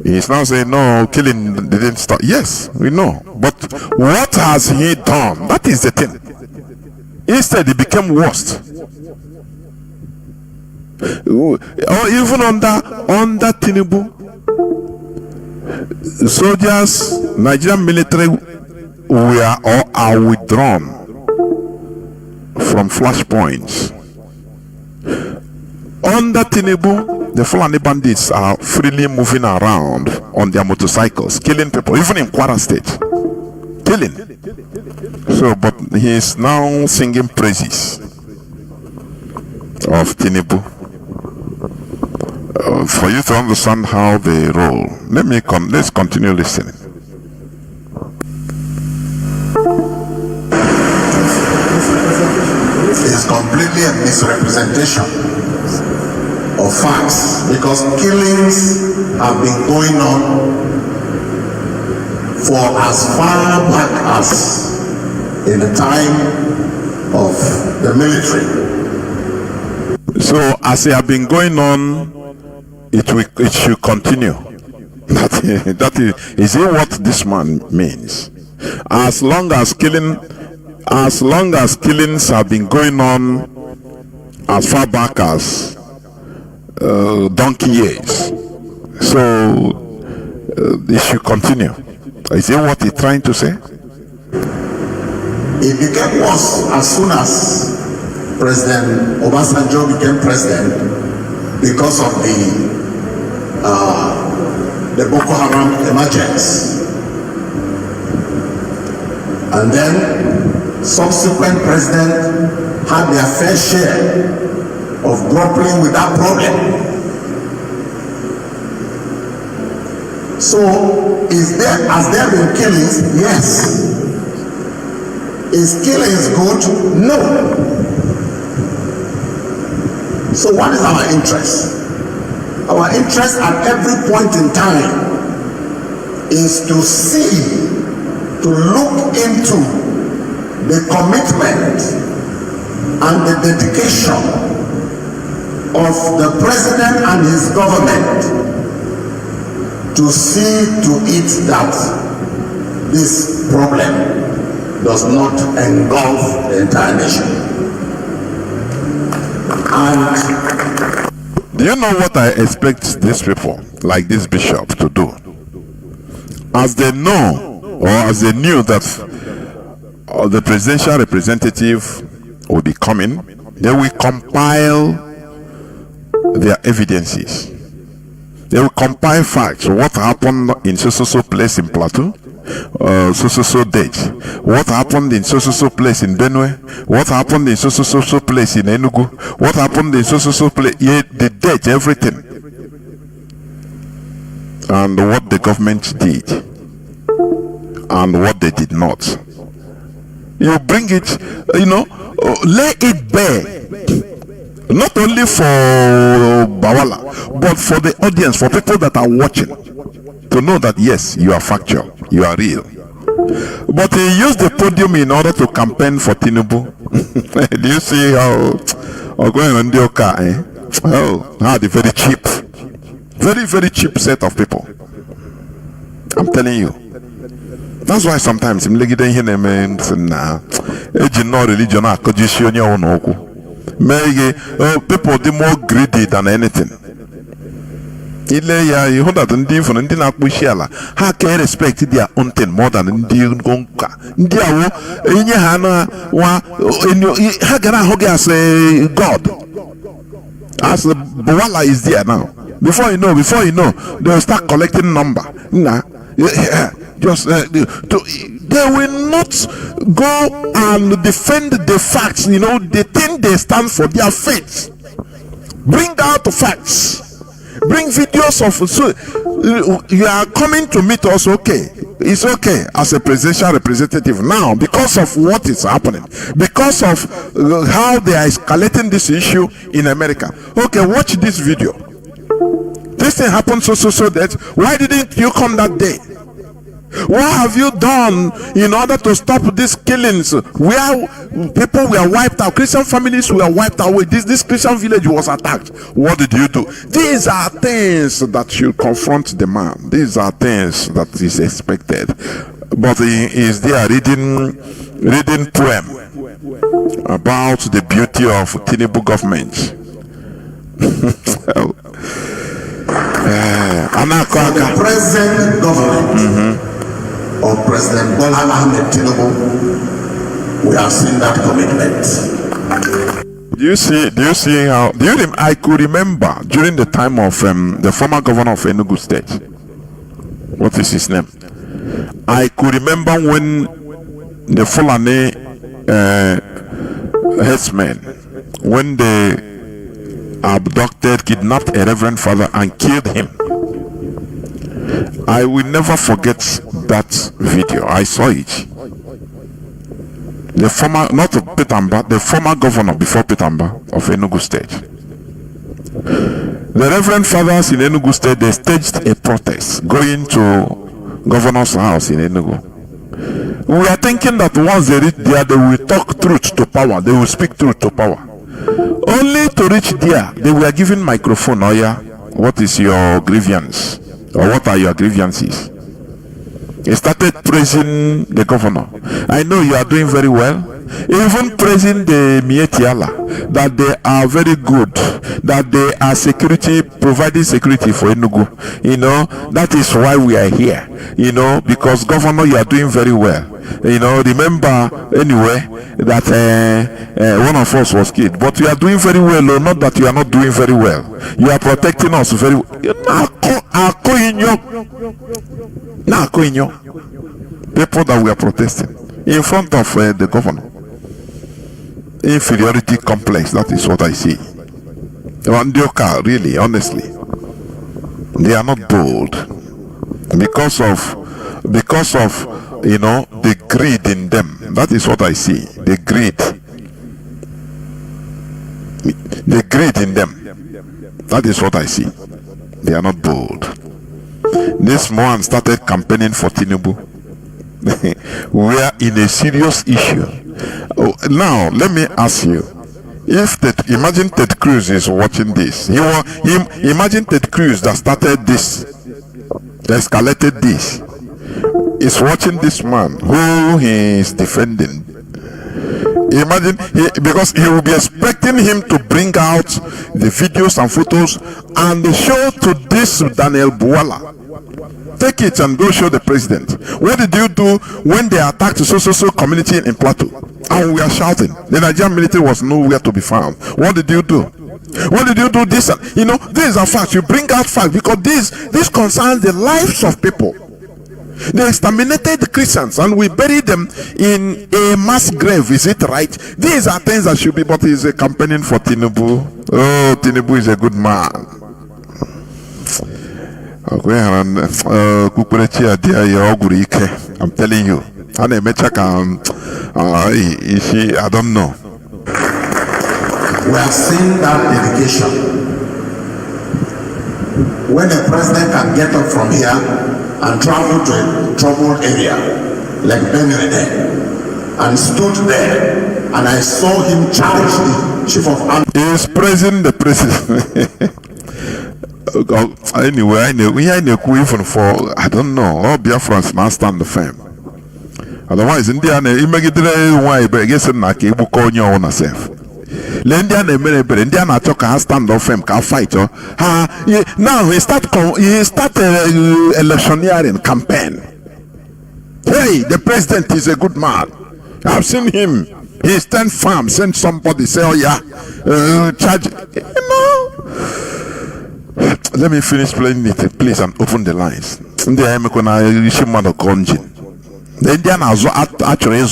He's now saying, no, killing didn't stop. Yes, we know. But what has he done? That is the thing. Instead, it became worse. Or even under Tinubu, soldiers, Nigerian military were or are withdrawn from flashpoints. Under Tinubu, the Fulani bandits are freely moving around on their motorcycles, killing people, even in Kwara State. Killing. So, but he is now singing praises of Tinubu. For you to understand how they roll, let's continue listening. It's completely a misrepresentation of facts, because killings have been going on for as far back as in the time of the military. So as they have been going on, it should continue. That is it what this man means. As long as killings have been going on as far back as donkey years, so it should continue. Is it what he's trying to say? It became worse as soon as President Obasanjo became president because of the Boko Haram emergence. And then subsequent presidents had their fair share of grappling with that problem. So, has there been killings? Yes. Is killings good? No. So what is our interest? Our interest at every point in time is to see, to look into the commitment and the dedication of the president and his government to see to it that this problem does not engulf the entire nation. And do you know what I expect these people, like this bishop, to do? As they know, or as they knew that the presidential representative will be coming, they will compile their evidences. They will compile facts. What happened in so place in Plateau, so date. What happened in so place in Benue? What happened in so place in Enugu? What happened in so place? Yeah, the date, everything, and what the government did and what they did not. You bring it, lay it bare. Not only for Bawala, but for the audience, for people that are watching, to know that yes, you are factual, you are real. But he used the podium in order to campaign for Tinubu. Do you see how going on the car? Oh, how the very cheap set of people. I'm telling you. That's why sometimes I'm like religion people are more greedy than anything. You heard that ndị na-akpụ isi ala ha can respect their own thing more than ndị nka ndị awo enye ha na wa ha gara ahụ gị as a god, as Bawala is there now. Before you know they'll start collecting number. They will not go and defend the facts. They think they stand for their faith. Bring out the facts. Bring videos of. So you are coming to meet us, okay? It's okay as a presidential representative now because of what is happening, because of how they are escalating this issue in America. Okay, watch this video. This thing happened so that. Why didn't you come that day? What have you done in order to stop these killings where people were wiped out, Christian families were wiped away, this Christian village was attacked? What did you do? These are things that should confront the man. These are things that is expected. But he is there reading poem about the beauty of Tinubu government. The present government of President Bola Ahmed Tinubu, we have seen that commitment. Do you see how? I could remember during the time of the former governor of Enugu State. What is his name? I could remember when the Fulani headsmen, when they abducted, kidnapped a reverend father and killed him. I will never forget that video. I saw it. The former, not Petamba, the former governor before Petamba of Enugu State. The reverend fathers in Enugu State, they staged a protest going to governor's house in Enugu. We are thinking that once they reach there, they will talk truth to power. They will speak truth to power. Only to reach there, they were given microphone. Oh yeah, what is your grievance? Or what are your grievances? He started praising the governor. I know you are doing very well. Even praising the Mietiala, that they are very good, that they are providing security for Enugu. That is why we are here. Because governor, you are doing very well. Remember anyway that one of us was killed, but we are doing very well. Or not that you are not doing very well. You are protecting us very well. People that were protesting in front of the governor. Inferiority complex, that is what I see. Really, honestly, they are not bold. because of the greed in them. That is what I see. The greed in them. That is what I see. They are not bold. This man started campaigning for Tinubu. We are in a serious issue. Now let me ask you, imagine Ted Cruz is watching this. Imagine Ted Cruz that started this, that escalated this, is watching this man who he is defending. Imagine, because he will be expecting him to bring out the videos and photos and show to this Daniel Buwala. Take it and go show the president. What did you do when they attacked the so community in Plateau? And we are shouting. The Nigerian military was nowhere to be found. What did you do? What did you do? This, these are facts. You bring out facts because this concerns the lives of people. They exterminated the Christians and we buried them in a mass grave. Is it right? These are things that should be, but he's campaigning for Tinubu. Oh, Tinubu is a good man. I'm telling you. I don't know. We have seen that dedication. When a president can get up from here and travel to a troubled area like Benrede and stood there, and I saw him charge the chief of army. He is praising the president. Anyway, I know even for, I don't know, all Biafrans now stand the firm. Otherwise, India, why, but I guess I'm not able to call you on yourself. India can stand up firm, can fight. Now he start electioneering campaign. Hey, the president is a good man. I've seen him. He stand firm. Send somebody say, oh yeah, charge. Let me finish playing it, please, and open the lines. The Indian actually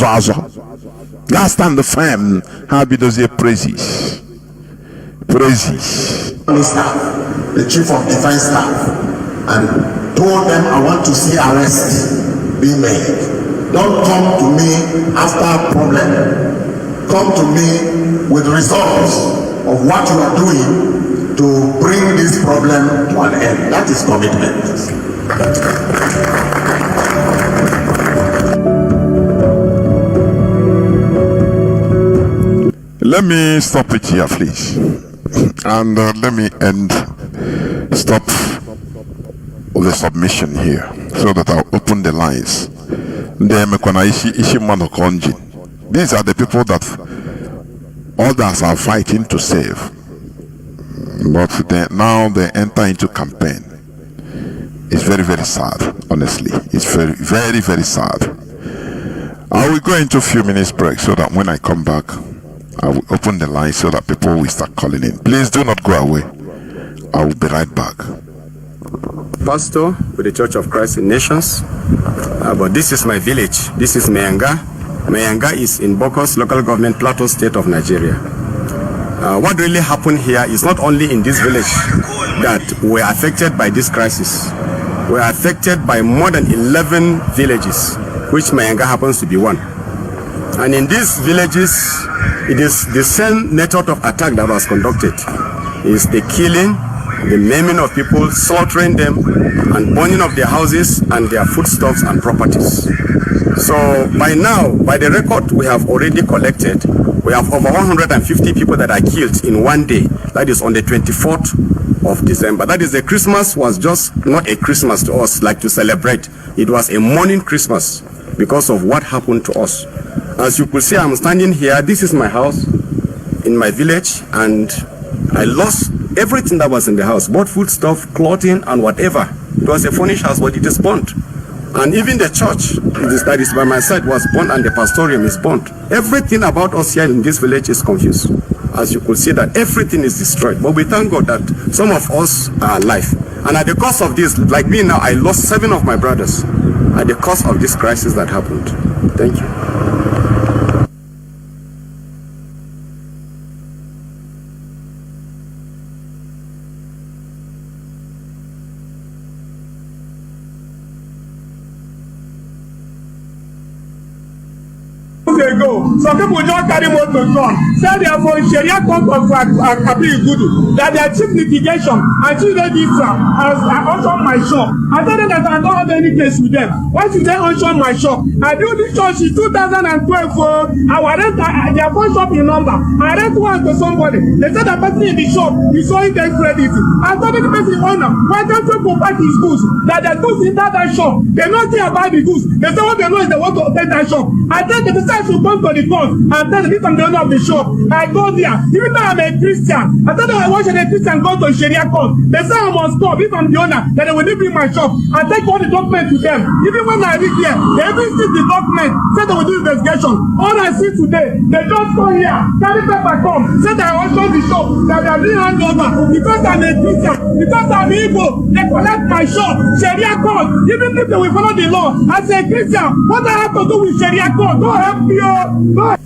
stand the firm. How be those praises? The chief of defense staff, and told them I want to see arrests being made. Don't come to me after a problem. Come to me with results of what you are doing to bring this problem to an end. That is commitment. Let me stop it here, please, and let me stop the submission here, so that I'll open the lines. These are the people that others are fighting to save, but now they enter into campaign. It's very, very sad, honestly. It's very, very, very sad. I will go into a few minutes break so that when I come back, I will open the line so that people will start calling in. Please do not go away. I will be right back. Pastor with the Church of Christ in Nations, but this is my village. This is Mayanga. Mayanga is in Bokos local government, Plateau State of Nigeria. What really happened here is not only in this village that were affected by this crisis. We are affected by more than 11 villages, which Mayanga happens to be one. And in these villages, it is the same method of attack that was conducted. It's the killing, the maiming of people, slaughtering them, and burning of their houses and their foodstuffs and properties. So by now, by the record we have already collected, we have over 150 people that are killed in one day. That is on the 24th of December. That is, the Christmas was just not a Christmas to us like to celebrate. It was a mourning Christmas because of what happened to us. As you could see, I'm standing here. This is my house in my village, and I lost everything that was in the house, both food stuff, clothing, and whatever. It was a furnished house, but it is burnt. And even the church that is by my side was burnt, and the pastorium is burnt. Everything about us here in this village is confused. As you could see, that everything is destroyed. But we thank God that some of us are alive. And at the cost of this, like me now, I lost 7 of my brothers at the cost of this crisis that happened. Thank you. ago, some people just carry motor gun, say they are from Sharia court of Gudu, that their chief litigation and chief registrar has auctioned my shop. I told them that I don't have any case with them. Why should they auction my shop? I do this church in 2012 for our rent, their phone shop in number. I rent one to somebody. They said that person in the shop is showing them credit. I told the person owner, why don't you provide his goods? That the goods in that shop, they don't care about the goods. They say what they know is they want to take that shop. I tell them the person should come to the court and tell them I'm the owner of the shop. I go there. Even though I'm a Christian, I tell them I watch a Christian go to Sharia court. They say I must stop if I'm the owner, that they will leave me my shop and take all the documents to them. Even when I reach there, they even see the document, say they will do investigation. All I see today, they just come here, carry paper come, say that I auction the shop, that they are doing handover. Because I'm a Christian, because I'm Igbo, they collect my shop, Sharia court. Even if they will follow the law, as a Christian, what I have to do with Sharia court? Don't help me, oh.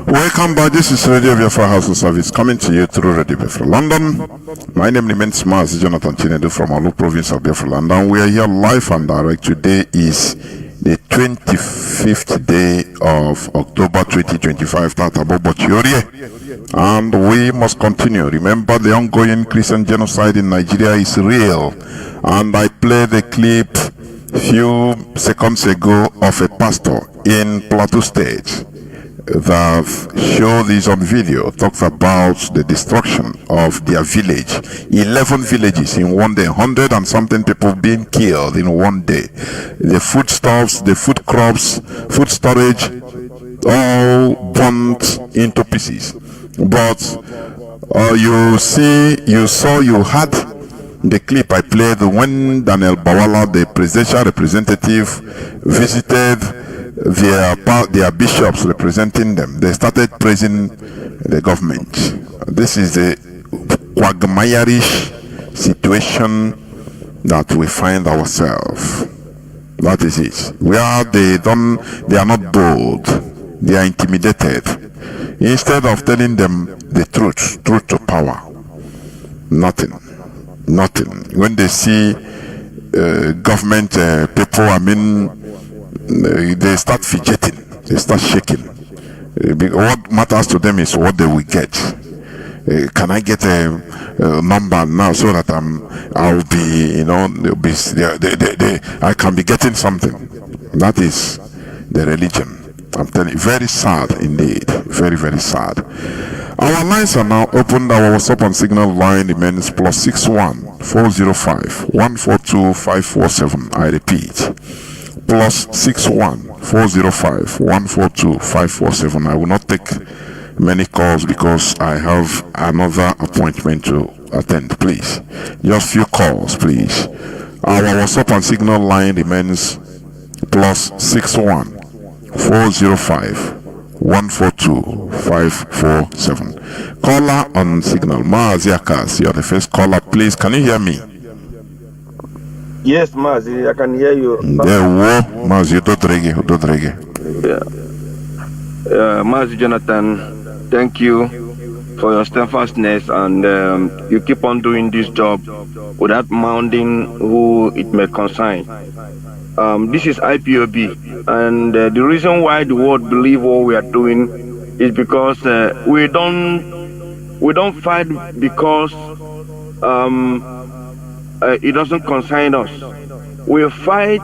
Welcome back. This is Radio Biafra House of Service coming to you through Radio Biafra London. My name remains Mazi Jonathan Chinedu from Olu province of Biafra London. We are here live and direct. Today is the 25th day of October 2025. And we must continue. Remember, the ongoing Christian genocide in Nigeria is real. And I played a clip few seconds ago of a pastor in Plateau State that showed this on video, talks about the destruction of their village. 11 villages in one day, 100 and something people being killed in one day. The foodstuffs, the food crops, food storage, all burnt into pieces. But you had the clip I played when Daniel Bawala, the presidential representative, visited their bishops representing them. They started praising the government. This is a quagmire-ish situation that we find ourselves. That is it. Where they are not bold, they are intimidated. Instead of telling them the truth to power, nothing. When they see government people, they start fidgeting, they start shaking. What matters to them is what they will get. Can I get a number now so that I'll be, I can be getting something? That is the religion. I'm telling you, very sad indeed. Very, very sad. Our lines are now open. Our WhatsApp and Signal line remains +61 405 142 547. I repeat, +61 405 142 547. I will not take many calls because I have another appointment to attend. Please, just few calls, please. Our WhatsApp and Signal line remains +61 405 142 547. Caller on Signal. Mazi Akas, you're the first caller. Please, can you hear me? Yes, Mazi, I can hear you. Mazi, Dodrege. Mazi Jonathan, thank you for your steadfastness, and you keep on doing this job without minding who it may concern. This is IPOB, and the reason why the world believe what we are doing is because we don't fight because it doesn't concern us. We fight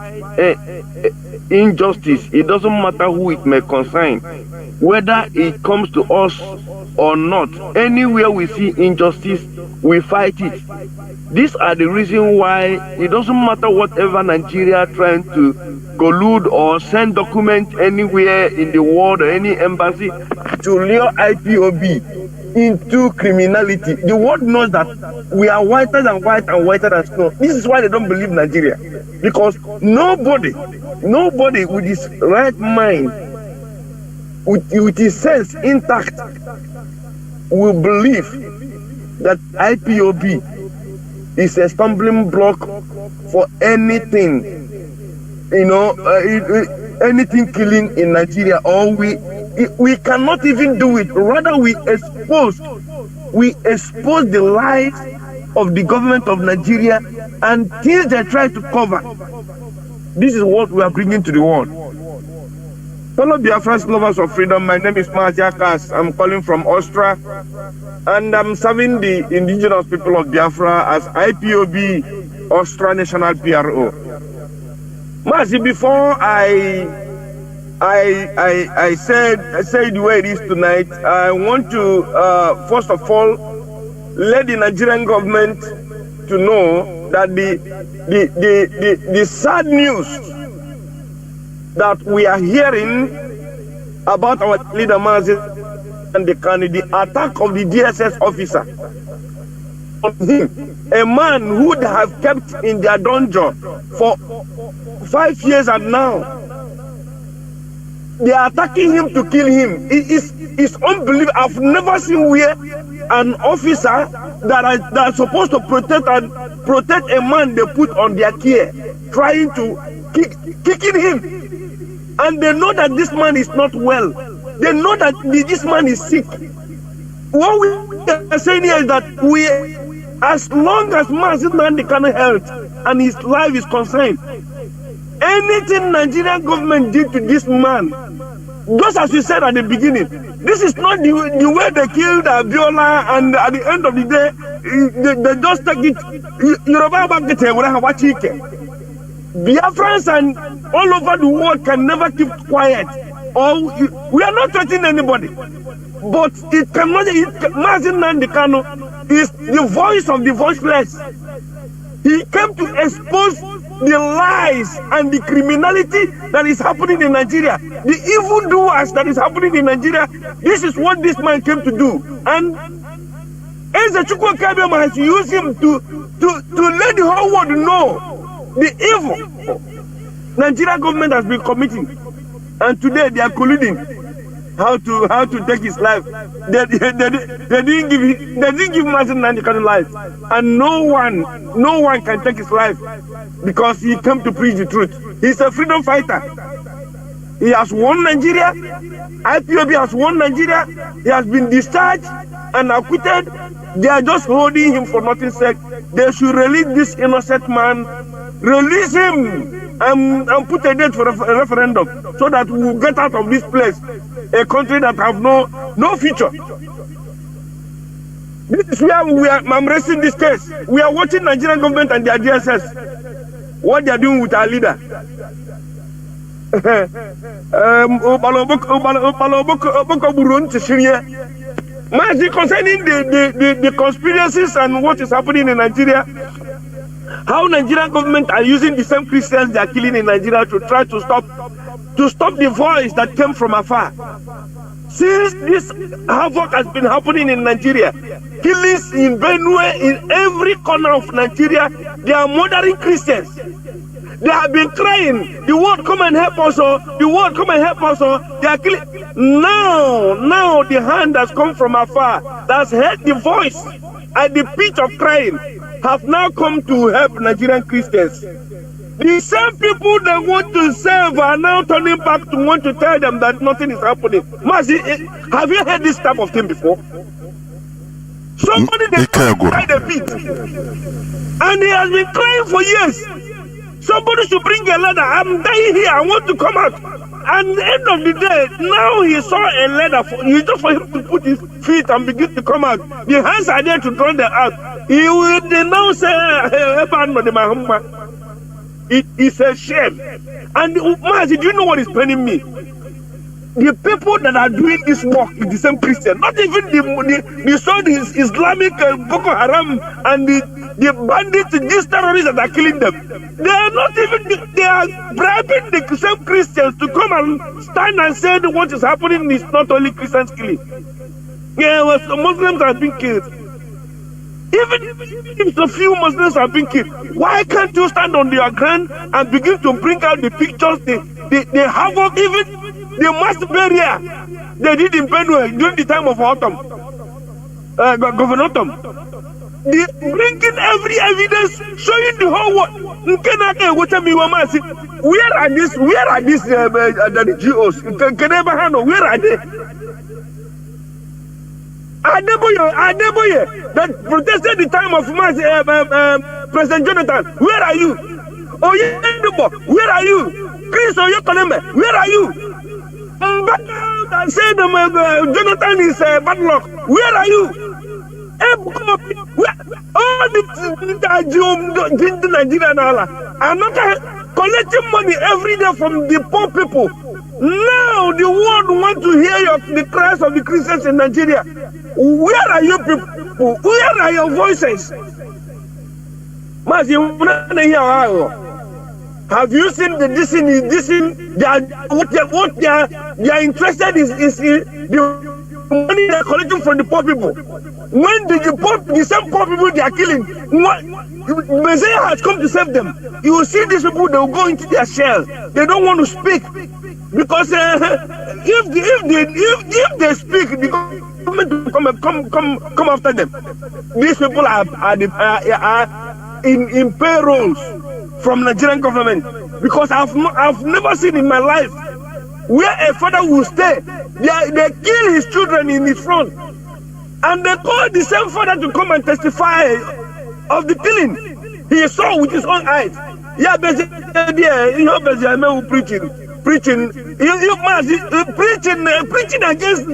injustice. It doesn't matter who it may concern, whether it comes to us or not. Anywhere we see injustice, we fight it. These are the reason why it doesn't matter whatever Nigeria trying to collude or send documents anywhere in the world or any embassy to lure IPOB into criminality. The world knows that we are whiter than white and whiter than snow. This is why they don't believe Nigeria, because nobody with his right mind, with his sense intact, will believe that IPOB is a stumbling block for anything, anything killing in Nigeria. Or we cannot even do it. Rather, we expose the lies of the government of Nigeria and things they try to cover. This is what we are bringing to the world. Fellow Biafrans, lovers of freedom, my name is Mazi. I'm calling from Austria, and I'm serving the indigenous people of Biafra as IPOB Austria National PRO. Mazi, before I say the way it is tonight, I want to first of all let the Nigerian government to know that the sad news that we are hearing about our leader Mazi and the attack of the DSS officer on him, a man who they have kept in their dungeon for 5 years, and now they are attacking him to kill him. It's unbelievable. I've never seen where an officer that are supposed to protect a man they put on their care, trying to kicking him. And they know that this man is not well. They know that this man is sick. What we are saying here is that as long as Mazi Jonathan health and his life is concerned, anything Nigerian government did to this man, just as you said at the beginning, this is not the way they killed Abiola, and at the end of the day, they just take it. Biafrans and all over the world can never keep quiet. We are not threatening anybody, but it cannot. Mazi Jonathan is the voice of the voiceless. He came to expose the lies and the criminality that is happening in Nigeria, the evildoers that is happening in Nigeria. This is what this man came to do, and Ezechukwu Kabiyama has used him to let the whole world know the evil Nigeria government has been committing, and today they are colluding how to take his life. They didn't give Mazi Jonathan life, and no one can take his life because he came to preach the truth. He's a freedom fighter. He has won Nigeria. IPOB has won Nigeria. He has been discharged and acquitted. They are just holding him for nothing's sake. They should release this innocent man. Release him and put a date for a referendum so that we will get out of this place, a country that have no future. This is where I'm raising this case. We are watching Nigerian government and their DSS, what they are doing with our leader. Mazi, concerning the conspiracies and what is happening in Nigeria, how Nigerian government are using the same Christians they are killing in Nigeria to try to stop the voice that came from afar. Since this havoc has been happening in Nigeria, killings in Benue, in every corner of Nigeria, they are murdering Christians. They have been crying, the world come and help us, the world come and help us. They are killing. Now the hand has come from afar, that's heard the voice at the pitch of crying, have now come to help Nigerian Christians. The same people that want to serve are now turning back to want to tell them that nothing is happening. Mazi, have you heard this type of thing before? Somebody they cried a bit, and he has been crying for years. Somebody should bring a ladder. I'm dying here. I want to come out. And at the end of the day, now he saw a ladder. It's just for him to put his feet and begin to come out. The hands are there to draw them out. He will now say, it is a shame. And Mazi, do you know what is paining me? The people that are doing this work with the same Christian, not even the Islamic Boko Haram and the bandits, these terrorists that are killing them. They are not even, they are bribing the same Christians to come and stand and say that what is happening is not only Christians killing. Yeah, Muslims are being killed. Even if a few Muslims are being killed, why can't you stand on your ground and begin to bring out the pictures, the havoc, even the mass burial they did in Benue during the time of autumn, Governor Autumn? Bringing every evidence, showing the whole world. Where are these the GOs? Where are they? Adeboye that protested the time of President Jonathan. Where are you? Oyedebo, where are you? Chris Oyekoneme, where are you? and say Jonathan is bad luck. Where are you? All the Nigerian are not collecting money every day from the poor people. Now the world wants to hear the cries of the Christians in Nigeria. Where are you people? Where are your voices? Have you seen the what they are interested is the money they are collecting from the poor people. When the same poor people they are killing, Messiah has come to save them. You will see these people, they will go into their shell. They don't want to speak because if they speak, the government will come after them. These people are in payrolls from Nigerian government, because I've never seen in my life where a father will stay. They kill his children in his front, and they call the same father to come and testify of the killing he saw with his own eyes. Yeah, preaching against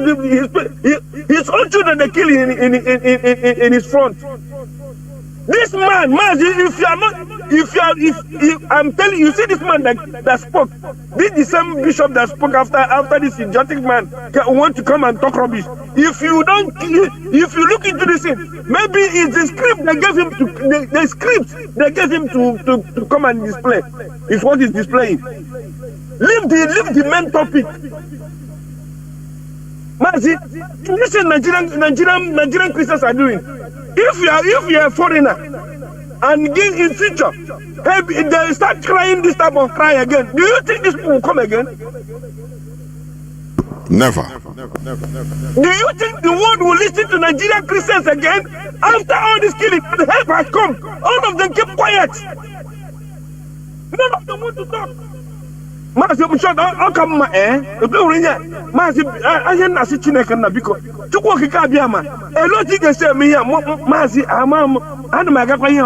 his own children. They kill in his front. This man, Mazi, if I'm telling you, see this man that spoke. This is the same bishop that spoke after this idiotic man want to come and talk rubbish. If you look into this thing, maybe it's the script they gave him to come and display. It's what he's displaying. Leave the main topic. Mazi, this is Nigerian Christians are doing. If you are a foreigner and in future, if they start crying this type of cry again, do you think these people will come again? Never. Do you think the world will listen to Nigerian Christians again after all this killing? The help has come. All of them keep quiet. None of them want to talk. Mazi, how come Mazi, I not see Chineke na biko. Chukwu okike abia ma. Elo ti ga say me here, Mazi, ana ma gakwa ihe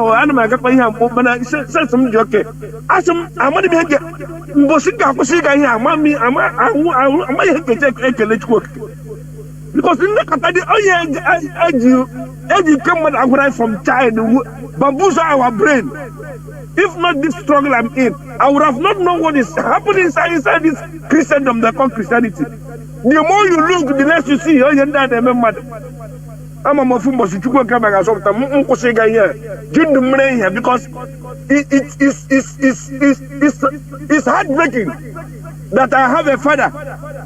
mana say some dị okay. Asem amadi be nke mbosi ga kwụsị ga ihe ama ihe ekele Chukwu okike. Because in the Katadi, you come from child, bamboozle our brain. If not this struggle I'm in, I would have not known what is happening inside this Christendom they call Christianity. The more you look, the less you see. I'm a mafumbo si chukwu kama ga softa mkwose ga here. Jin the brain here because it's heartbreaking that I have a father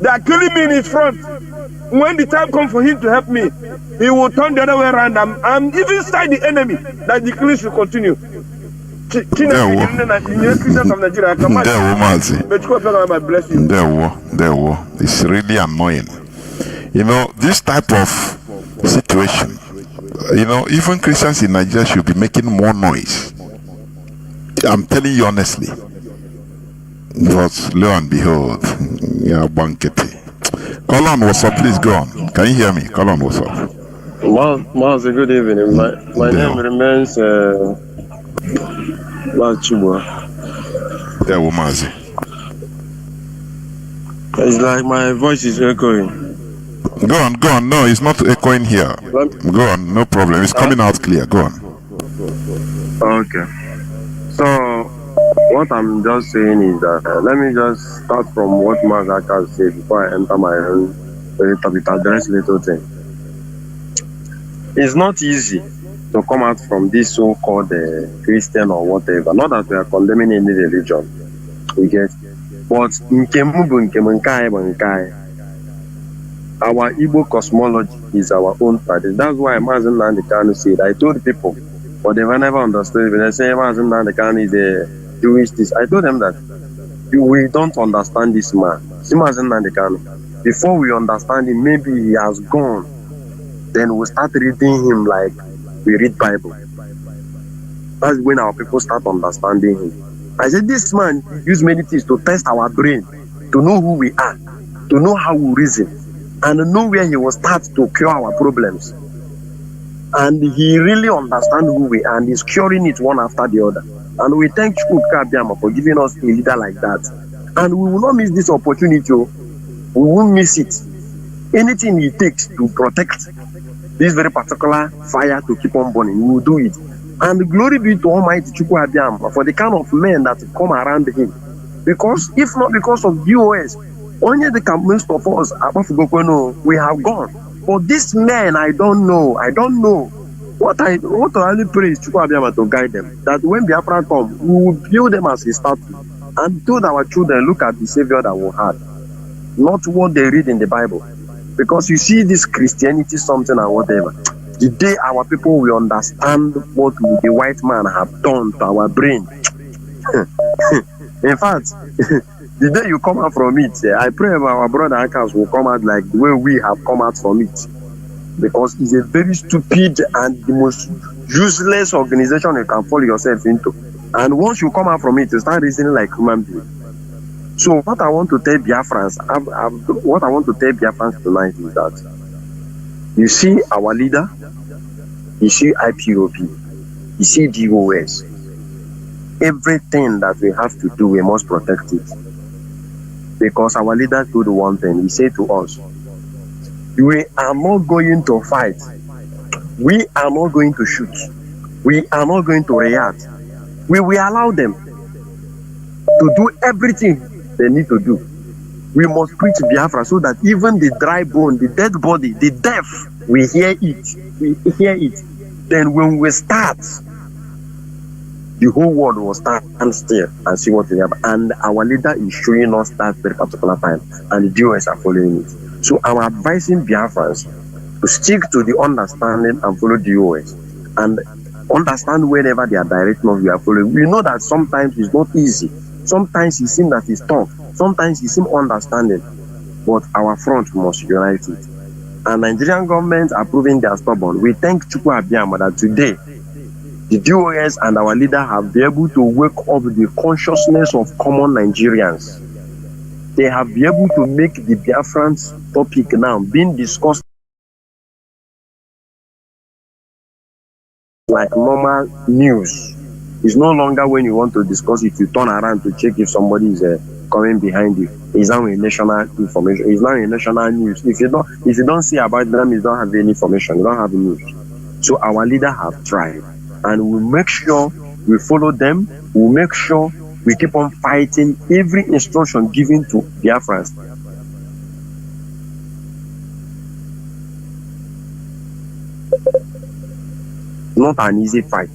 that killing me in his front. When the time comes for him to help me, he will turn the other way around. I'm even inside the enemy that the killing should continue. It's really annoying. You know, this type of situation, you know, even Christians in Nigeria should be making more noise. I'm telling you honestly. But lo and behold, yeah, bankete. Colin, what's up? Please go on. Can you hear me? Colin, what's up? Mazi, good evening. My name remains Chibwa. Yeah, Mazi. It's like my voice is echoing. Go on. No, it's not echoing here. Go on, no problem. It's coming out clear. Go on. Okay. So, what I'm just saying is that let me just start from what Mazaka said before I enter my own topic, address little thing. It's not easy to come out from this so-called Christian or whatever. Not that we are condemning any religion, we get. But our Igbo cosmology is our own tradition. That's why Mazi Jonathan Chinedu said, I told people, but they never understood. When they say Mazi Jonathan Chinedu is a Jewish this, I told them that we don't understand this man. See Mazi Jonathan Chinedu, before we understand him, maybe he has gone. Then we start reading him like we read Bible. That's when our people start understanding him. I said, this man used many things to test our brain, to know who we are, to know how we reason, and know where he will start to cure our problems. And he really understands who we are, and he's curing it one after the other. And we thank Chukwu Kabiyama for giving us a leader like that. And we will not miss this opportunity. We won't miss it. Anything it takes to protect this very particular fire to keep on burning, we will do it. And glory be to Almighty Chukwu Abiyama for the kind of men that come around him. Because if not because of DOS, only the most of us, we have gone. But this man, I don't know. What I only pray is Chukwu Abiyama to guide them. That when Biafra come, we will build them as a statue and told our children, look at the Savior that we had. Not what they read in the Bible. Because you see this Christianity something or whatever. The day our people will understand what the white man have done to our brain. In fact, the day you come out from it, I pray our brother Akas will come out like the way we have come out from it. Because it's a very stupid and the most useless organization you can fall yourself into. And once you come out from it, you start reasoning like human being. So what I want to tell Biafrans, tonight is that you see our leader, you see IPOB, you see DOS. Everything that we have to do, we must protect it. Because our leader told one thing, he said to us, we are not going to fight. We are not going to shoot. We are not going to react. We will allow them to do everything they need to do. We must preach Biafra so that even the dry bone, the dead body, the deaf, we hear it. We hear it. Then when we start, the whole world will stand still and see what we have. And our leader is showing us that very particular time. And the DOS are following it. So I'm advising Biafrans to stick to the understanding and follow DOS. And understand wherever they are directing us, we are following. We know that sometimes it's not easy. Sometimes it seems that it's tough. Sometimes it seems understanding. But our front must unite it. And Nigerian government are proving they are stubborn. We thank Chukwu Abiyama that today, the DOS and our leader have been able to wake up the consciousness of common Nigerians. They have been able to make the Biafran topic now being discussed like normal news. It's no longer when you want to discuss it, you turn around to check if somebody is coming behind you. It's now a national information. It's now a national news. If you don't see about them, you don't have any information. You don't have news. So our leader have tried, and we'll make sure we follow them. We'll make sure we keep on fighting every instruction given to Biafrans. Not an easy fight.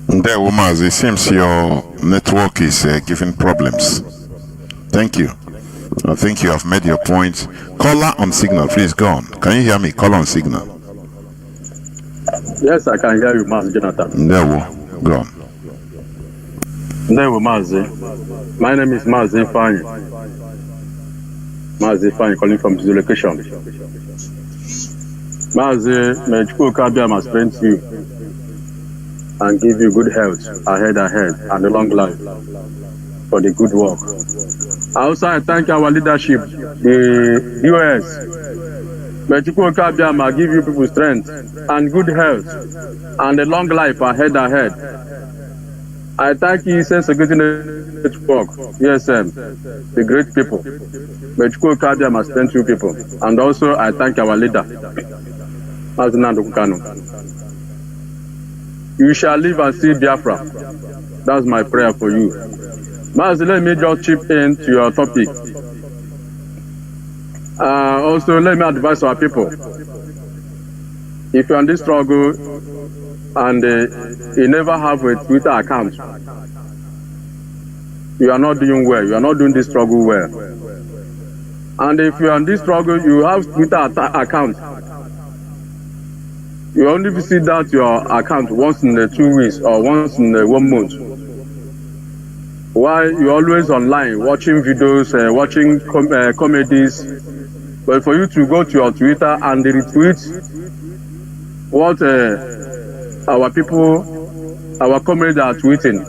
There, Mazi, it seems your network is giving problems. Thank you. I think you have made your point. Caller on signal, please go on. Can you hear me? Caller on signal. Yes, I can hear you, Mazi Jonathan. There, go on. There, Mazi. My name is Mazi Fani. Mazi Fani, calling from the location. Mazi, may Chukwu Abiyama strength you and give you good health ahead and a long life for the good work. Also, I thank our leadership, the US. May Chukwu Abiyama give you people strength and good health and a long life ahead. I thank you, Sense Security Network, ESM, the great people. May Chukwu Abiyama strength you people. And also, I thank our leader, Mazi Jonathan Chinedu. You shall live and see Biafra. That's my prayer for you. Mazi, let me just chip in to your topic. Also, let me advise our people. If you're in this struggle and you never have a Twitter account, you are not doing well. You are not doing this struggle well. And if you are in this struggle, you have Twitter account. You only visit that your account once in 2 weeks or once in 1 month. While you're always online watching videos, watching comedies, but for you to go to your Twitter and retweet what our people, our comrades are tweeting,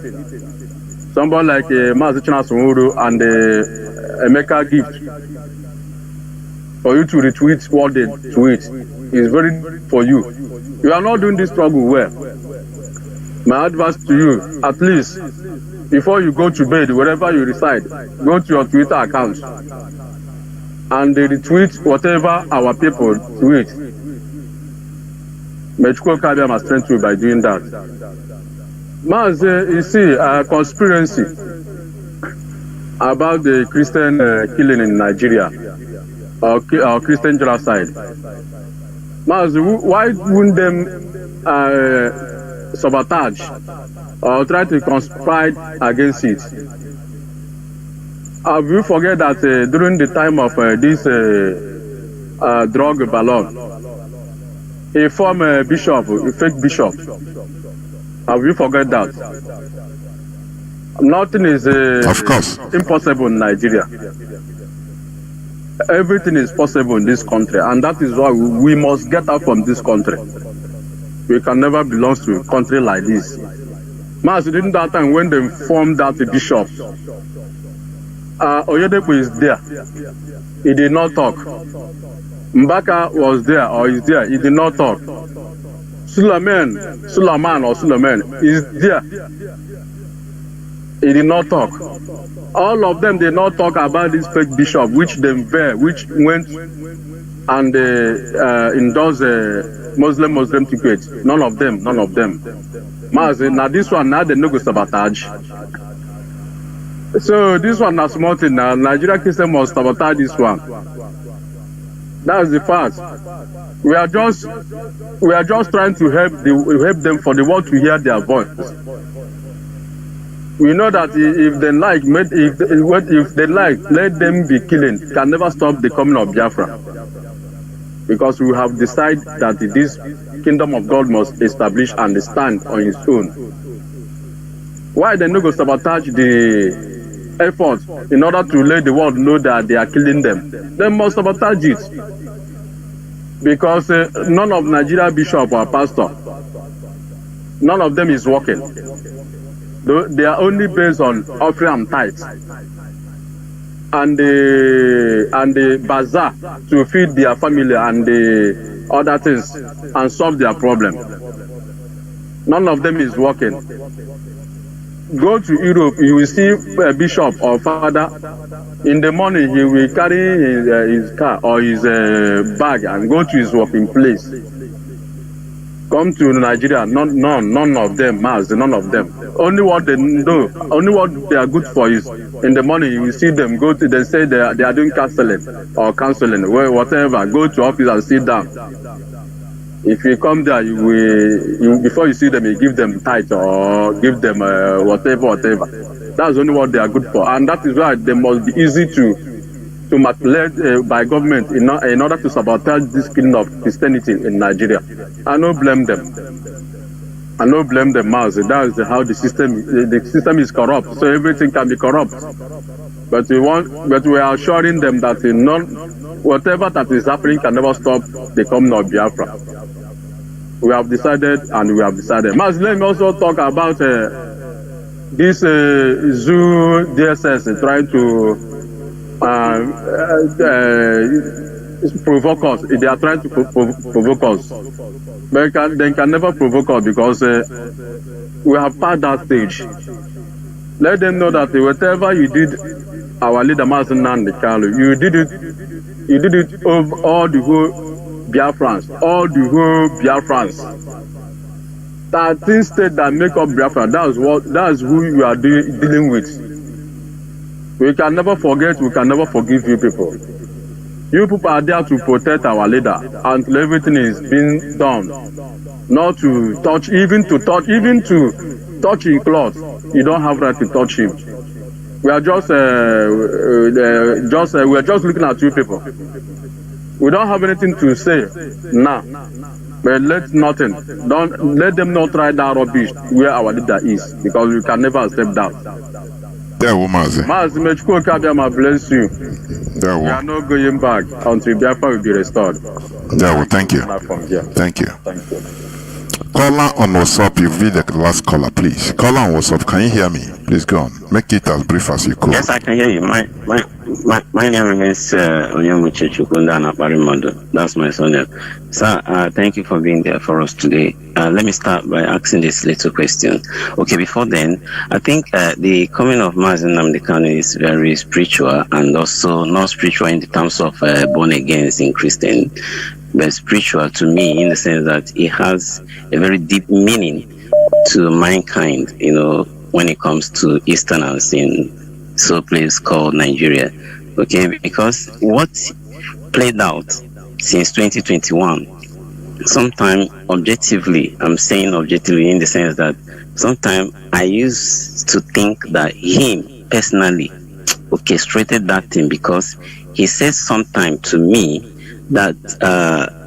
somebody like Mazi Jonathan Chinedu and Emeka Gift, for you to retweet what they tweet is very for you. You are not doing this struggle well. My advice to you, at least before you go to bed, wherever you reside, go to your Twitter account and retweet whatever our people tweet. Mechko Kabia must strengthen you by doing that. Mazi, you see a conspiracy about the Christian killing in Nigeria or Christian genocide. Mazi, why wouldn't them sabotage or try to conspire against it? We forget that during the time of this drug balloon, he formed a bishop, a fake bishop. We forget that. Nothing is of course impossible in Nigeria. Everything is possible in this country, and that is why we must get out from this country. We can never belong to a country like this. Mazi, during that time when they formed that bishop, Oyedepo is there. He did not talk. Mbaka was there or is there. He did not talk. Suleiman is there. He did not talk. All of them did not talk about this fake bishop, which went and endorsed Muslim tickets. None of them. Mazi, now this one, now they no go sabotage. So this one is small thing now. Nigeria Christian must sabotage this one. That's the fact. We are just trying to help them for the world to hear their voice. We know that if they like, let them be killing. Can never stop the coming of Biafra. Because we have decided that this kingdom of God must establish and stand on its own. Why they no go sabotage the effort in order to let the world know that they are killing them? They must sabotage it. Because none of Nigeria bishop or pastor, none of them is working. They are only based on offering and tithes and the bazaar to feed their family and the other things and solve their problem. None of them is working. Go to Europe, you will see a bishop or father. In the morning, he will carry his car or his bag and go to his working place. Come to Nigeria, none of them, Mazi, none of them. Only what they know, only what they are good for is in the morning you will see them go to, they say they are doing counseling, whatever. Go to office and sit down. If you come there, you before you see them, you give them tithe or give them whatever. That's only what they are good for, and that is why they must be easy to manipulate by government in order to sabotage this kingdom of Christianity in Nigeria. I don't blame them. Mazi. That is how the system is corrupt. So everything can be corrupt. But we are assuring them that whatever that is happening can never stop the coming of Biafra. We have decided. Mazi, let me also talk about this zoo DSS trying to provoke us. They are trying to provoke us. But they can never provoke us because we have passed that stage. Let them know that whatever you did, our leader Mazi Jonathan Chinedu, you did it over all the whole Biafrans, 13 states that make up Biafra. That's who you are dealing with. We can never forget, we can never forgive you people. You people are there to protect our leader until everything is being done. Not to touch, even to touch his clothes. You don't have right to touch him. We are just looking at you people. We don't have anything to say now. But let them not try that rubbish where our leader is, because we can never accept that. Mazi, Mechko Kabia, bless you. We are not going back until Biafra will be restored. Thank you. Thank you. Caller on WhatsApp, you've been the last caller, please. Caller on WhatsApp, can you hear me? Please go on. Make it as brief as you could. Yes, I can hear you. My name is Onyemuche Chukunda Naparimodo. That's my surname. Sir, thank you for being there for us today. Let me start by asking this little question. Okay, before then, I think the coming of Mazi Nnamdi Kanu is very spiritual, and also not spiritual in the terms of born again in Christian, but spiritual to me in the sense that it has a very deep meaning to mankind, you know, when it comes to Easterners in so place called Nigeria. Okay, because what played out since 2021, sometimes objectively, I'm saying objectively in the sense that sometimes I used to think that him personally orchestrated that thing, because he said sometime to me that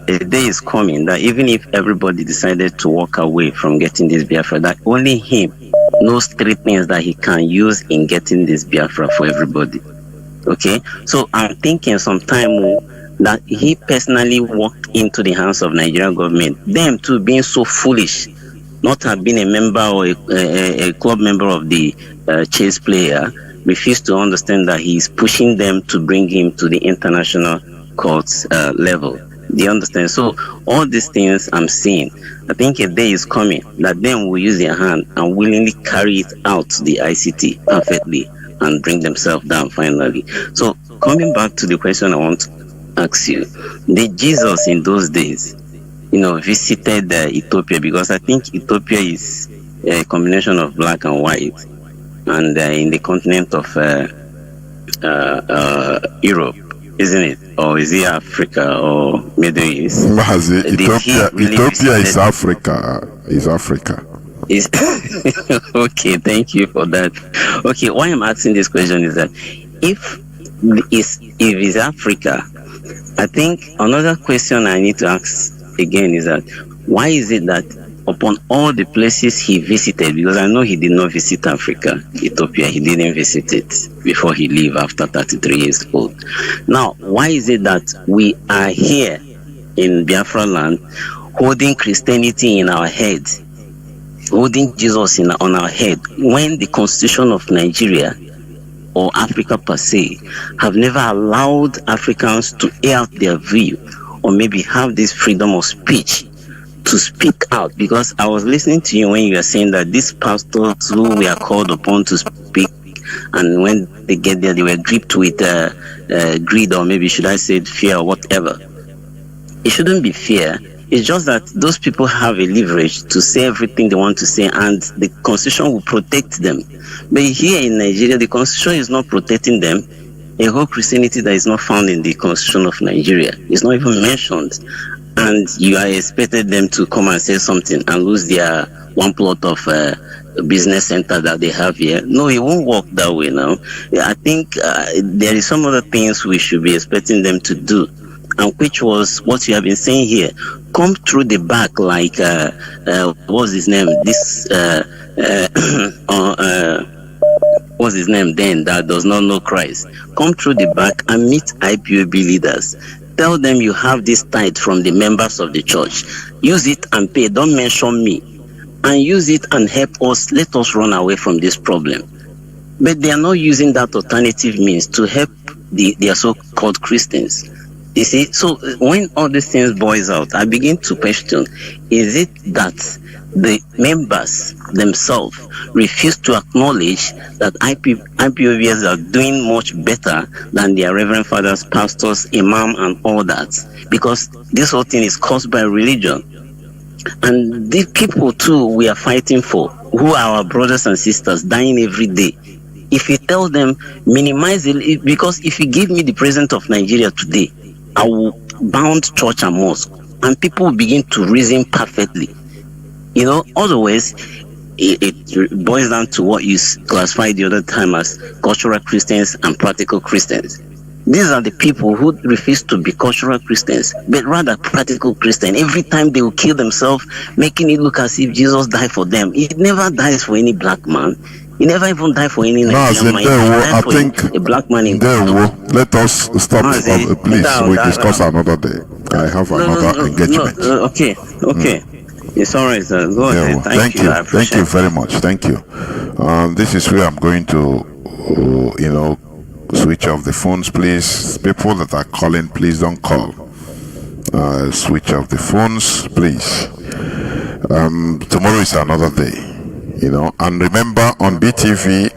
a day is coming that even if everybody decided to walk away from getting this Biafra, that only him knows 3 things that he can use in getting this Biafra for everybody. Okay, so I'm thinking sometime that he personally walked into the hands of Nigerian government, them too being so foolish, not have been a member or a club member of the chess player, refused to understand that he is pushing them to bring him to the international courts level. Do you understand? So all these things I'm seeing, I think a day is coming that them will use their hand and willingly carry it out to the ICT perfectly and bring themselves down finally. So coming back to the question I want to ask you, did Jesus in those days, you know, visited Ethiopia? Because I think Ethiopia is a combination of black and white, and in the continent of Europe, isn't it? Or is it Africa or Middle East? Mazi, Ethiopia is Africa. Is Africa. Okay, thank you for that. Okay, why I'm asking this question is that if it's Africa, I think another question I need to ask again is that why is it that upon all the places he visited, because I know he did not visit Africa, Ethiopia, he didn't visit it before he left after 33 years old. Now, why is it that we are here in Biafra land holding Christianity in our heads, holding Jesus on our head, when the constitution of Nigeria or Africa per se have never allowed Africans to air out their view or maybe have this freedom of speech to speak out? Because I was listening to you when you were saying that these pastors who we are called upon to speak, and when they get there, they were gripped with greed, or maybe should I say fear or whatever. It shouldn't be fear. It's just that those people have a leverage to say everything they want to say, and the constitution will protect them. But here in Nigeria, the constitution is not protecting them. A whole Christianity that is not found in the constitution of Nigeria is not even mentioned. And you are expected them to come and say something and lose their one plot of business center that they have here. No, it won't work that way now. I think there is some other things we should be expecting them to do, and which was what you have been saying here. Come through the back like, what's his name? What's his name then that does not know Christ? Come through the back and meet IPOB leaders. Tell them you have this tithe from the members of the church. Use it and pay. Don't mention me. And use it and help us. Let us run away from this problem. But they are not using that alternative means to help their so-called Christians. You see, so when all these things boils out, I begin to question, is it that the members themselves refuse to acknowledge that IPOBs are doing much better than their reverend fathers, pastors, imam, and all that? Because this whole thing is caused by religion. And the people too we are fighting for, who are our brothers and sisters, dying every day. If you tell them, minimize it, because if you give me the president of Nigeria today, I will bound church and mosque, and people will begin to reason perfectly. You know, otherwise, it boils down to what you classified the other time as cultural Christians and practical Christians. These are the people who refuse to be cultural Christians, but rather practical Christians. Every time they will kill themselves, making it look as if Jesus died for them. He never dies for any black man. He never even died for any Nigerian man. I think a black man in let us stop. Please, we discuss another day. I have another engagement. Okay. It's all right, sir. Go ahead. Thank you. I Thank you very much. Thank you. This is where I'm going to, switch off the phones, please. People that are calling, please don't call. Switch off the phones, please. Tomorrow is another day, And remember, on BTV,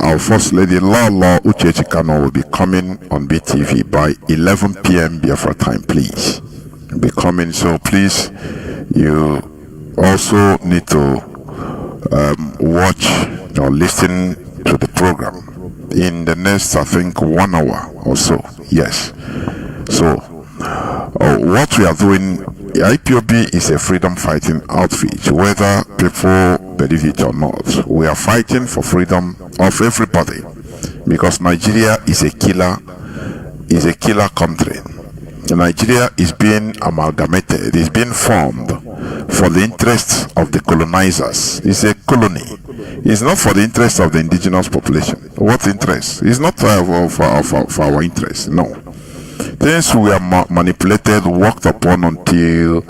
our First Lady Lolo Uchechi Kano will be coming on BTV by 11 p.m. Biafra time, please. Be coming, so please, you also need to watch or listen to the program in the next, I think, 1 hour or so. Yes. So, what we are doing, IPOB is a freedom fighting outfit, whether people believe it or not. We are fighting for freedom of everybody, because Nigeria is a killer country. Nigeria is being amalgamated, is being formed for the interests of the colonizers. It's a colony. It's not for the interests of the indigenous population. What interest? It's not for our interest, no. Things we are manipulated, worked upon until,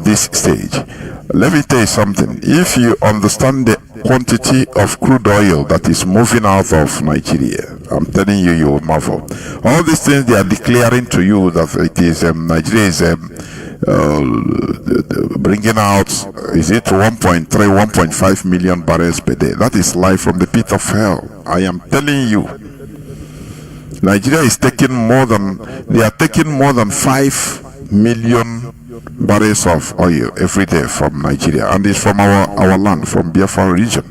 this stage. Let me tell you something. If you understand the quantity of crude oil that is moving out of Nigeria, I'm telling you, you will marvel. All these things they are declaring to you that it is Nigeria is bringing out, is it 1.5 million barrels per day? That is life from the pit of hell. I am telling you. Nigeria is taking they are taking more than 5 million barrels of oil every day from Nigeria, and it's from our land, from Biafran region.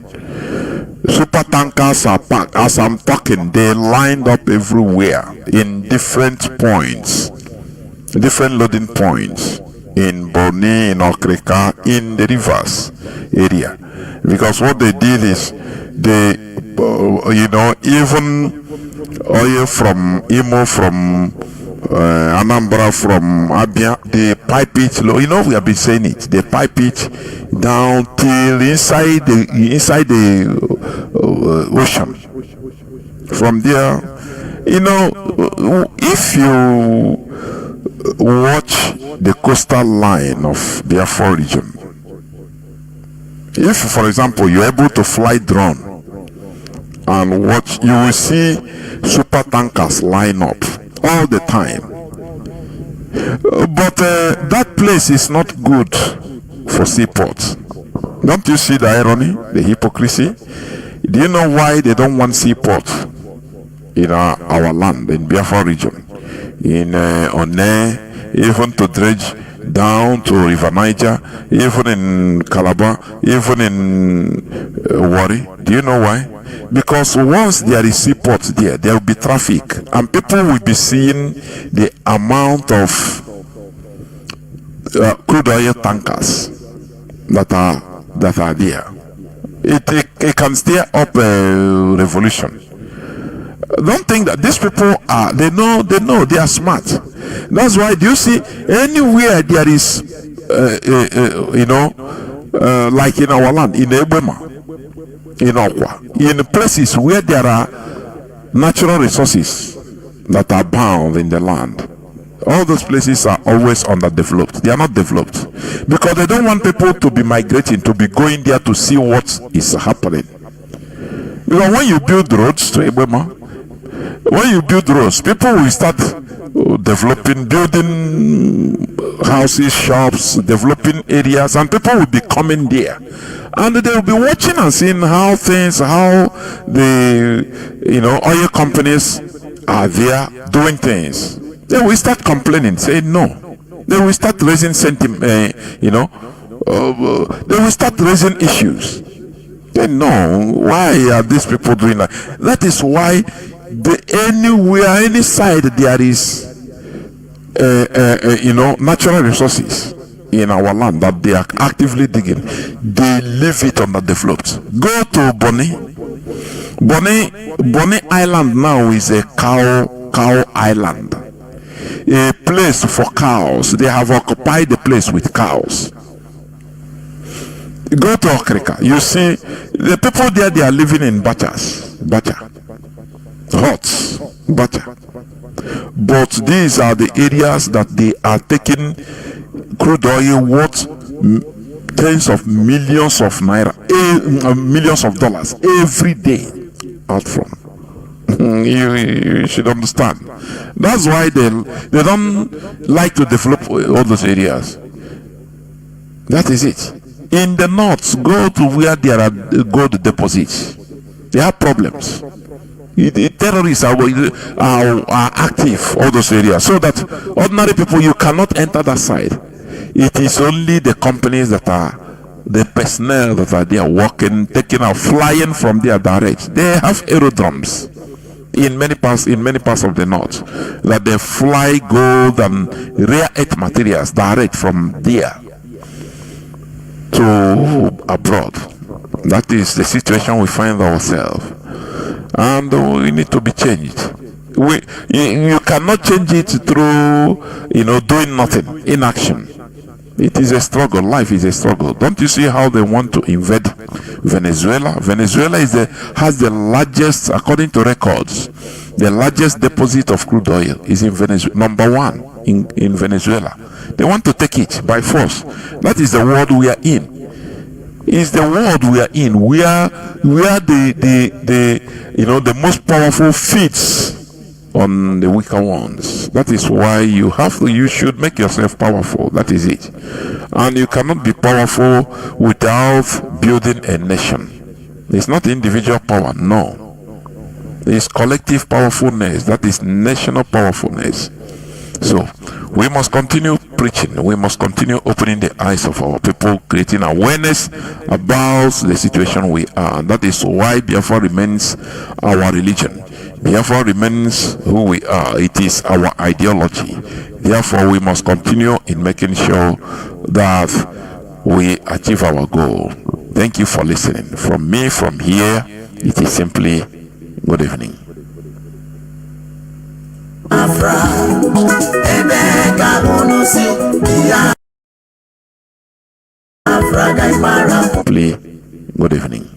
Super tankers are packed. As I'm talking, they lined up everywhere in different points, different loading points in Borni, in Okrika, in the rivers area. Because what they did is they, even oil from Imo, from Anambra, from Abia, they pipe it low. We have been saying it. They pipe it down till inside the ocean. From there, if you watch the coastal line of Biafra region, if, for example, you're able to fly drone and watch, you will see super tankers line up all the time. But that place is not good for seaports. Don't you see the irony, the hypocrisy? Do you know why they don't want seaport in our land, in Biafra region, in One, even to dredge down to River Niger, even in Calabar, even in Wari? Do you know why? Because once there is seaport there will be traffic, and people will be seeing the amount of crude oil tankers that are there. It can stir up a revolution. Don't think that these people are, they know, they are smart. That's why, do you see, anywhere there is, like in our land, in Ebema, in Okwa, in places where there are natural resources that are bound in the land, all those places are always underdeveloped. They are not developed because they don't want people to be migrating, to be going there to see what is happening. Because when you build roads to Ebema, when you build roads, people will start building houses, shops, developing areas, and people will be coming there, and they will be watching and seeing how the oil companies are there doing things. They will start complaining, saying no. They will start raising they will start raising issues. They know, why are these people doing that? That is why anywhere, any side there is natural resources in our land that they are actively digging, they leave it underdeveloped. Go to Bonny Island now is a cow island, a place for cows. They have occupied the place with cows. Go to Okrika, you see the people there, they are living in bacha huts, but these are the areas that they are taking crude oil worth tens of millions of naira, millions of dollars every day out from. You should understand. That's why they don't like to develop all those areas. That is it. In the north, go to where there are gold deposits. They have problems. The terrorists are active all those areas, so that ordinary people, you cannot enter that side. It is only the companies that are the personnel that are there working, taking out, flying from there direct. They have aerodromes in many parts of the north, that they fly gold and rare earth materials direct from there to abroad. That is the situation we find ourselves, and we need to be changed. You cannot change it through doing nothing, inaction. It is a struggle. Life is a struggle. Don't you see how they want to invade Venezuela? Venezuela has the largest, according to records, the largest deposit of crude oil is in Venezuela. Number one in Venezuela. They want to take it by force. That is the world we are in. It's the world we are in. We are the most powerful feeds on the weaker ones. That is why you should make yourself powerful. That is it. And you cannot be powerful without building a nation. It's not individual power, no. It's collective powerfulness. That is national powerfulness. So we must continue preaching. We must continue opening the eyes of our people, creating awareness about the situation we are. And that is why Biafra remains our religion. Biafra remains who we are. It is our ideology. Therefore, we must continue in making sure that we achieve our goal. Thank you for listening. From me, from here, it is simply good evening. Simply good evening.